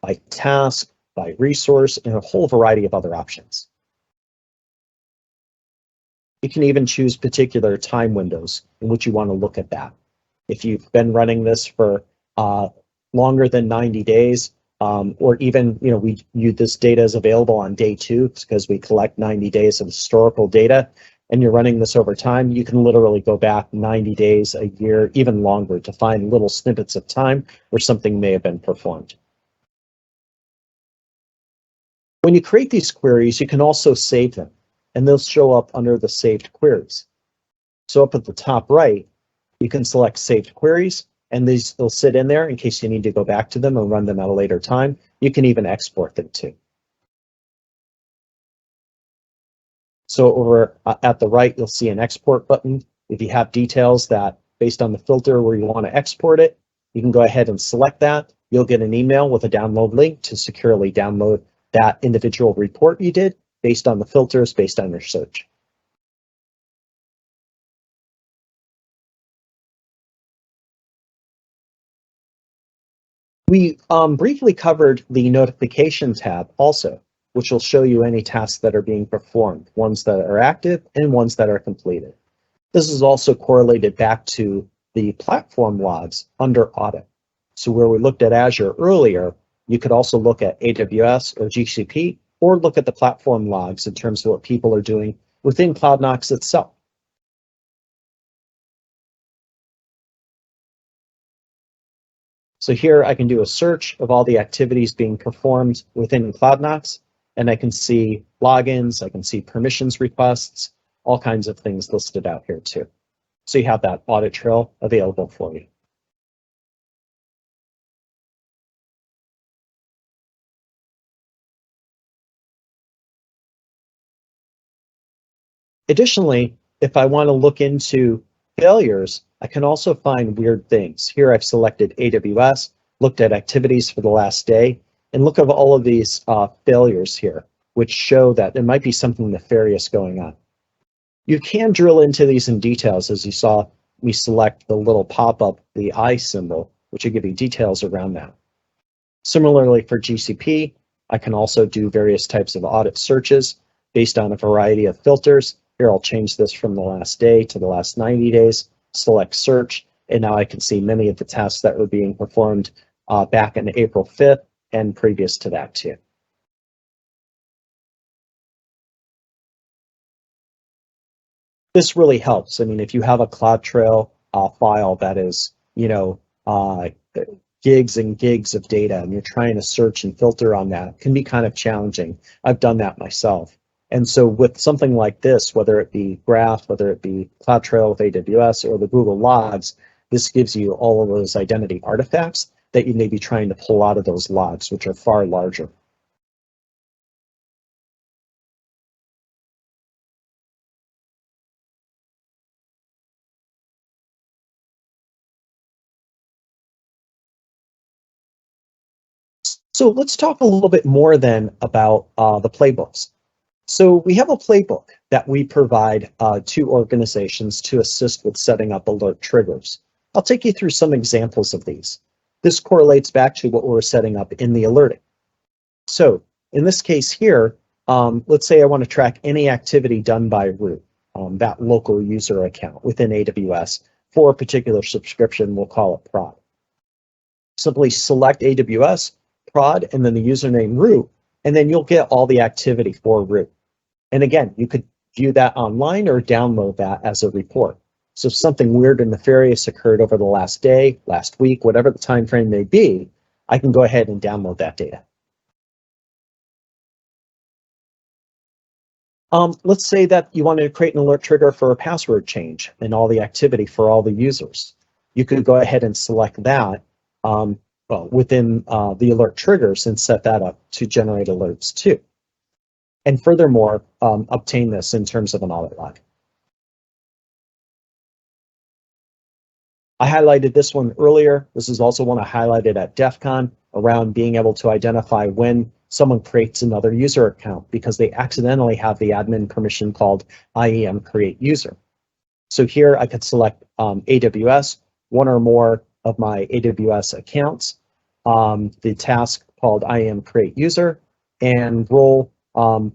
by task, by resource, and a whole variety of other options. You can even choose particular time windows in which you want to look at that. If you've been running this for longer than 90 days, or even, this data is available on day 2 because we collect 90 days of historical data, and you're running this over time, you can literally go back 90 days, a year, even longer to find little snippets of time where something may have been performed. When you create these queries, you can also save them, and they'll show up under the saved queries. So up at the top right, you can select saved queries, and they'll sit in there in case you need to go back to them and run them at a later time. You can even export them too. So over at the right, you'll see an export button. If you have details that based on the filter where you want to export it, you can go ahead and select that. You'll get an email with a download link to securely download that individual report you did based on the filters, based on your search. We briefly covered the notification tab also, which will show you any tasks that are being performed, ones that are active and ones that are completed. This is also correlated back to the platform logs under audit. So where we looked at Azure earlier, you could also look at AWS or GCP, or look at the platform logs in terms of what people are doing within Cloudnox itself. So here I can do a search of all the activities being performed within Cloudnox, and I can see logins, I can see permissions requests, all kinds of things listed out here too. So you have that audit trail available for you. Additionally, if I want to look into failures, I can also find weird things. Here I've selected AWS, looked at activities for the last day, and look at all of these failures here, which show that there might be something nefarious going on. You can drill into these in details. As you saw, we select the little pop-up, the eye symbol, which will give you details around that. Similarly for GCP, I can also do various types of audit searches based on a variety of filters. Here, I'll change this from the last day to the last 90 days, select search, and now I can see many of the tasks that were being performed back on April 5th and previous to that too. This really helps. I mean, if you have a Cloudtrail file that is, gigs and gigs of data, and you're trying to search and filter on that, it can be kind of challenging. I've done that myself. And so with something like this, whether it be Graph, whether it be Cloudtrail with AWS or the Google Logs, this gives you all of those identity artifacts that you may be trying to pull out of those logs, which are far larger. So let's talk a little bit more then about the playbooks. So we have a playbook that we provide to organizations to assist with setting up alert triggers. I'll take you through some examples of these. This correlates back to what we're setting up in the alerting. So in this case here, let's say I want to track any activity done by root, that local user account within AWS for a particular subscription. We'll call it prod. Simply select AWS, prod, and then the username root, and then you'll get all the activity for root. And again, you could view that online or download that as a report. So if something weird and nefarious occurred over the last day, last week, whatever the time frame may be, I can go ahead and download that data. Let's say that you wanted to create an alert trigger for a password change and all the activity for all the users. You could go ahead and select that within the alert triggers and set that up to generate alerts too. And furthermore, obtain this in terms of an audit log. I highlighted this one earlier. This is also one I highlighted at DEF CON around being able to identify when someone creates another user account because they accidentally have the admin permission called IAM create user. So here I could select AWS, one or more of my AWS accounts, the task called IAM create user, and role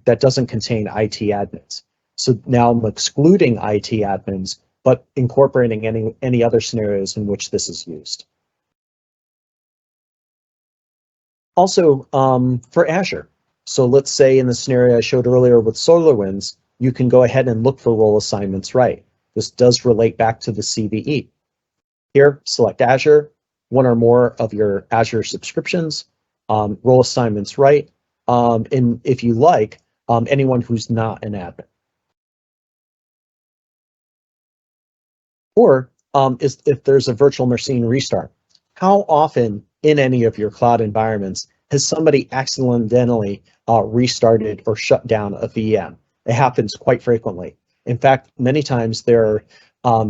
that doesn't contain IT admins. So now I'm excluding IT admins, but incorporating any other scenarios in which this is used. Also for Azure. So let's say in the scenario I showed earlier with SolarWinds, you can go ahead and look for role assignments right. This does relate back to the CVE. Here, select Azure, one or more of your Azure subscriptions, role assignments right, and if you like, anyone who's not an admin. Or if there's a virtual machine restart, how often in any of your cloud environments has somebody accidentally restarted or shut down a VM? It happens quite frequently. In fact, many times there are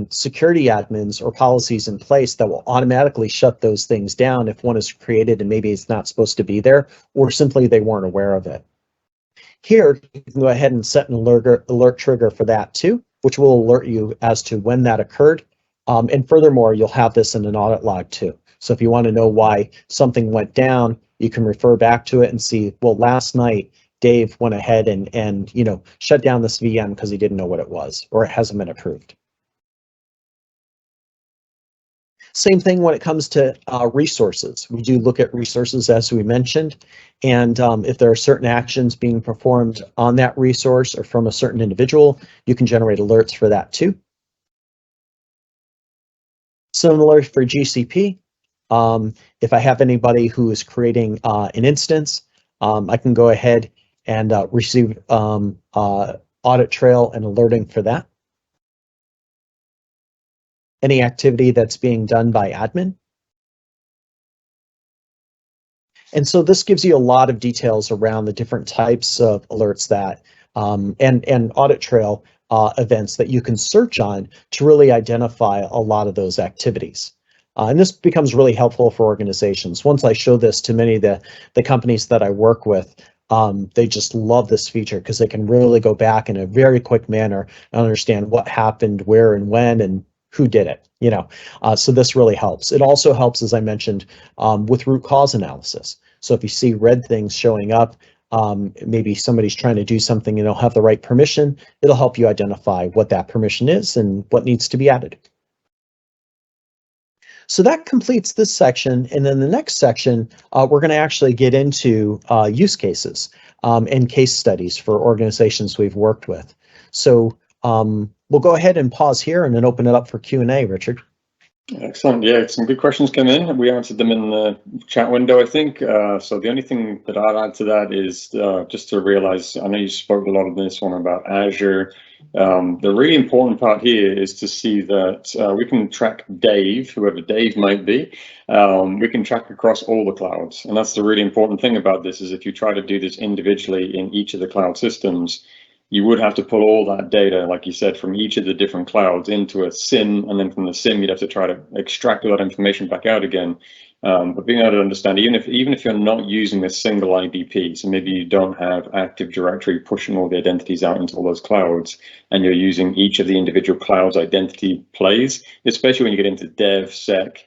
security admins or policies in place that will automatically shut those things down if one is created and maybe it's not supposed to be there, or simply they weren't aware of it. Here, you can go ahead and set an alert trigger for that too, which will alert you as to when that occurred. And furthermore, you'll have this in an audit log too. So if you want to know why something went down, you can refer back to it and see, well, last night, Dave went ahead and shut down this VM because he didn't know what it was, or it hasn't been approved. Same thing when it comes to resources. We do look at resources, as we mentioned, and if there are certain actions being performed on that resource or from a certain individual, you can generate alerts for that too. Similar for GCP, if I have anybody who is creating an instance, I can go ahead and receive Audit Trail and alerting for that. Any activity that's being done by admin. And so this gives you a lot of details around the different types of alerts that and Audit Trail events that you can search on to really identify a lot of those activities. And this becomes really helpful for organizations. Once I show this to many of the companies that I work with, they just love this feature because they can really go back in a very quick manner and understand what happened, where and when, and who did it, so this really helps. It also helps, as I mentioned, with root cause analysis. So if you see red things showing up, maybe somebody's trying to do something and they don't have the right permission, it'll help you identify what that permission is and what needs to be added. So that completes this section. And then the next section, we're going to actually get into use cases and case studies for organizations we've worked with. So we'll go ahead and pause here and then open it up for Q&A, Richard. Excellent. Yeah, some good questions come in. We answered them in the chat window, I think. So the only thing that I'd add to that is just to realize, I know you spoke a lot of this one about Azure. The really important part here is to see that we can track Dave, whoever Dave might be. We can track across all the clouds. And that's the really important thing about this is if you try to do this individually in each of the cloud systems, you would have to pull all that data, like you said, from each of the different clouds into a SIM, and then from the SIM, you'd have to try to extract all that information back out again. But being able to understand, even if you're not using a single IDP, so maybe you don't have Active Directory pushing all the identities out into all those clouds, and you're using each of the individual clouds' identity plays, especially when you get into dev, sec,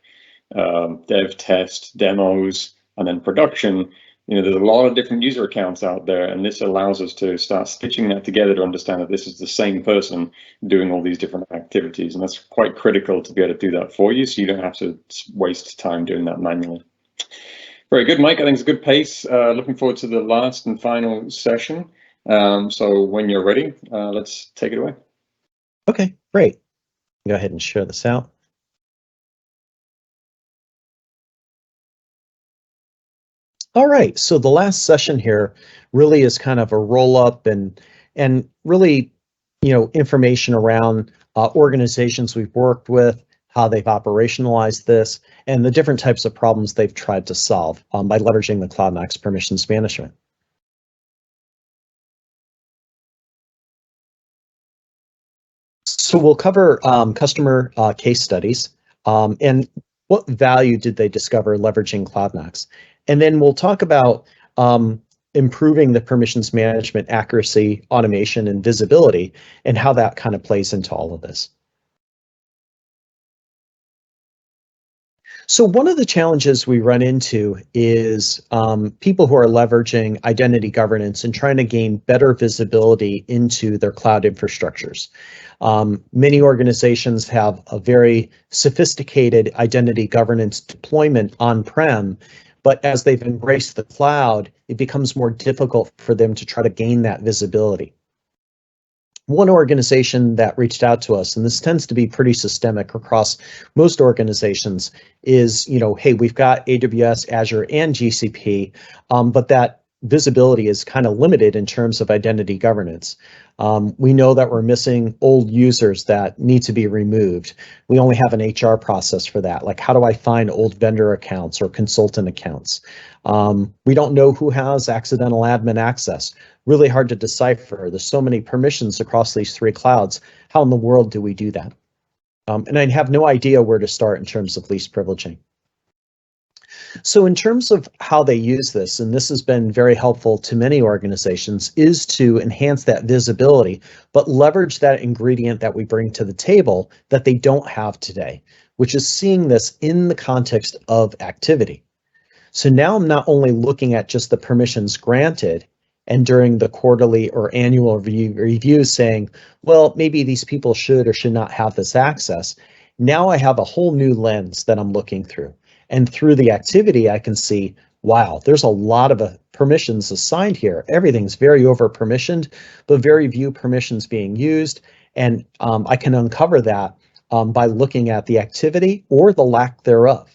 dev, test, demos, and then production. There's a lot of different user accounts out there, and this allows us to start stitching that together to understand that this is the same person doing all these different activities, and that's quite critical to be able to do that for you, so you don't have to waste time doing that manually. Very good, Mike. I think it's a good pace. Looking forward to the last and final session. So when you're ready, let's take it away. Okay, great. Go ahead and share this out. All right, so the last session here really is kind of a roll-up and really, information around organizations we've worked with, how they've operationalized this, and the different types of problems they've tried to solve by leveraging the Cloudnox permissions management. So we'll cover customer case studies and what value did they discover leveraging Cloudnox. And then we'll talk about improving the permissions management accuracy, automation, and visibility, and how that kind of plays into all of this. So one of the challenges we run into is people who are leveraging identity governance and trying to gain better visibility into their cloud infrastructures. Many organizations have a very sophisticated identity governance deployment on-prem, but as they've embraced the cloud, it becomes more difficult for them to try to gain that visibility. One organization that reached out to us, and this tends to be pretty systemic across most organizations, is, hey, we've got AWS, Azure, and GCP, but that visibility is kind of limited in terms of identity governance. We know that we're missing old users that need to be removed. We only have an HR process for that. Like, how do I find old vendor accounts or consultant accounts? We don't know who has accidental admin access. Really hard to decipher. There's so many permissions across these three clouds. How in the world do we do that? And I have no idea where to start in terms of least privileging. So in terms of how they use this, and this has been very helpful to many organizations, is to enhance that visibility, but leverage that ingredient that we bring to the table that they don't have today, which is seeing this in the context of activity. So now I'm not only looking at just the permissions granted and during the quarterly or annual review saying, well, maybe these people should or should not have this access. Now I have a whole new lens that I'm looking through. And through the activity, I can see, wow, there's a lot of permissions assigned here. Everything's very over permissioned, but very few permissions being used. And I can uncover that by looking at the activity or the lack thereof.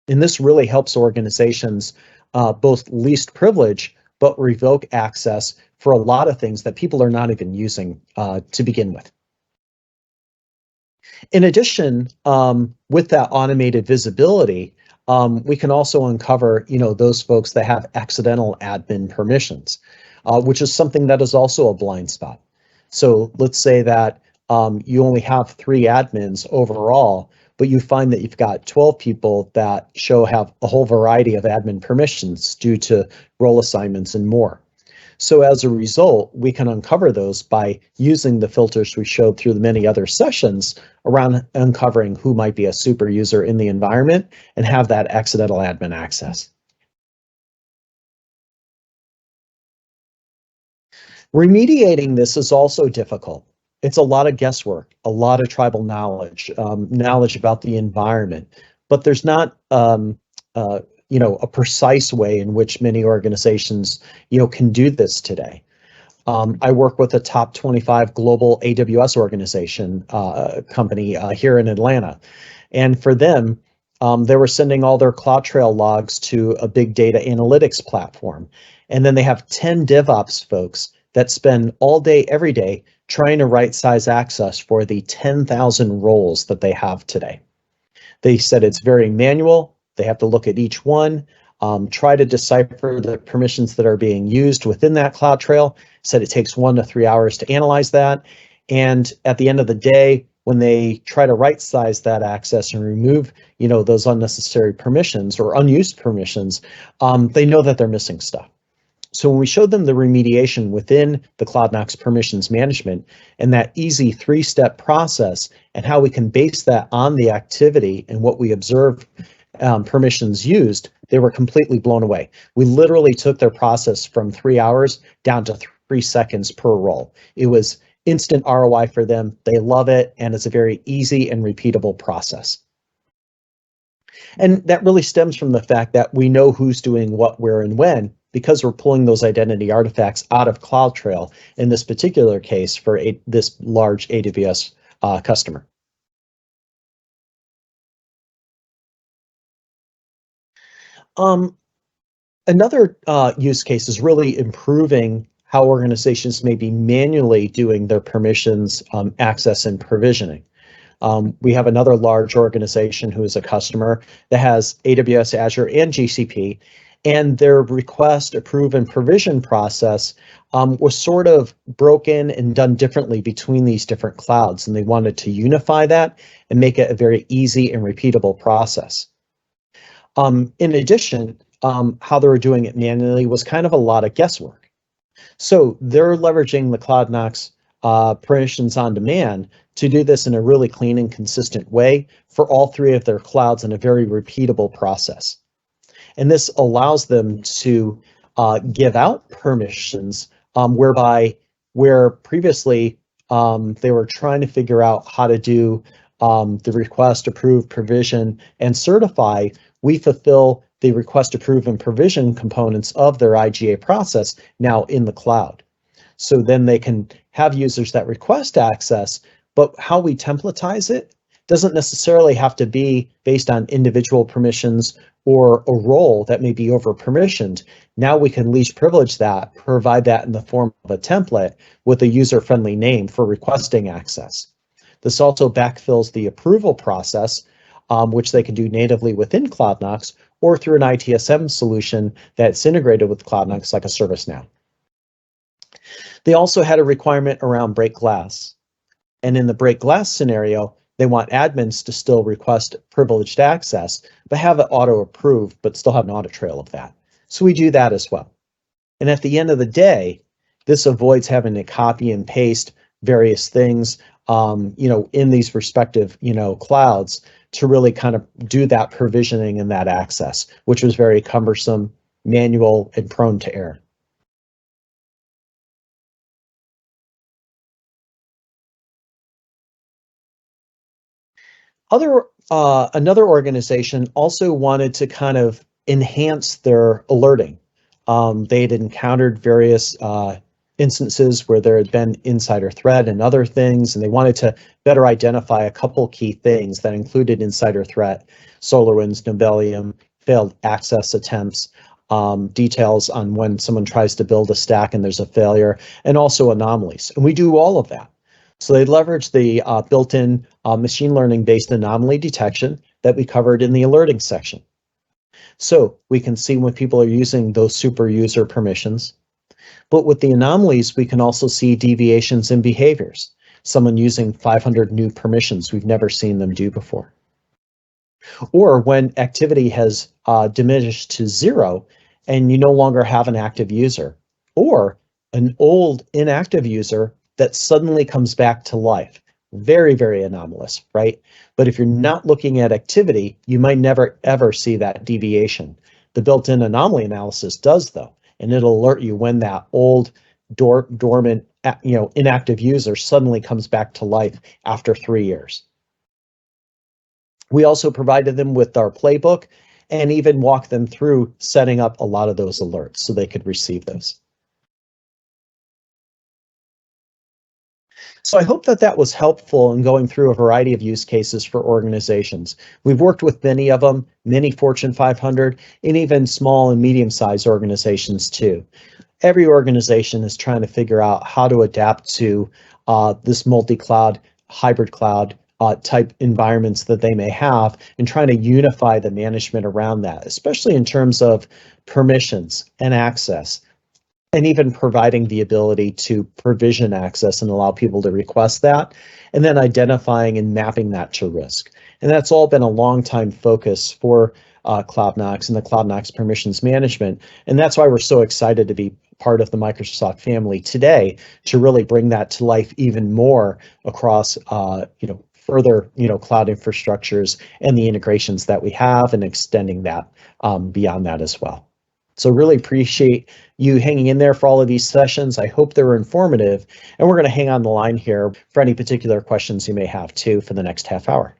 And this really helps organizations both least privilege, but revoke access for a lot of things that people are not even using to begin with. In addition, with that automated visibility, we can also uncover, those folks that have accidental admin permissions, which is something that is also a blind spot. So let's say that you only have 3 admins overall, but you find that you've got 12 people that have a whole variety of admin permissions due to role assignments and more. So as a result, we can uncover those by using the filters we showed through the many other sessions around uncovering who might be a super user in the environment and have that accidental admin access. Remediating this is also difficult. It's a lot of guesswork, a lot of tribal knowledge, knowledge about the environment, but there's not a precise way in which many organizations, can do this today. I work with a top 25 global AWS organization company here in Atlanta, and for them, they were sending all their Cloud Trail logs to a big data analytics platform, and then they have 10 DevOps folks that spend all day, every day, trying to right-size access for the 10,000 roles that they have today. They said it's very manual. They have to look at each one. try to decipher the permissions that are being used within that CloudTrail. Said it takes 1 to 3 hours to analyze that. And at the end of the day, when they try to right size that access and remove, those unnecessary permissions or unused permissions, they know that they're missing stuff. So when we showed them the remediation within the Cloudnox permissions management and that easy 3-step process and how we can base that on the activity and what we observe permissions used, they were completely blown away. We literally took their process from 3 hours down to 3 seconds per role. It was instant ROI for them. They love it, and it's a very easy and repeatable process. And that really stems from the fact that we know who's doing what, where, and when, because we're pulling those identity artifacts out of CloudTrail in this particular case for this large AWS customer. Another use case is really improving how organizations may be manually doing their permissions, access, and provisioning. We have another large organization who is a customer that has AWS, Azure, and GCP, and their request, approve, and provision process was sort of broken and done differently between these different clouds, and they wanted to unify that and make it a very easy and repeatable process. In addition, how they were doing it manually was kind of a lot of guesswork. So they're leveraging the Cloudnox permissions on demand to do this in a really clean and consistent way for all 3 of their clouds in a very repeatable process. And this allows them to give out permissions where previously they were trying to figure out how to do the request, approve, provision, and certify. We fulfill the request, approve, and provision components of their IGA process now in the cloud. So then they can have users that request access, but how we templatize it doesn't necessarily have to be based on individual permissions or a role that may be over permissioned. Now we can least privilege that, provide that in the form of a template with a user-friendly name for requesting access. This also backfills the approval process, which they can do natively within Cloudnox or through an ITSM solution that's integrated with Cloudnox like a ServiceNow. They also had a requirement around break glass. And in the break glass scenario, they want admins to still request privileged access, but have it auto-approved, but still have an audit trail of that. So we do that as well. And at the end of the day, this avoids having to copy and paste various things, in these respective, clouds to really kind of do that provisioning and that access, which was very cumbersome, manual, and prone to error. Another organization also wanted to kind of enhance their alerting. They had encountered various instances where there had been insider threat and other things, and they wanted to better identify a couple key things that included insider threat, SolarWinds, Nobelium, failed access attempts, details on when someone tries to build a stack and there's a failure, and also anomalies. And we do all of that. So they leverage the built-in machine learning-based anomaly detection that we covered in the alerting section. So we can see when people are using those super user permissions. But with the anomalies, we can also see deviations in behaviors. Someone using 500 new permissions we've never seen them do before. Or when activity has diminished to 0 and you no longer have an active user. Or an old inactive user that suddenly comes back to life. Very, very anomalous, right? But if you're not looking at activity, you might never ever see that deviation. The built-in anomaly analysis does though, and it'll alert you when that old dormant, inactive user suddenly comes back to life after 3 years. We also provided them with our playbook and even walked them through setting up a lot of those alerts so they could receive those. So I hope that was helpful in going through a variety of use cases for organizations. We've worked with many of them, many Fortune 500, and even small and medium-sized organizations too. Every organization is trying to figure out how to adapt to this multi-cloud, hybrid cloud type environments that they may have, and trying to unify the management around that, especially in terms of permissions and access, and even providing the ability to provision access and allow people to request that, and then identifying and mapping that to risk. And that's all been a long time focus for Cloudnox and the Cloudnox permissions management. And that's why we're so excited to be part of the Microsoft family today, to really bring that to life even more across further cloud infrastructures and the integrations that we have, and extending that beyond that as well. So really appreciate you hanging in there for all of these sessions. I hope they were informative, and we're going to hang on the line here for any particular questions you may have too for the next half hour.